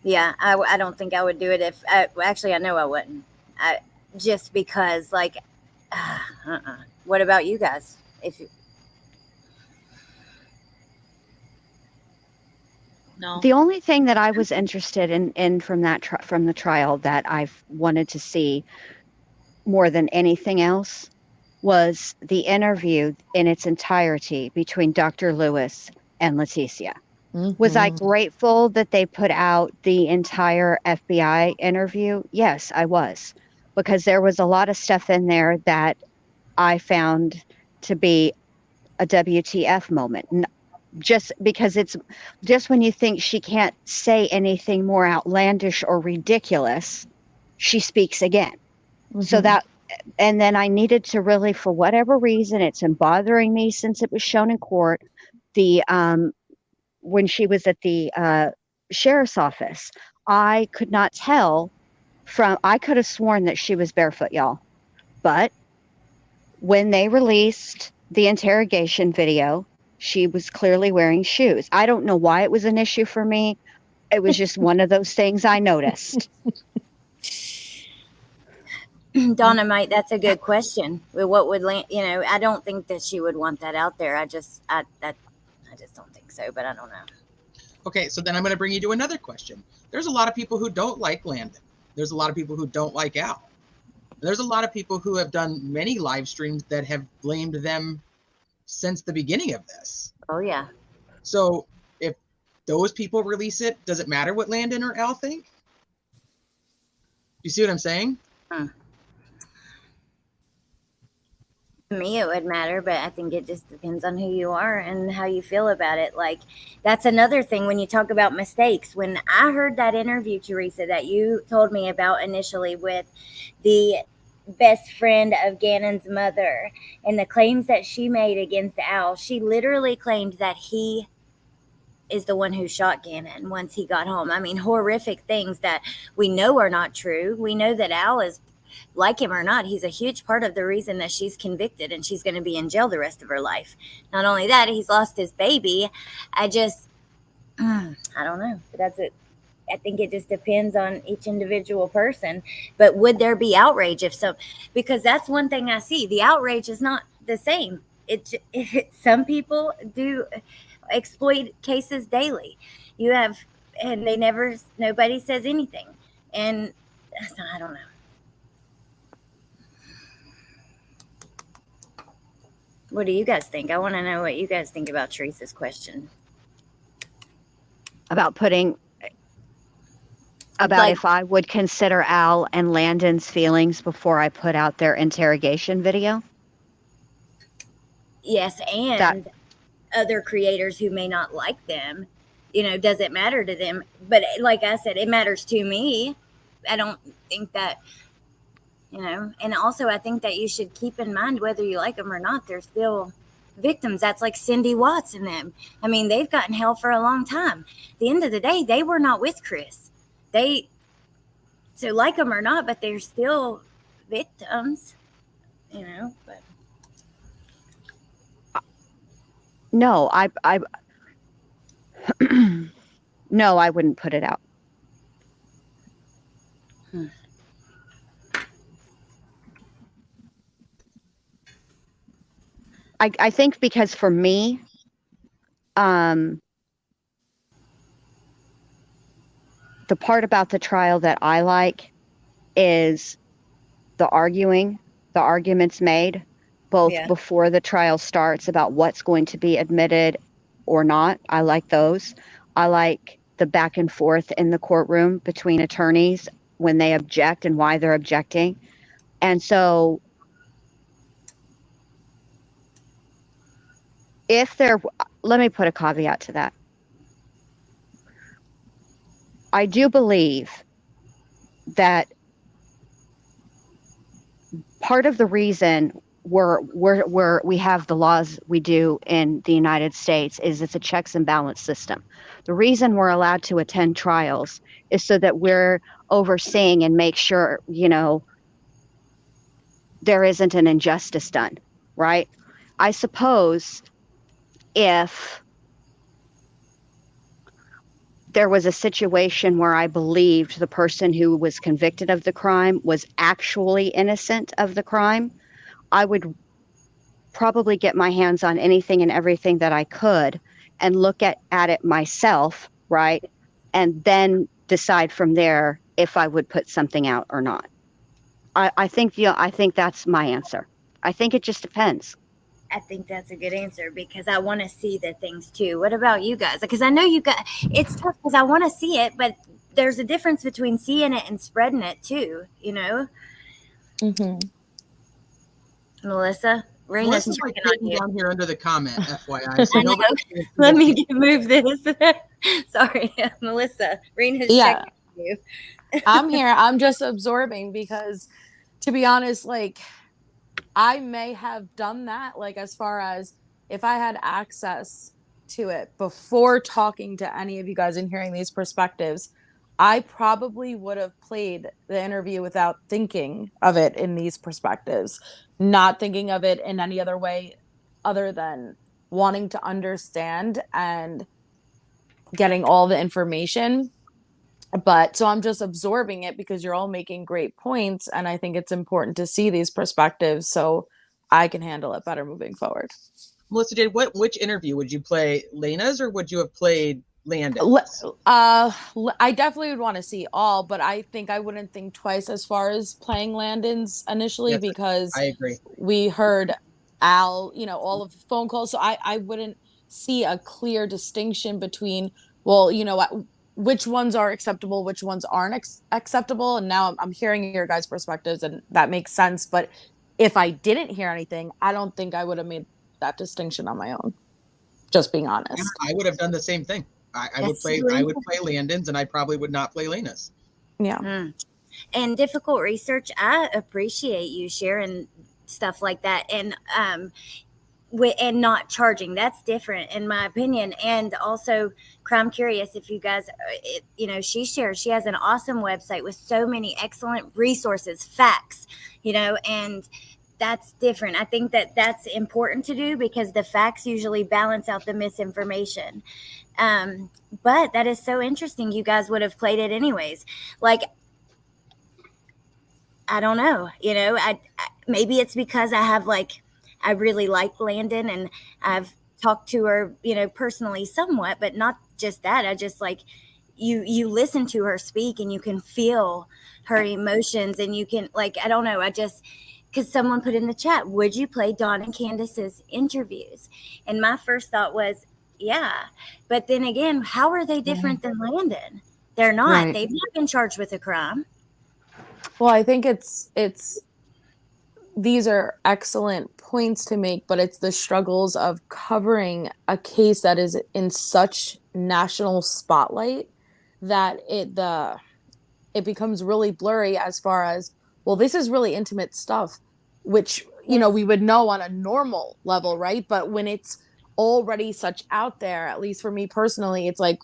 Yeah, I don't think I would do it if actually I know I wouldn't. Just because like What about you guys? If you, No. The only thing that I was interested in from that from the trial that I've wanted to see more than anything else was the interview in its entirety between Dr. Lewis and Leticia. Was I grateful that they put out the entire FBI interview? Yes, I was, because there was a lot of stuff in there that I found to be a WTF moment. Just because it's just when you think she can't say anything more outlandish or ridiculous, she speaks again. So that, and then I needed to really, for whatever reason, it's been bothering me since it was shown in court. The when she was at the sheriff's office, I could not tell from, I could have sworn that she was barefoot, y'all. But when they released the interrogation video, she was clearly wearing shoes. I don't know why it was an issue for me. It was just one of those things I noticed. Dynamite, that's a good question. What would I don't think that she would want that out there. I just don't think so, but I don't know. Okay, so then I'm going to bring you to another question. There's a lot of people who don't like Landon. There's a lot of people who don't like Al. There's a lot of people who have done many live streams that have blamed them since the beginning of this. Oh, yeah. So if those people release it, does it matter what Landon or Al think? You see what I'm saying? To me, it would matter, but I think it just depends on who you are and how you feel about it. Like, that's another thing when you talk about mistakes. When I heard that interview, Teresa, that you told me about initially with the best friend of Gannon's mother and the claims that she made against Al, she literally claimed that he is the one who shot Gannon once he got home. I mean, horrific things that we know are not true. We know that Al is, like him or not, he's a huge part of the reason that she's convicted and she's going to be in jail the rest of her life. Not only that, he's lost his baby. I don't know. That's it. I think it just depends on each individual person. But would there be outrage if so? Because that's one thing I see. The outrage is not the same. Some people do exploit cases daily. You have, and nobody says anything. And I don't know. What do you guys think? I want to know what you guys think about Teresa's question. About if I would consider Al and Landon's feelings before I put out their interrogation video? Yes, and other creators who may not like them, does it matter to them? But like I said, it matters to me. I don't think that, and also I think that you should keep in mind, whether you like them or not, they're still victims. That's like Cindy Watts and them. I mean, they've gotten hell for a long time. At the end of the day, they were not with Chris. So like them or not, but they're still victims, but. No, no, I wouldn't put it out. I think because for me, the part about the trial that I like is the arguments made both before the trial starts about what's going to be admitted or not. I like those. I like the back and forth in the courtroom between attorneys when they object and why they're objecting. And so let me put a caveat to that. I do believe that part of the reason we have the laws we do in the United States is it's a checks and balance system. The reason we're allowed to attend trials is so that we're overseeing and make sure, there isn't an injustice done, right? I suppose if there was a situation where I believed the person who was convicted of the crime was actually innocent of the crime, I would probably get my hands on anything and everything that I could and look at it myself, right? And then decide from there if I would put something out or not. I think that's my answer. I think it just depends. I think that's a good answer because I want to see the things too. What about you guys? Because I know you got, it's tough because I want to see it, but there's a difference between seeing it and spreading it too, you know? Mm-hmm. Melissa? Melissa's like hidden down here under the comment, FYI. So let me move this. Sorry, Melissa. Rena's checking you. I'm here. I'm just absorbing because, to be honest, like, I may have done that, like, as far as if I had access to it before talking to any of you guys and hearing these perspectives, I probably would have played the interview without thinking of it in these perspectives, not thinking of it in any other way other than wanting to understand and getting all the information. But so I'm just absorbing it because you're all making great points. And I think it's important to see these perspectives so I can handle it better moving forward. Melissa Jade, which interview would you play? Lena's, or would you have played Landon's? I definitely would want to see all, but I think I wouldn't think twice as far as playing Landon's initially, because I agree. We heard Al, you know, all of the phone calls. So I wouldn't see a clear distinction between, well, you know, which ones are acceptable, which ones aren't acceptable. And now I'm hearing your guys' perspectives, and that makes sense. But if I didn't hear anything, I don't think I would have made that distinction on my own. Just being honest. Yeah, I would have done the same thing. I would play Landon's, and I probably would not play Lena's. Yeah. And difficult research, I appreciate you sharing stuff like that, and not charging. That's different in my opinion. And also Crime Curious, if you guys, you know, she has an awesome website with so many excellent resources, facts, you know, and that's different. I think that that's important to do because the facts usually balance out the misinformation. But that is so interesting. You guys would have played it anyways. Like, I don't know, you know, maybe it's because I really like Landon and I've talked to her, you know, personally somewhat, but not just that. I just like you listen to her speak and you can feel her emotions, and you can, like, I don't know. Because someone put in the chat, would you play Dawn and Candace's interviews? And my first thought was, yeah. But then again, how are they different than Landon? They're not. Right. They've not been charged with a crime. Well, I think these are excellent points to make, but it's the struggles of covering a case that is in such national spotlight that it becomes really blurry as far as, well, this is really intimate stuff, which, you know, we would know on a normal level, right? But when it's already such out there, at least for me personally, it's like,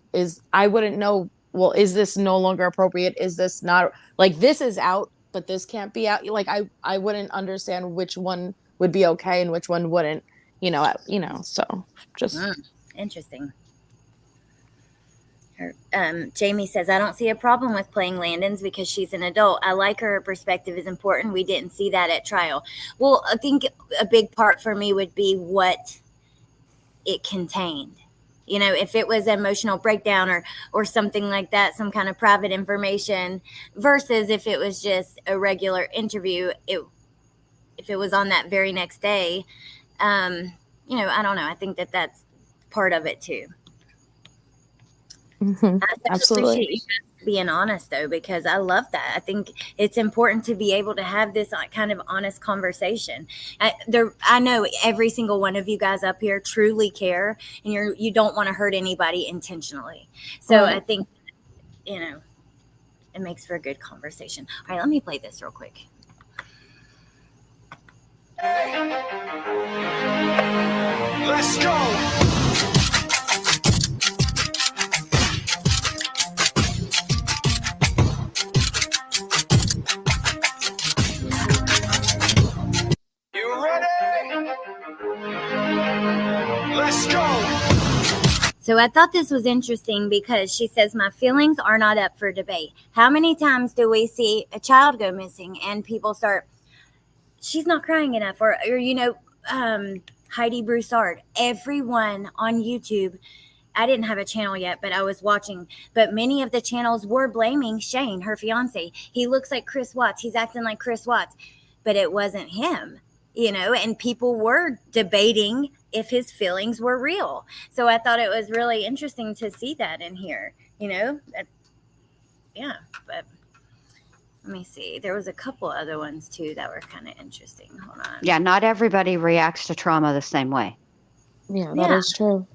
I wouldn't know, well, is this no longer appropriate? Is this not, like, this is out, but this can't be out. Like, I wouldn't understand which one would be okay and which one wouldn't, so just. Interesting. Jamie says, I don't see a problem with playing Landon's because she's an adult. I like her perspective is important. We didn't see that at trial. Well, I think a big part for me would be what it contained. You know, if it was emotional breakdown or something like that, some kind of private information, versus if it was just a regular interview, if it was on that very next day, I don't know. I think that that's part of it too. Mm-hmm. I Absolutely. appreciate you being honest though, because I love that. I think it's important to be able to have this kind of honest conversation. I know every single one of you guys up here truly care, and you don't want to hurt anybody intentionally. So I think, it makes for a good conversation. All right, let me play this real quick. Let's go. Let's go. So I thought this was interesting because she says, my feelings are not up for debate. How many times do we see a child go missing and people start, she's not crying enough, or Heidi Broussard, everyone on YouTube. I didn't have a channel yet, but I was watching. But many of the channels were blaming Shane, her fiance. He looks like Chris Watts. He's acting like Chris Watts. But it wasn't him, and people were debating if his feelings were real. So I thought it was really interesting to see that in here, but let me see. There was a couple other ones too that were kind of interesting. Hold on. Yeah, not everybody reacts to trauma the same way. Yeah, that is true.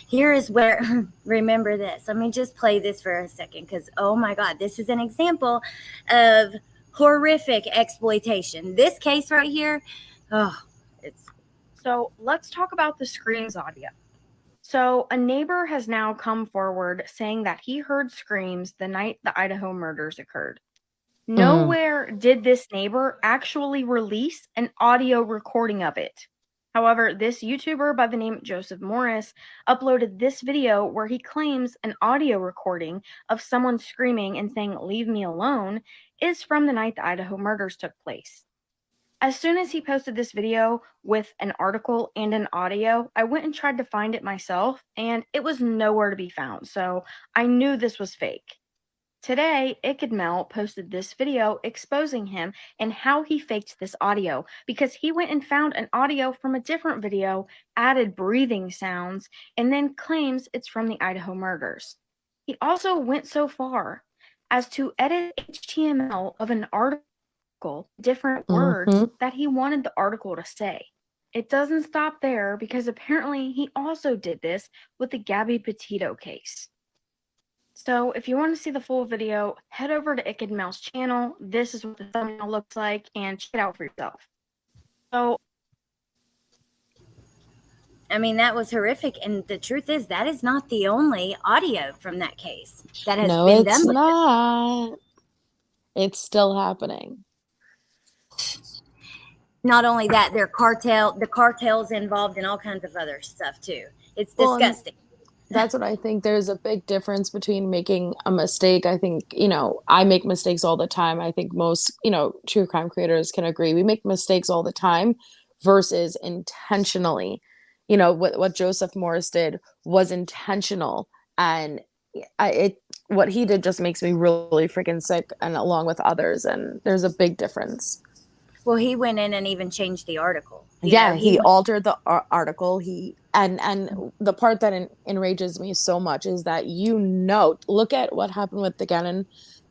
Here is where, remember this. Let me just play this for a second because, oh my God, this is an example of horrific exploitation. This case right here, So let's talk about the screams audio. So a neighbor has now come forward saying that he heard screams the night the Idaho murders occurred. Nowhere did this neighbor actually release an audio recording of it. However, this YouTuber by the name of Joseph Morris uploaded this video where he claims an audio recording of someone screaming and saying, "Leave me alone," is from the night the Idaho murders took place. As soon as he posted this video with an article and an audio, I went and tried to find it myself, and it was nowhere to be found, so I knew this was fake. Today, Ikadmel posted this video exposing him and how he faked this audio, because he went and found an audio from a different video, added breathing sounds, and then claims it's from the Idaho murders. He also went so far as to edit HTML of an article, different words that he wanted the article to say. It doesn't stop there, because apparently he also did this with the Gabby Petito case. So if you want to see the full video, head over to Ikadmel's channel. This is what the thumbnail looks like, and check it out for yourself. So, I mean, that was horrific. And the truth is, that is not the only audio from that case that has been done. No, it's not. It's still happening. Not only that, the cartel's involved in all kinds of other stuff too. It's disgusting. That's what I think. There's a big difference between making a mistake. I think, I make mistakes all the time. I think most, true crime creators can agree. We make mistakes all the time versus intentionally. What Joseph Morris did was intentional. And what he did just makes me really freaking sick, and along with others. And there's a big difference. Well, he went in and even changed the article. He altered the article. And the part that enrages me so much is that, look at what happened with the Gannon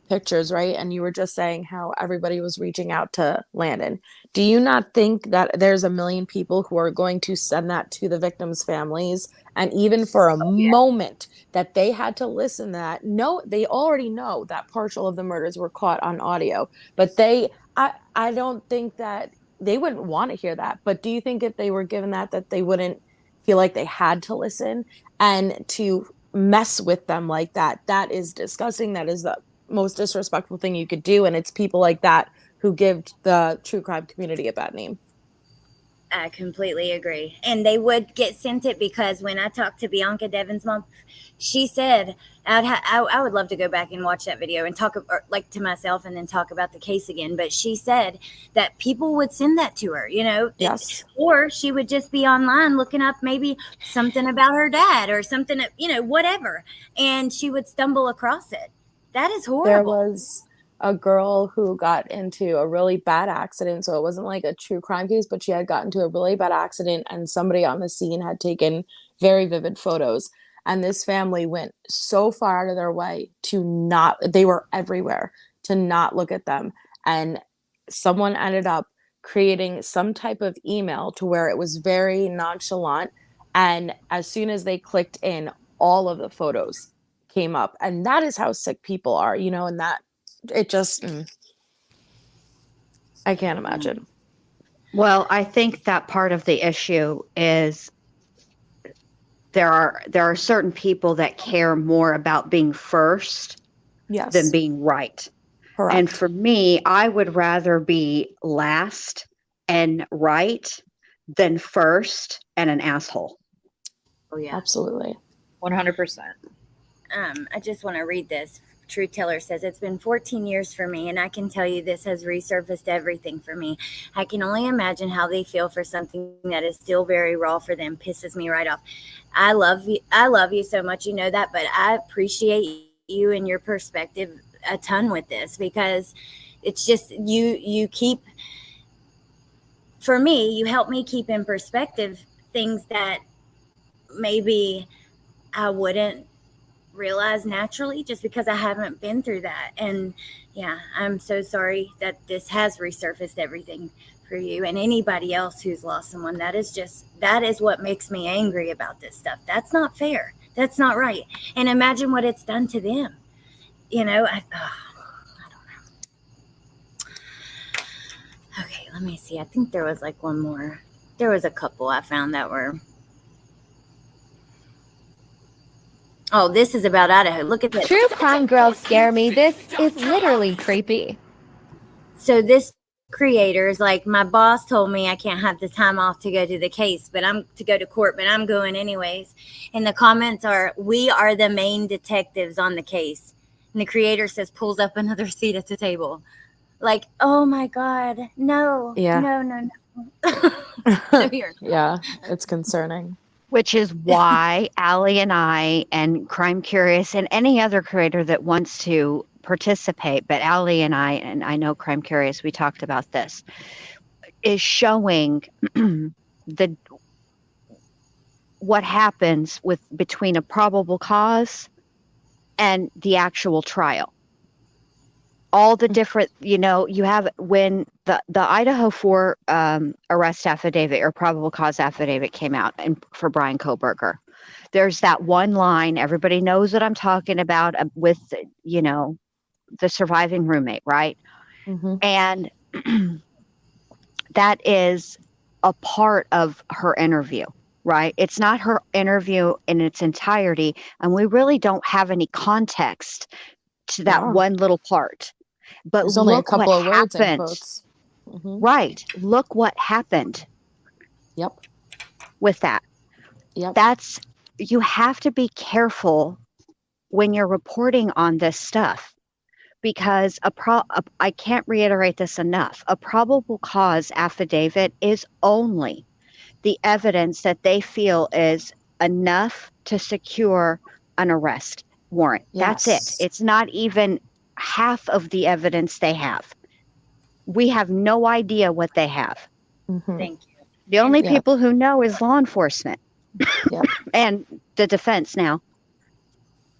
pictures, right? And you were just saying how everybody was reaching out to Landon. Do you not think that there's a million people who are going to send that to the victims' families? And even for a moment that they had to listen to that, no, they already know that partial of the murders were caught on audio, but I don't think that they wouldn't want to hear that. But do you think if they were given that they wouldn't feel like they had to listen? And to mess with them like that is disgusting. That is the most disrespectful thing you could do. And it's people like that who give the true crime community a bad name. I completely agree. And they would get sent it, because when I talked to Bianca Devin's mom, she said, I would love to go back and watch that video and talk to myself and then talk about the case again. But she said that people would send that to her, Yes. Or she would just be online looking up maybe something about her dad or something, whatever. And she would stumble across it. That is horrible. There was a girl who got into a really bad accident. So it wasn't like a true crime case, but she had gotten into a really bad accident, and somebody on the scene had taken very vivid photos. And this family went so far out of their way they were everywhere, to not look at them. And someone ended up creating some type of email to where it was very nonchalant. And as soon as they clicked in, all of the photos came up. And that is how sick people are, and that it just, I can't imagine. Well, I think that part of the issue is there are certain people that care more about being first than being right. Correct. And for me, I would rather be last and right than first and an asshole. Oh yeah, absolutely, 100%. I just want to read this. Truth Teller says, it's been 14 years for me, and I can tell you this has resurfaced everything for me. I can only imagine how they feel for something that is still very raw for them. Pisses me right off. I love you so much, you know that, but I appreciate you and your perspective a ton with this, because it's just you keep, for me, you help me keep in perspective things that maybe I wouldn't realize naturally just because I haven't been through that. And yeah, I'm so sorry that this has resurfaced everything for you and anybody else who's lost someone. That is what makes me angry about this stuff. That's not fair. That's not right. And imagine what it's done to them. You know, I don't know. Okay, let me see. I think there was like one more. There was a couple I found that were. Oh, this is about Idaho. Look at this. True crime girls scare me. This is literally creepy. So this creator is like, my boss told me I can't have the time off to go to the case, but I'm to go to court, but I'm going anyways. And the comments are, we are the main detectives on the case. And the creator says, pulls up another seat at the table. Like, oh my God, no, Yeah. no. Yeah, it's concerning. Which is why Allie and I and Crime Curious and any other creator that wants to participate, but Allie and I know Crime Curious, we talked about this, is showing what happens between a probable cause and the actual trial. All the different, you have when the Idaho 4 arrest affidavit or probable cause affidavit came out for Brian Kohberger. There's that one line, everybody knows what I'm talking about, with, the surviving roommate, right? Mm-hmm. And that is a part of her interview, right? It's not her interview in its entirety, and we really don't have any context to that one little part. But there's only a couple of words and happened. quotes. Mm-hmm. Right. Look what happened. Yep. With that. Yep. You have to be careful when you're reporting on this stuff, because I can't reiterate this enough. A probable cause affidavit is only the evidence that they feel is enough to secure an arrest warrant. Yes. That's it. It's not even half of the evidence they have. We have no idea what they have. Mm-hmm. Thank you. The only people who know is law enforcement. Yep. And the defense now.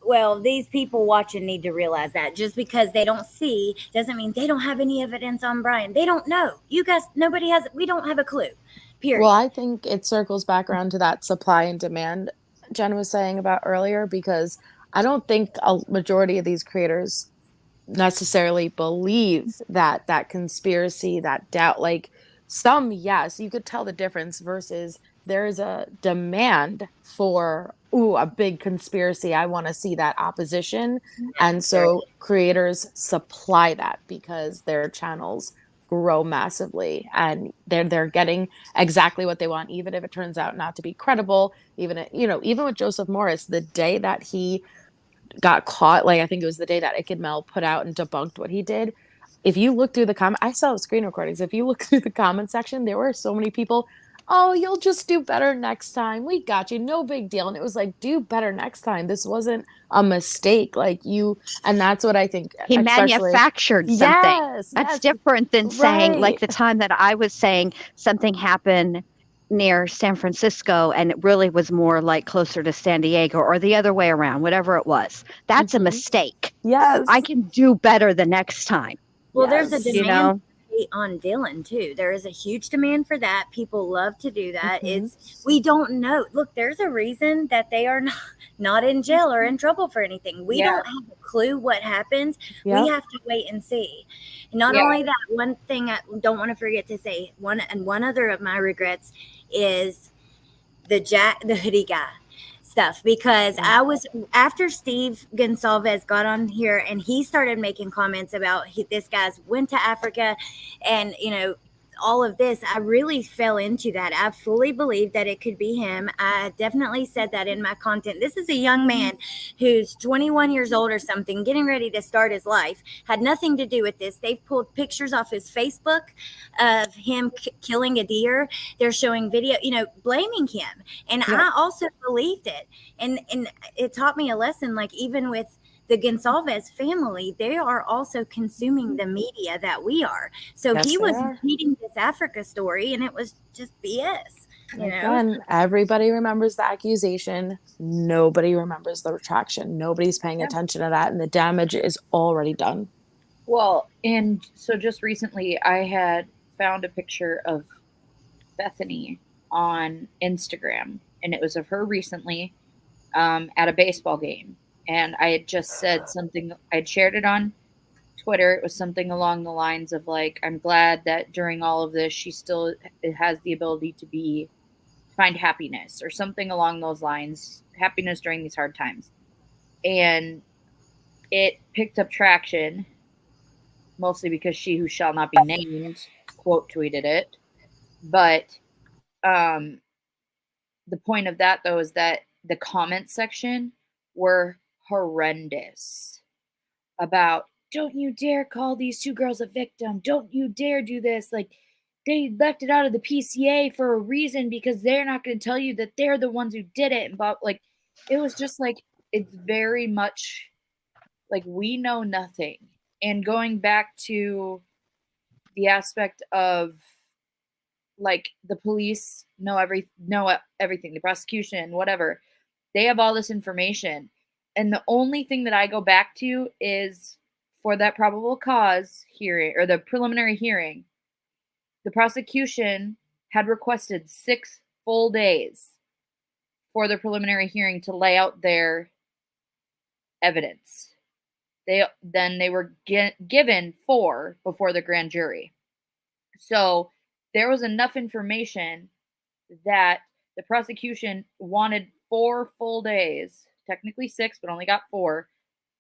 Well, these people watching need to realize that just because they don't see doesn't mean they don't have any evidence on Brian. They don't know. You guys, we don't have a clue. Period. Well, I think it circles back around to that supply and demand Jen was saying about earlier, because I don't think a majority of these creators necessarily believe that conspiracy, that doubt. Like some, yes, you could tell the difference versus there is a demand for a big conspiracy. I want to see that opposition. And so creators supply that because their channels grow massively and they're getting exactly what they want, even if it turns out not to be credible. Even with Joseph Morris, the day that he got caught, like I think it was the day that Iked put out and debunked what he did. If you look through the I saw screen recordings. If you look through the comment section, there were so many people, oh, you'll just do better next time. We got you. No big deal. And it was like, do better next time. This wasn't a mistake. Like and that's what I think. He manufactured something. Yes, that's different than saying, like the time that I was saying something happened near San Francisco and it really was more like closer to San Diego, or the other way around, whatever it was. That's a mistake. Yes. I can do better the next time. Well, there's a demand on Dylan too. There is a huge demand for that. People love to do that. We don't know. Look, there's a reason that they are not in jail or in trouble for anything. We don't have a clue what happens. Yep. We have to wait and see. And not only that, one thing I don't want to forget to say, one other of my regrets is the hoodie guy stuff, because I was, after Steve Gonsalves got on here and he started making comments about this guy's went to Africa and all of this, I really fell into that. I fully believed that it could be him. I definitely said that in my content. This is a young man who's 21 years old or something, getting ready to start his life, had nothing to do with this. They've pulled pictures off his Facebook of him killing a deer. They're showing video, blaming him. And I also believed it. And it taught me a lesson, like even with the Gonsalves family, they are also consuming the media that we are. So he was repeating this Africa story, and it was just BS. Again, everybody remembers the accusation. Nobody remembers the retraction. Nobody's paying attention to that, and the damage is already done. Well, and so just recently, I had found a picture of Bethany on Instagram, and it was of her recently at a baseball game. And I had just said something, I'd shared it on Twitter. It was something along the lines of like, I'm glad that during all of this, she still has the ability to find happiness, or something along those lines, happiness during these hard times. And it picked up traction, mostly because she who shall not be named quote tweeted it. But the point of that, though, is that the comment section were horrendous about, don't you dare call these two girls a victim. Don't you dare do this. Like, they left it out of the PCA for a reason, because they're not going to tell you that they're the ones who did it. But like, it was just like, it's very much like we know nothing. And going back to the aspect of like the police know everything, the prosecution, whatever, they have all this information. And the only thing that I go back to is for that probable cause hearing, or the preliminary hearing, the prosecution had requested 6 full days for the preliminary hearing to lay out their evidence. They were given 4 before the grand jury. So there was enough information that the prosecution wanted 4 full days, technically 6, but only got 4,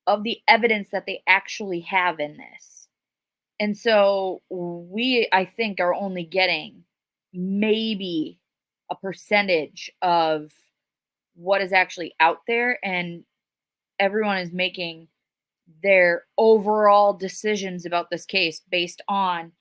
of the evidence that they actually have in this. And so we, I think, are only getting maybe a percentage of what is actually out there, and everyone is making their overall decisions about this case based on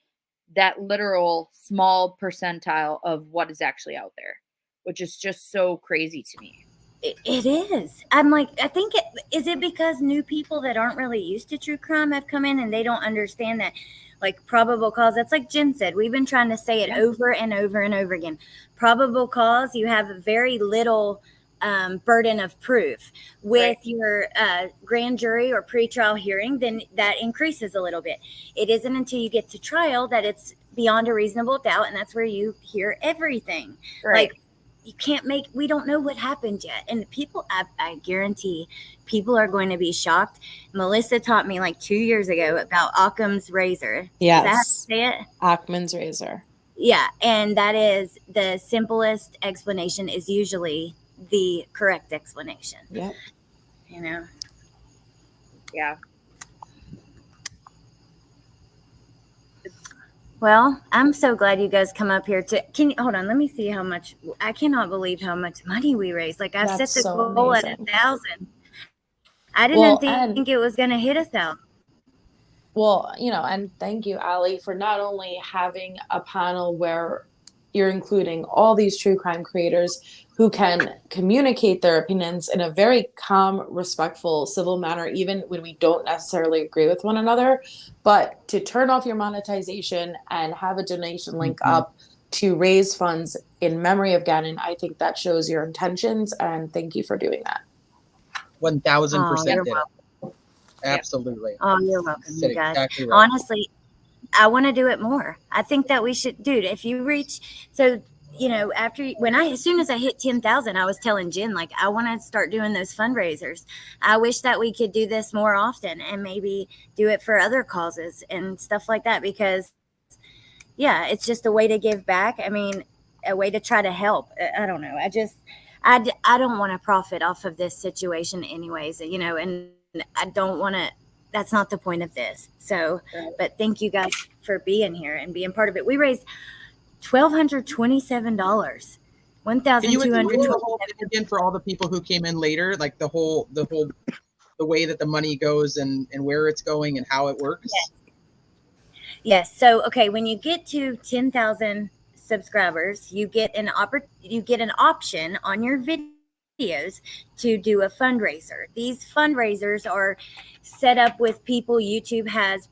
that literal small percentile of what is actually out there, which is just so crazy to me. It is. I'm like, I think is it because new people that aren't really used to true crime have come in and they don't understand that, like, probable cause. That's like Jen said. We've been trying to say it over and over and over again. Probable cause, you have very little burden of proof. With your grand jury or pretrial hearing, then that increases a little bit. It isn't until you get to trial that it's beyond a reasonable doubt, and that's where you hear everything. Like, you can't we don't know what happened yet. And people, I guarantee people are going to be shocked. Melissa taught me like 2 years ago about Occam's razor. Yes. Is that how you say it? Occam's razor. Yeah. And that is the simplest explanation is usually the correct explanation. Yep. Yeah. Well, I'm so glad you guys come up here can you hold on, let me see how much. I cannot believe how much money we raised. Like, I've set the goal at 1,000. I didn't think it was going to hit 1,000. Well, and thank you, Allie, for not only having a panel where you're including all these true crime creators who can communicate their opinions in a very calm, respectful, civil manner, even when we don't necessarily agree with one another, but to turn off your monetization and have a donation link up to raise funds in memory of Gannon. I think that shows your intentions, and thank you for doing that. 1,000% Absolutely. Oh, you're welcome, you guys. Exactly right. Honestly, I want to do it more. I think that we should, dude, if you reach, so, as soon as I hit 10,000, I was telling Jen, like, I want to start doing those fundraisers. I wish that we could do this more often and maybe do it for other causes and stuff like that, because it's just a way to give back. I mean, a way to try to help. I don't know. I don't want to profit off of this situation anyways, and I don't want to that's not the point of this. So, but thank you guys for being here and being part of it. We raised $1,227. Can you explain the $1,227 whole thing again for all the people who came in later, like the way that the money goes and where it's going and how it works? Yes. So, okay, when you get to 10,000 subscribers, you get an option on your videos to do a fundraiser. These fundraisers are set up with people YouTube has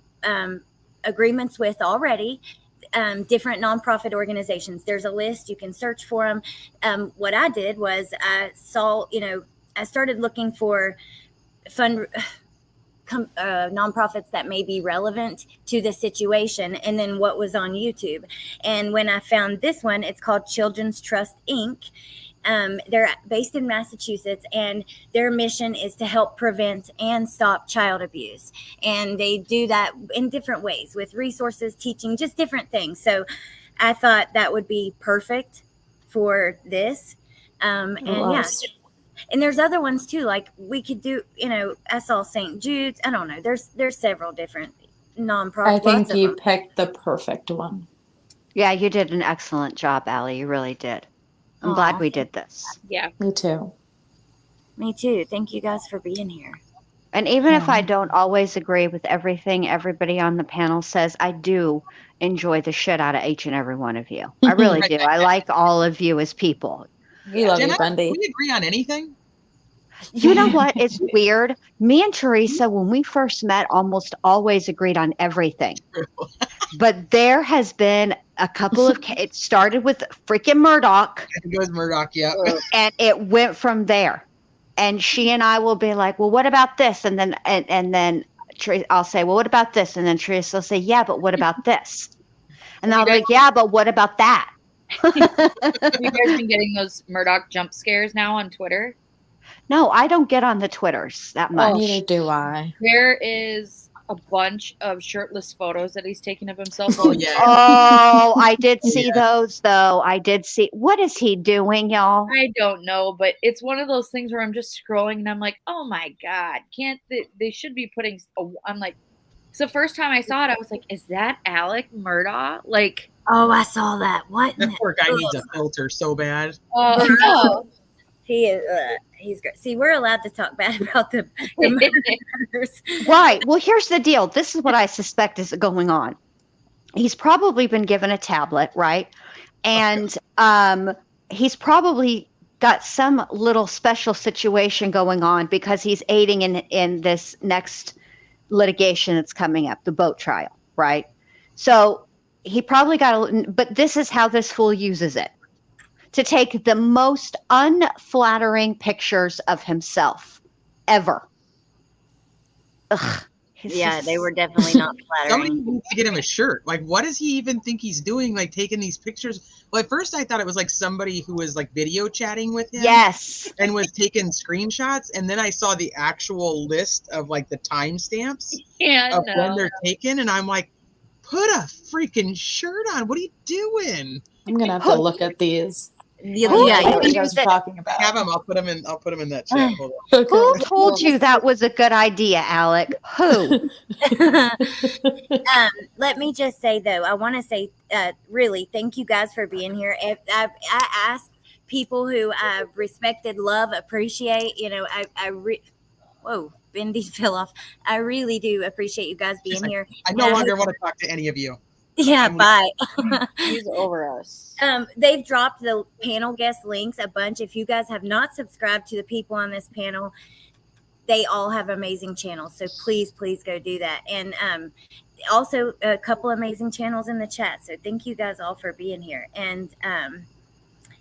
agreements with already. Different nonprofit organizations. There's a list, you can search for them. What I did was I started looking for nonprofits that may be relevant to the situation, and then what was on YouTube. And when I found this one, it's called Children's Trust Inc. They're based in Massachusetts, and their mission is to help prevent and stop child abuse. And they do that in different ways with resources, teaching, just different things. So I thought that would be perfect for this. And there's other ones too. Like we could do, I saw St. Jude's. I don't know. There's several different nonprofits. I think you picked the perfect one. Yeah, you did an excellent job, Allie. You really did. I'm glad we did this. Yeah. Me too. Me too. Thank you guys for being here. And even if I don't always agree with everything everybody on the panel says, I do enjoy the shit out of each and every one of you. I really do. I like all of you as people. We love Jenna, you, Bundy. Do we agree on anything? You know what? It's weird. Me and Teresa, when we first met, almost always agreed on everything. But there has been a couple of, it started with freaking Murdoch. It goes Murdoch, yeah. And it went from there. And she and I will be like, well, what about this? And then, and then I'll say, well, what about this? And then Teresa will say, yeah, but what about this? And I'll be like, yeah, but what about that? Have you guys been getting those Murdoch jump scares now on Twitter? No, I don't get on the Twitters that much. Neither do I. There is a bunch of shirtless photos that he's taken of himself. Oh, yeah. Oh, I did see those, though. I did see. What is he doing, y'all? I don't know, but it's one of those things where I'm just scrolling and I'm like, oh my God, can't they should be putting, I'm like, it's the first time I saw it, I was like, is that Alec Murdaugh? Like, oh, I saw that. What? That poor guy needs a filter so bad. Oh, he is. He's great. See, we're allowed to talk bad about the murders. Right. Well, here's the deal. This is what I suspect is going on. He's probably been given a tablet, right? And he's probably got some little special situation going on because he's aiding in this next litigation that's coming up, the boat trial, right? So he probably but this is how this fool uses it. To take the most unflattering pictures of himself ever. Ugh, yeah, they were definitely not Somebody flattering. needs to get him a shirt. Like, what does he even think he's doing? Like, taking these pictures? Well, at first I thought it was like somebody who was like video chatting with him. Yes. And was taking screenshots. And then I saw the actual list of like the timestamps of when they're taken. And I'm like, put a freaking shirt on. What are you doing? I'm going to have to look at these. Yeah, what you guys are talking about. Have them. I'll put them in that chat. Hold on. Who told you that was a good idea, Alec? Who? Let me just say, though, I want to say, really, thank you guys for being here. I ask people who I respected, love, appreciate. Whoa, Bendy fell off. I really do appreciate you guys being here. I no longer want to talk to any of you. Yeah, bye. He's over us. They've dropped the panel guest links a bunch. If you guys have not subscribed to the people on this panel, they all have amazing channels. So please go do that. And also a couple amazing channels in the chat. So thank you guys all for being here. And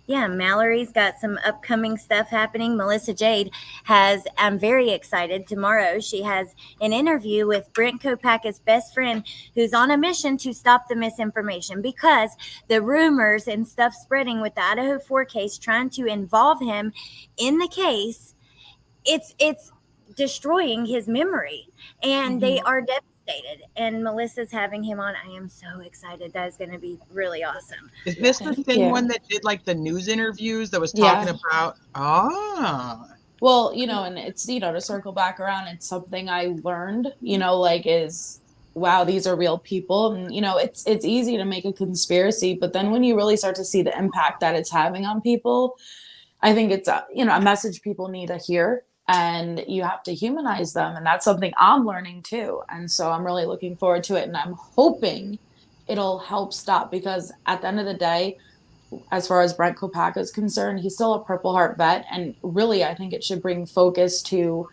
yeah, Mallory's got some upcoming stuff happening. Melissa Jade I'm very excited. Tomorrow she has an interview with Brent Kopacka's best friend who's on a mission to stop the misinformation because the rumors and stuff spreading with the Idaho 4 case trying to involve him in the case, it's destroying his memory. And they are devastated. And Melissa's having him on. I am so excited. That is going to be really awesome. Is this the same one that did like the news interviews that was talking about? Well, and it's, to circle back around, it's something I learned, like is, wow, these are real people. And, it's easy to make a conspiracy, but then when you really start to see the impact that it's having on people, I think it's a message people need to hear, and you have to humanize them. And that's something I'm learning too. And so I'm really looking forward to it. And I'm hoping it'll help stop, because at the end of the day, as far as Brent Kopaka is concerned, he's still a Purple Heart vet. And really, I think it should bring focus to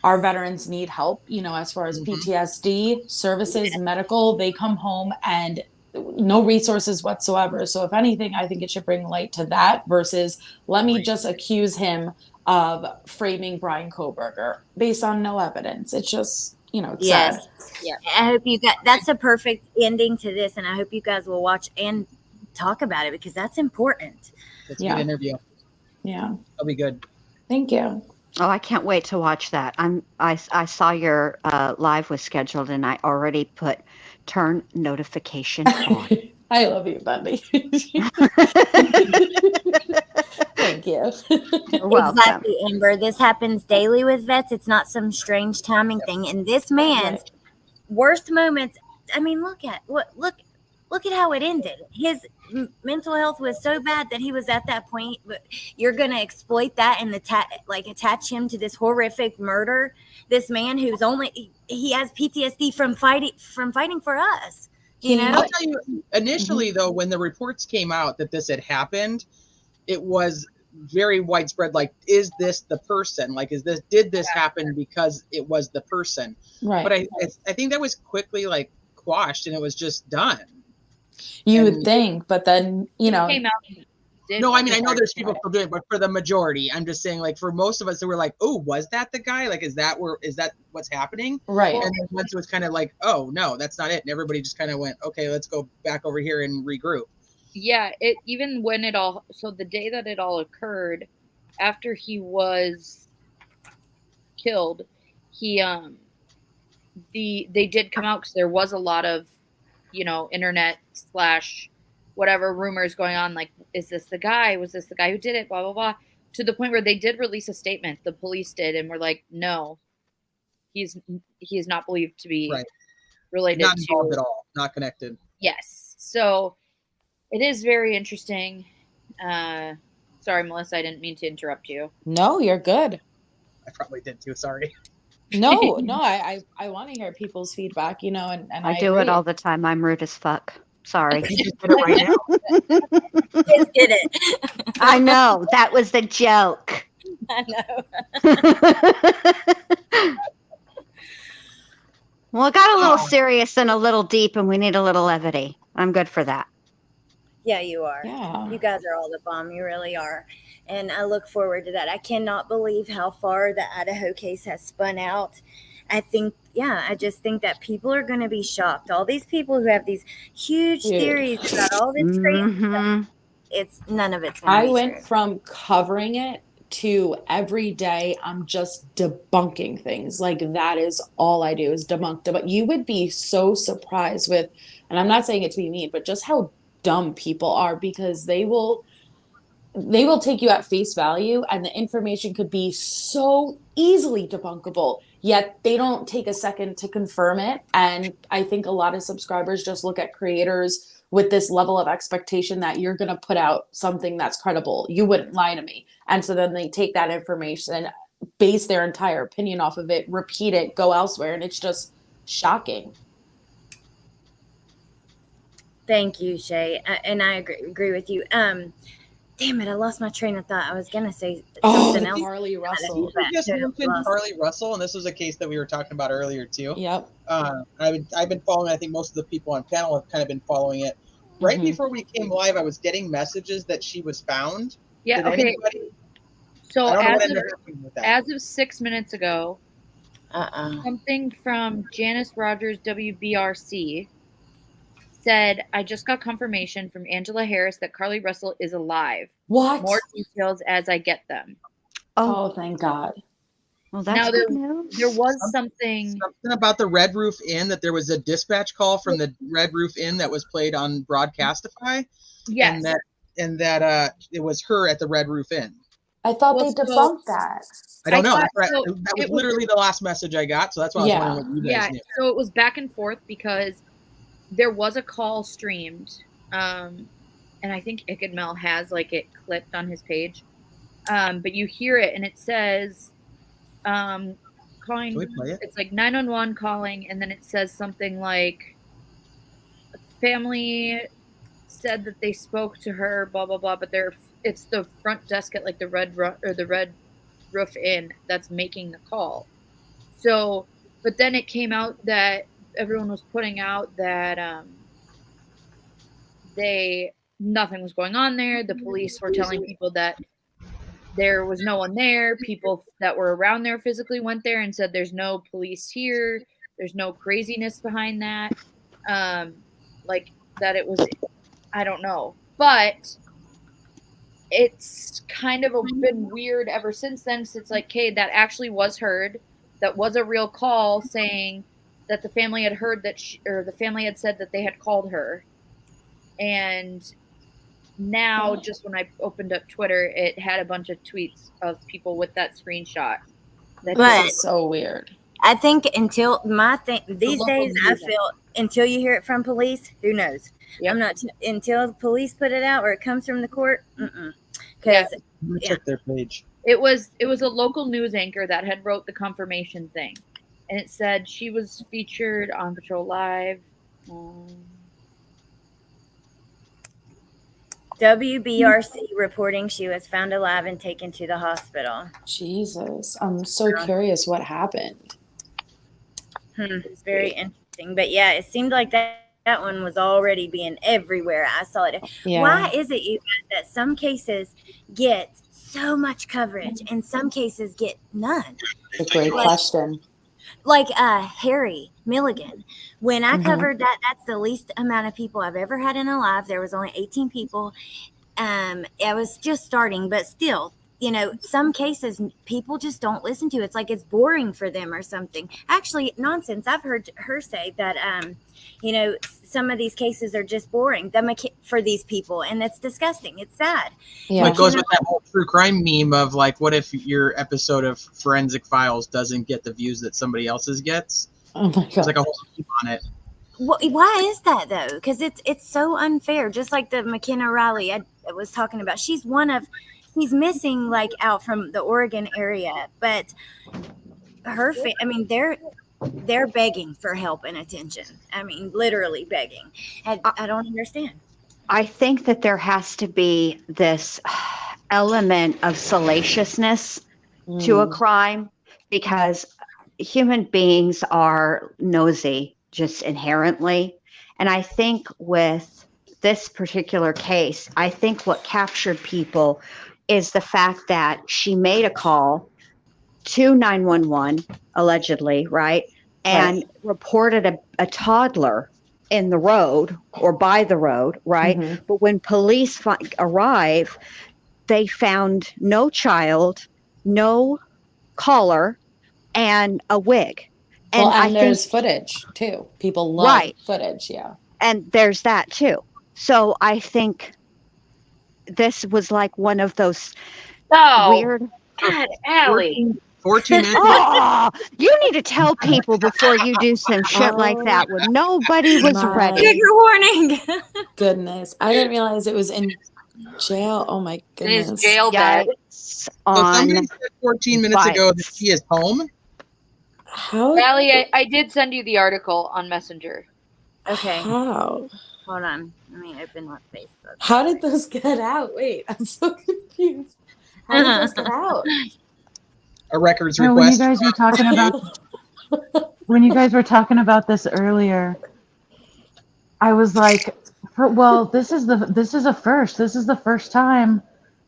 our veterans need help, as far as PTSD services, medical, they come home and no resources whatsoever. So if anything, I think it should bring light to that versus let me just accuse him of framing Brian Koberger based on no evidence. It's just, it's sad. Yeah. I hope you got, that's a perfect ending to this. And I hope you guys will watch and talk about it, because that's important. It's a good interview. Yeah. That'll be good. Thank you. Oh, I can't wait to watch that. I saw your live was scheduled, and I already put turn notification on. I love you, Bundy. Thank you. You're welcome. Exactly, Amber. This happens daily with vets. It's not some strange timing thing. And this man's worst moments, I mean, look at how it ended. His mental health was so bad that he was at that point. But you're going to exploit that and attach him to this horrific murder. This man who's he has PTSD from fighting for us. I'll tell you, initially though, when the reports came out that this had happened, it was very widespread. Like, is this the person? Like, did this happen because it was the person? Right. But I think that was quickly quashed, and it was just done. You would think, but then, Came out no, I mean, I know there's people still doing it, but for the majority, I'm just saying, for most of us, they were like, oh, was that the guy? Is that what's happening? Right. And then once it was kind of like, oh, no, that's not it. And everybody just kind of went, okay, let's go back over here and regroup. Yeah, even when so the day that it all occurred, after he was killed, they did come out, because there was a lot of, internet / whatever rumors going on, like, is this the guy? Was this the guy who did it? Blah, blah, blah. To the point where they did release a statement, the police did, and were like, no, he is not believed to be related not involved at all, not connected. Yes. So it is very interesting. Sorry, Melissa, I didn't mean to interrupt you. No, you're good. I probably did too. Sorry. No, I want to hear people's feedback, and I do it all the time. I'm rude as fuck. Sorry. You just did it right now. Just did it. I know. That was the joke. I know. Well, it got a little serious and a little deep, and we need a little levity. I'm good for that. Yeah, you are. Yeah. You guys are all the bomb. You really are. And I look forward to that. I cannot believe how far the Idaho case has spun out. I just think that people are going to be shocked. All these people who have these huge theories about all this crazy stuff, none of it's going to be I went true. from covering it to every day I'm just debunking things. That is all I do is debunk. But you would be so surprised with, and I'm not saying it to be mean, but just how dumb people are, because they will take you at face value, and the information could be so easily debunkable, yet they don't take a second to confirm it. And I think a lot of subscribers just look at creators with this level of expectation that you're going to put out something that's credible. You wouldn't lie to me. And so then they take that information, base their entire opinion off of it, repeat it, go elsewhere. And it's just shocking. Thank you, Shay. And I agree with you. Damn it, I lost my train of thought. I was going to say something else. Carly Russell. You just mentioned Carly Russell, and this was a case that we were talking about earlier, too. Yep. I've been following, I think most of the people on panel have kind of been following it. Right before we came live, I was getting messages that she was found. Yeah, Did okay. anybody, So as of 6 minutes ago, something from Janice Rogers, WBRC, said, I just got confirmation from Angela Harris that Carly Russell is alive. What? More details as I get them. Oh, thank God. Well, that's good news. There was something about the Red Roof Inn, that there was a dispatch call from the Red Roof Inn that was played on Broadcastify. Yes. And that it was her at the Red Roof Inn. I thought Well, they so- debunked that. I don't know. thought- That's right. so That was it was- literally the last message I got, so that's why I was wondering what you guys knew. So it was back and forth because there was a call streamed, and I think Ikadmel has like it clipped on his page, but you hear it and it says, calling. Can we play it? It's like 911 calling, and then it says something like, family said that they spoke to her, blah blah blah, but it's the front desk at like the Red Roof Inn that's making the call. So, but then it came out that everyone was putting out that nothing was going on there. The police were telling people that there was no one there. People that were around there physically went there and said there's no police here. There's no craziness behind that. Like that it was, I don't know. But it's kind of been weird ever since then. So it's like, okay, that actually was heard. That was a real call saying that the family had heard that the family had said that they had called her. And now, just when I opened up Twitter, it had a bunch of tweets of people with that screenshot. That's so weird. I think until these local days, I news. feel until you hear it from police, who knows? Yep. I'm not until the police put it out or it comes from the court. Because Let me check their page. it was a local news anchor that had wrote the confirmation thing, and it said she was featured on Patrol Live. WBRC reporting she was found alive and taken to the hospital. Jesus, I'm so curious what happened. It's very interesting. But yeah, it seemed like that one was already being everywhere. I saw it. Yeah. Why is it, you guys, that some cases get so much coverage and some cases get none? It's a great question. Like Harry Milligan. When I covered that, that's the least amount of people I've ever had in a live. There was only 18 people. I was just starting, but still, you know, some cases people just don't listen to. It's like it's boring for them or something. Actually, nonsense. I've heard her say that, you know, some of these cases are just boring for these people, and it's disgusting. It's sad. Yeah. It goes with that whole true crime meme of like, what if your episode of Forensic Files doesn't get the views that somebody else's gets? Oh my God. There's like a whole meme on it. Why is that though? Because it's so unfair. Just like the McKenna Riley I was talking about. She's he's missing like out from the Oregon area, but her I mean they're begging for help and attention. I mean, literally begging. I don't understand. I think that there has to be this element of salaciousness to a crime, because human beings are nosy just inherently. And I think with this particular case, I think what captured people is the fact that she made a call to 911, allegedly, right? And reported a toddler in the road or by the road, right? But when police arrive, they found no child, no caller, and a wig. And, and there's footage too. People love footage, yeah. And there's that too. So I think this was like one of those weird. God, Allie. 14 minutes. Oh, you need to tell people before you do some shit like that when nobody was ready. Trigger warning. Goodness. I didn't realize it was in jail. Oh my goodness. It is jail bed. So somebody said 14 minutes ago that he is home. How? Allie, I did send you the article on Messenger. Okay. How? Hold on. Let me open up Facebook. How did those get out? Wait, I'm so confused. How did those get out? A records No, request. when you guys were talking about this earlier, I was like, this is a first. This is the first time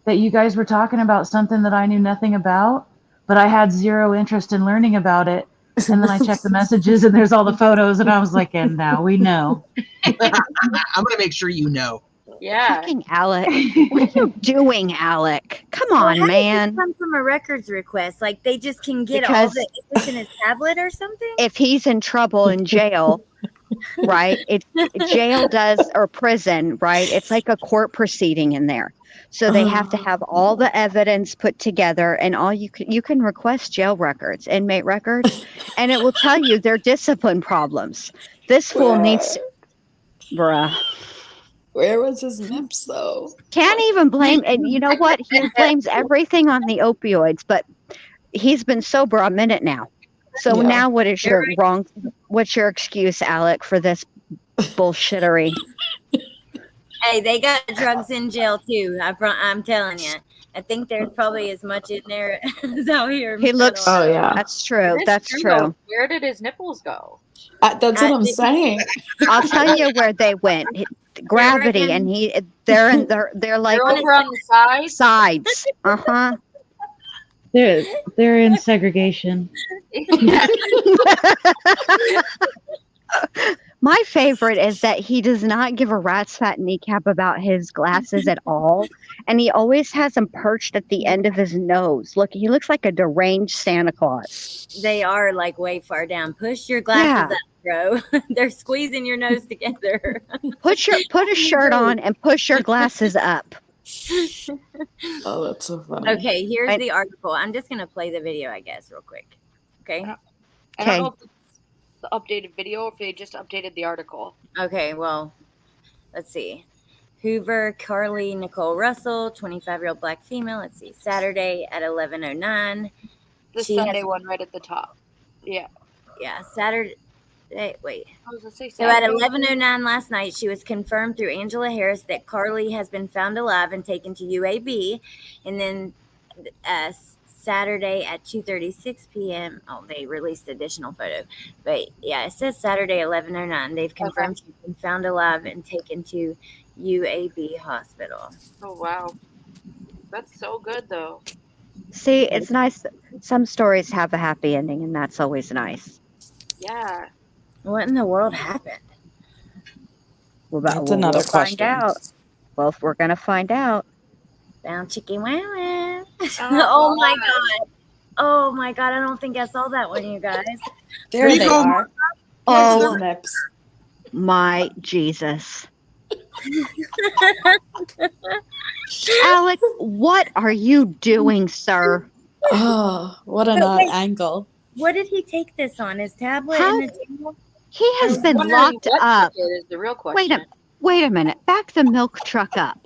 that you guys were talking about something that I knew nothing about, but I had zero interest in learning about it. And then I checked the messages and there's all the photos and I was like, and now we know. I'm going to make sure you know. Yeah. Fucking Alec. What are you doing, Alec? Come on, how man. Did this come from a records request? Like they just can get all the. Is this in his tablet or something? If he's in trouble in jail, right? Jail does, or prison, right? It's like a court proceeding in there. So they have to have all the evidence put together, and all you can request jail records, inmate records, and it will tell you their discipline problems. This fool needs to, bruh. Where was his nips though? Can't even blame, and you know what? He blames everything on the opioids, but he's been sober a minute now. So now what is your what's your excuse, Alec, for this bullshittery? Hey, they got drugs in jail too. I'm telling you. I think there's probably as much in there as out here. He looks. Oh yeah, that's true. That's true. Though. Where did his nipples go? That's what I'm saying. I'll tell you where they went. Gravity, and they're like They're over on the sides. Uh-huh. They're in segregation. My favorite is that he does not give a rat's fat kneecap about his glasses at all, and he always has them perched at the end of his nose. Look, he looks like a deranged Santa Claus. They are like way far down. Push your glasses up, bro. They're squeezing your nose together. Put a shirt on and push your glasses up. Oh, that's so funny. Okay, here's the article. I'm just gonna play the video, I guess, real quick. Okay. I don't know if it's the updated video or if they just updated the article. Okay, well, let's see. Hoover Carly Nicole Russell, 25-year-old black female. Let's see. Saturday at 11:09. The Sunday one right at the top. Yeah. Yeah, Saturday. Wait. I was gonna say So at Saturday. 11:09 last night, she was confirmed through Angela Harris that Carly has been found alive and taken to UAB. And then Saturday at 2:36 p.m. Oh, they released additional photo. But yeah, it says Saturday 11:09. They've confirmed she's been found alive and taken to UAB hospital. Oh wow, that's so good though. See, it's nice. Some stories have a happy ending, and that's always nice. Yeah. What in the world happened? That's another question. Find out. Well, we're gonna find out. Down chicken wow. Oh my god. Oh my god, I don't think I saw that one, you guys. There they are. Oh, nips. My Jesus. Alec, what are you doing, sir? Oh, what an odd angle. What did he take this on? His tablet How- and the table? He has been locked up. Is the real question. Wait a minute. Back the milk truck up.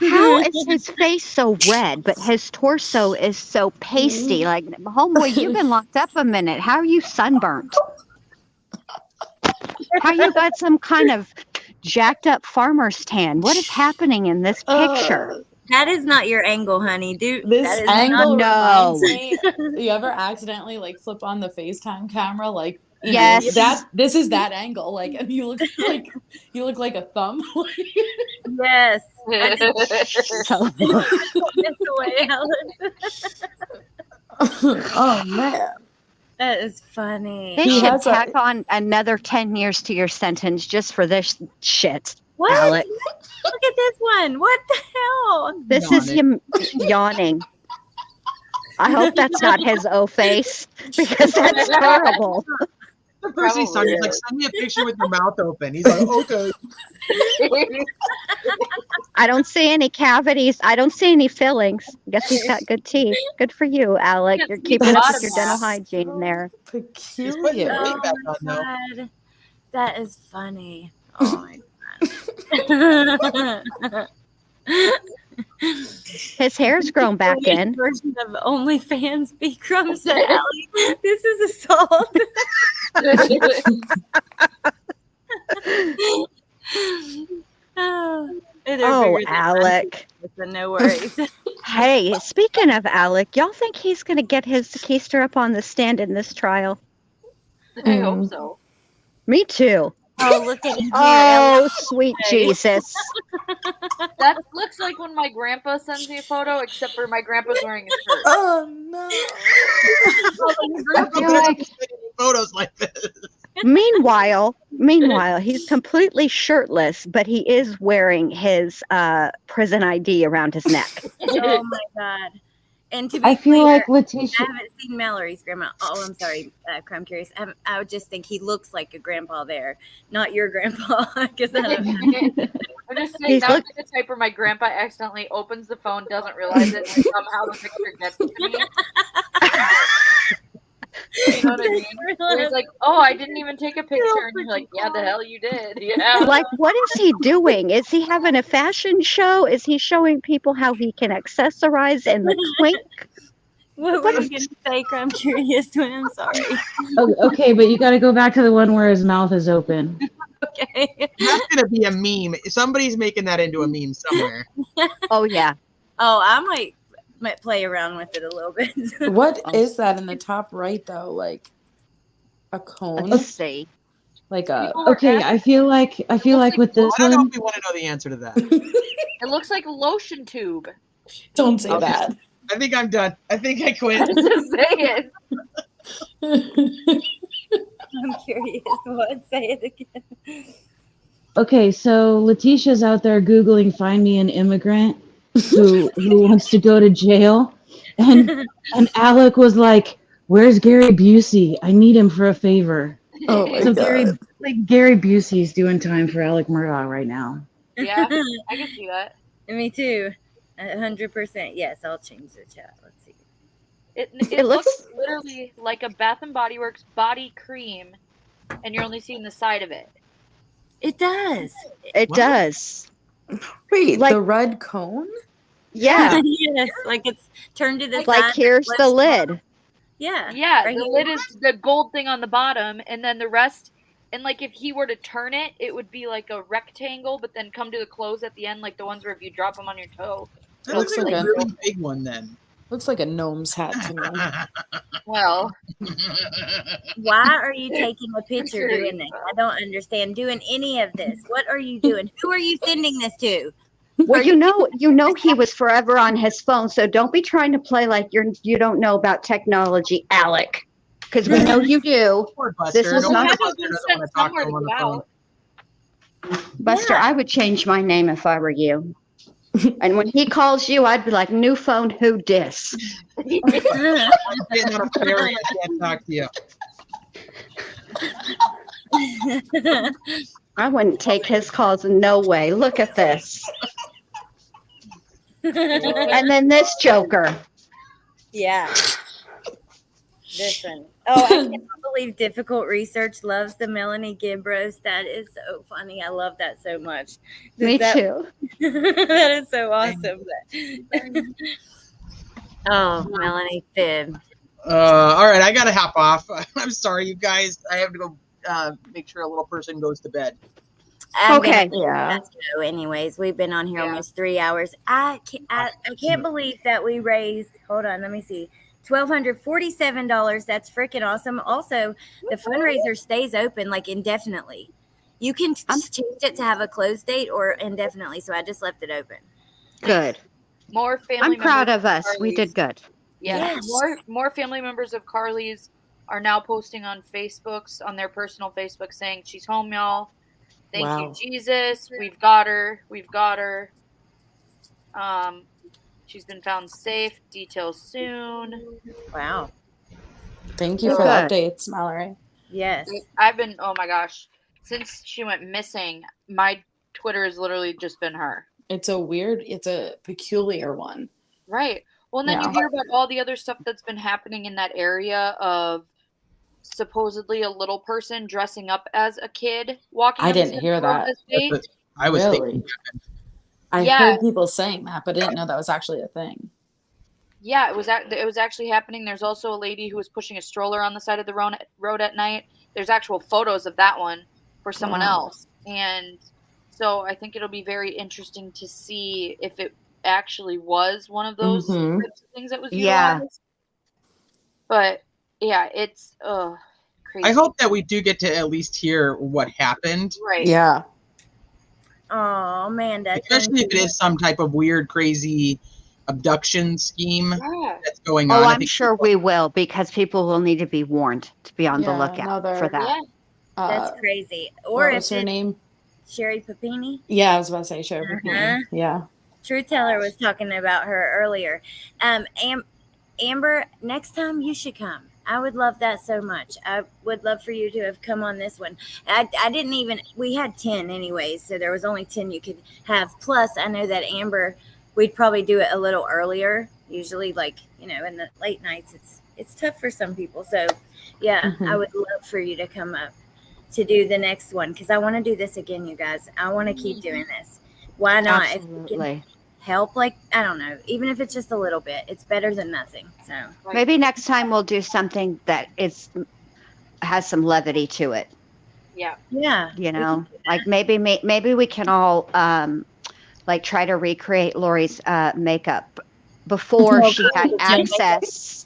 How is his face so red, but his torso is so pasty? Like, homeboy, you've been locked up a minute. How are you sunburnt? How you got some kind of jacked up farmer's tan? What is happening in this picture? That is not your angle, honey. Dude, This that is angle not- reminds me. You ever accidentally like flip on the FaceTime camera, like Yes. this is that angle, like, and you look like a thumb. Yes. So- That's the way Oh man. That is funny. They He should has a- tack on another 10 years to your sentence just for this shit, What? Alec. Look at this one. What the hell? This is him yawning. I hope that's not his O face, because that's terrible. The first he saw, he's like, send me a picture with your mouth open. He's like, okay. I don't see any cavities. I don't see any fillings. Guess he's got good teeth. Good for you, Alec. You're keeping up with your dental hygiene there. He's putting his Peculiar. weight back on, though. God. That is funny. Oh my god. His hair's grown back in. Version of OnlyFans B Crumb said, Allie, this is assault. Oh, Alec. No worries. Hey, speaking of Alec, y'all think he's going to get his keister up on the stand in this trial? I hope so. Me too. Oh, look at him. Oh, sweet Jesus. That looks like when my grandpa sends me a photo, except for my grandpa's wearing a shirt. Oh no. Photos like this. Meanwhile, he's completely shirtless, but he is wearing his prison ID around his neck. Oh my god. And to be I feel clear, like I Letitia. haven't seen Mallory's grandma. Oh, I'm sorry, Crime Curious. I would just think he looks like a grandpa there, not your grandpa. Because I don't. I'm just saying that would be the type where my grandpa accidentally opens the phone, doesn't realize it, and somehow the picture gets to me. You know what I mean? It's like, oh, I didn't even take a picture, and you're like, yeah, the hell you did. Yeah. Like, what is he doing? Is he having a fashion show? Is he showing people how he can accessorize in the clink? What were you going to say, Crime Curious Twin? I'm sorry. Oh, okay, but you got to go back to the one where his mouth is open. Okay. That's gonna be a meme. Somebody's making that into a meme somewhere. Oh yeah. Oh, I might play around with it a little bit. What is that in the top right though? Like a cone? Let's see. Like a Okay, I feel like with this I don't know one. if we want to know the answer to that. It looks like a lotion tube. Don't say that. I think I'm done. I think I quit. Just say it. I'm curious. What? Say it again. Okay, so Letitia's out there Googling "find me an immigrant who wants to go to jail," and Alec was like, "Where's Gary Busey? I need him for a favor." Oh my So god. Gary Busey's doing time for Alec Murdaugh right now. Yeah, I can see that. Me too. 100%. Yes, I'll change the chat. Let's see. It looks literally like a Bath and Body Works body cream, and you're only seeing the side of it. It does. It does. Wait, Like- the red cone? Yeah. Yes, like it's turned to the side. Like here's the lid. Yeah. Yeah, right the here. lid is the gold thing on the bottom, and then the rest. And like if he were to turn it, it would be like a rectangle, but then come to the close at the end, like the ones where if you drop them on your toe. That looks like a really big one then. Looks like a gnome's hat to me. Well, Why are you taking a picture doing this? I don't understand doing any of this. What are you doing? Who are you sending this to? Well, you know he was forever on his phone, so don't be trying to play like you don't know about technology, Alec. Because we know you do. Poor Buster. This was No wonder not Buster doesn't want to talk to him on the phone. Buster. I would change my name if I were you. And when he calls you, I'd be like, "New phone, who dis?" I'm getting on a ferry. I can't talk to you. I wouldn't take his calls. No way. Look at this. And then this joker. Yeah. This one. Oh, I cannot believe Difficult Research loves the Melanie Gibbros. That is so funny. I love that so much. Me too. That is so awesome. Oh, Melanie Fib. All right, I gotta hop off. I'm sorry, you guys. I have to go make sure a little person goes to bed. Okay. Let's go. Anyways, we've been on here almost 3 hours. I can't believe that we raised. Hold on, let me see. $1,247. That's freaking awesome. Also, the fundraiser stays open like indefinitely. You can change it to have a close date or indefinitely. So I just left it open. Good. More family. I'm proud members of us. We Carly's. did good. Yeah, Yes. more family members of Carly's are now posting on Facebooks, on their personal Facebook, saying she's home, y'all. Thank you, Jesus. We've got her. We've got her. She's been found safe. Details soon. Wow. Thank you for the updates, Mallory. Yes. I've been, oh my gosh, since she went missing, my Twitter has literally just been her. It's a peculiar one. Right. Well, and then you hear about all the other stuff that's been happening in that area of supposedly a little person dressing up as a kid walking. I didn't hear that. I was thinking. I heard people saying that, but I didn't know that was actually a thing. Yeah, it was actually happening. There's also a lady who was pushing a stroller on the side of the road at night. There's actual photos of that one for someone else. And so I think it'll be very interesting to see if it actually was one of those types of things that was utilized. Yeah. But yeah, it's crazy. I hope that we do get to at least hear what happened. Right. Yeah. Oh, Amanda. Especially if it is some type of weird, crazy abduction scheme that's going Oh, on. I'm sure we will, because people will need to be warned to be on the lookout for that. Yeah. That's crazy. Or What if was her name? Sherry Papini. Yeah, I was about to say Sherry Papini. Yeah. Truth Teller was talking about her earlier. Amber, next time you should come. I would love that so much. I would love for you to have come on this one. I didn't even, we had 10 anyways, so there was only 10 you could have. Plus, I know that Amber, we'd probably do it a little earlier. Usually, like, you know, in the late nights, it's tough for some people. So, yeah, I would love for you to come up to do the next one because I want to do this again, you guys. I want to keep doing this. Why not? Absolutely. Help, like, I don't know, even if it's just a little bit, it's better than nothing. So maybe next time we'll do something that has some levity to it. Yeah. You know, like maybe we can all like try to recreate Lori's makeup before she had access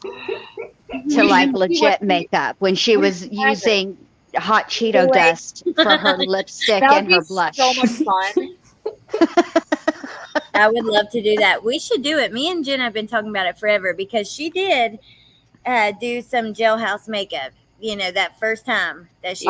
to like legit makeup when she was using hot Cheeto dust for her lipstick and her blush. So much fun. I would love to do that. We should do it. Me and Jen have been talking about it forever because she did do some jailhouse makeup, you know, that first time that she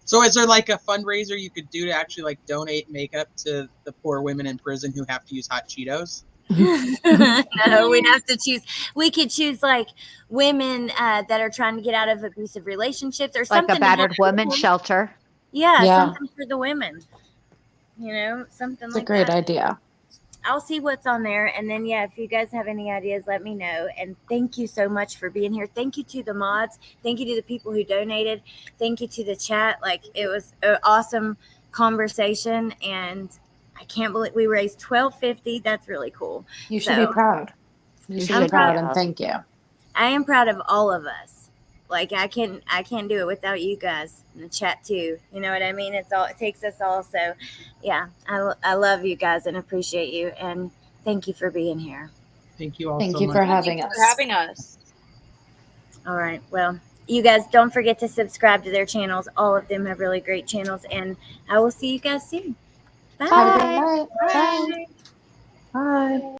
So is there like a fundraiser you could do to actually like donate makeup to the poor women in prison who have to use hot Cheetos? No, we'd have to choose. We could choose like women that are trying to get out of abusive relationships or something. Like a battered women's shelter. Yeah, something for the women. You know, something It's like a great that. idea. I'll see what's on there. And then, yeah, if you guys have any ideas, let me know. And thank you so much for being here. Thank you to the mods. Thank you to the people who donated. Thank you to the chat. Like, it was an awesome conversation. And I can't believe we raised $12.50. That's really cool. You should be proud. You should be proud and thank you. I am proud of all of us. Like, I can't do it without you guys in the chat too. You know what I mean? It takes us all. So yeah, I love you guys and appreciate you. And thank you for being here. Thank you all Thank so you much. for having us. Thanks for having us. All right. Well, you guys don't forget to subscribe to their channels. All of them have really great channels. And I will see you guys soon. Bye. Have a great night. Bye. Bye.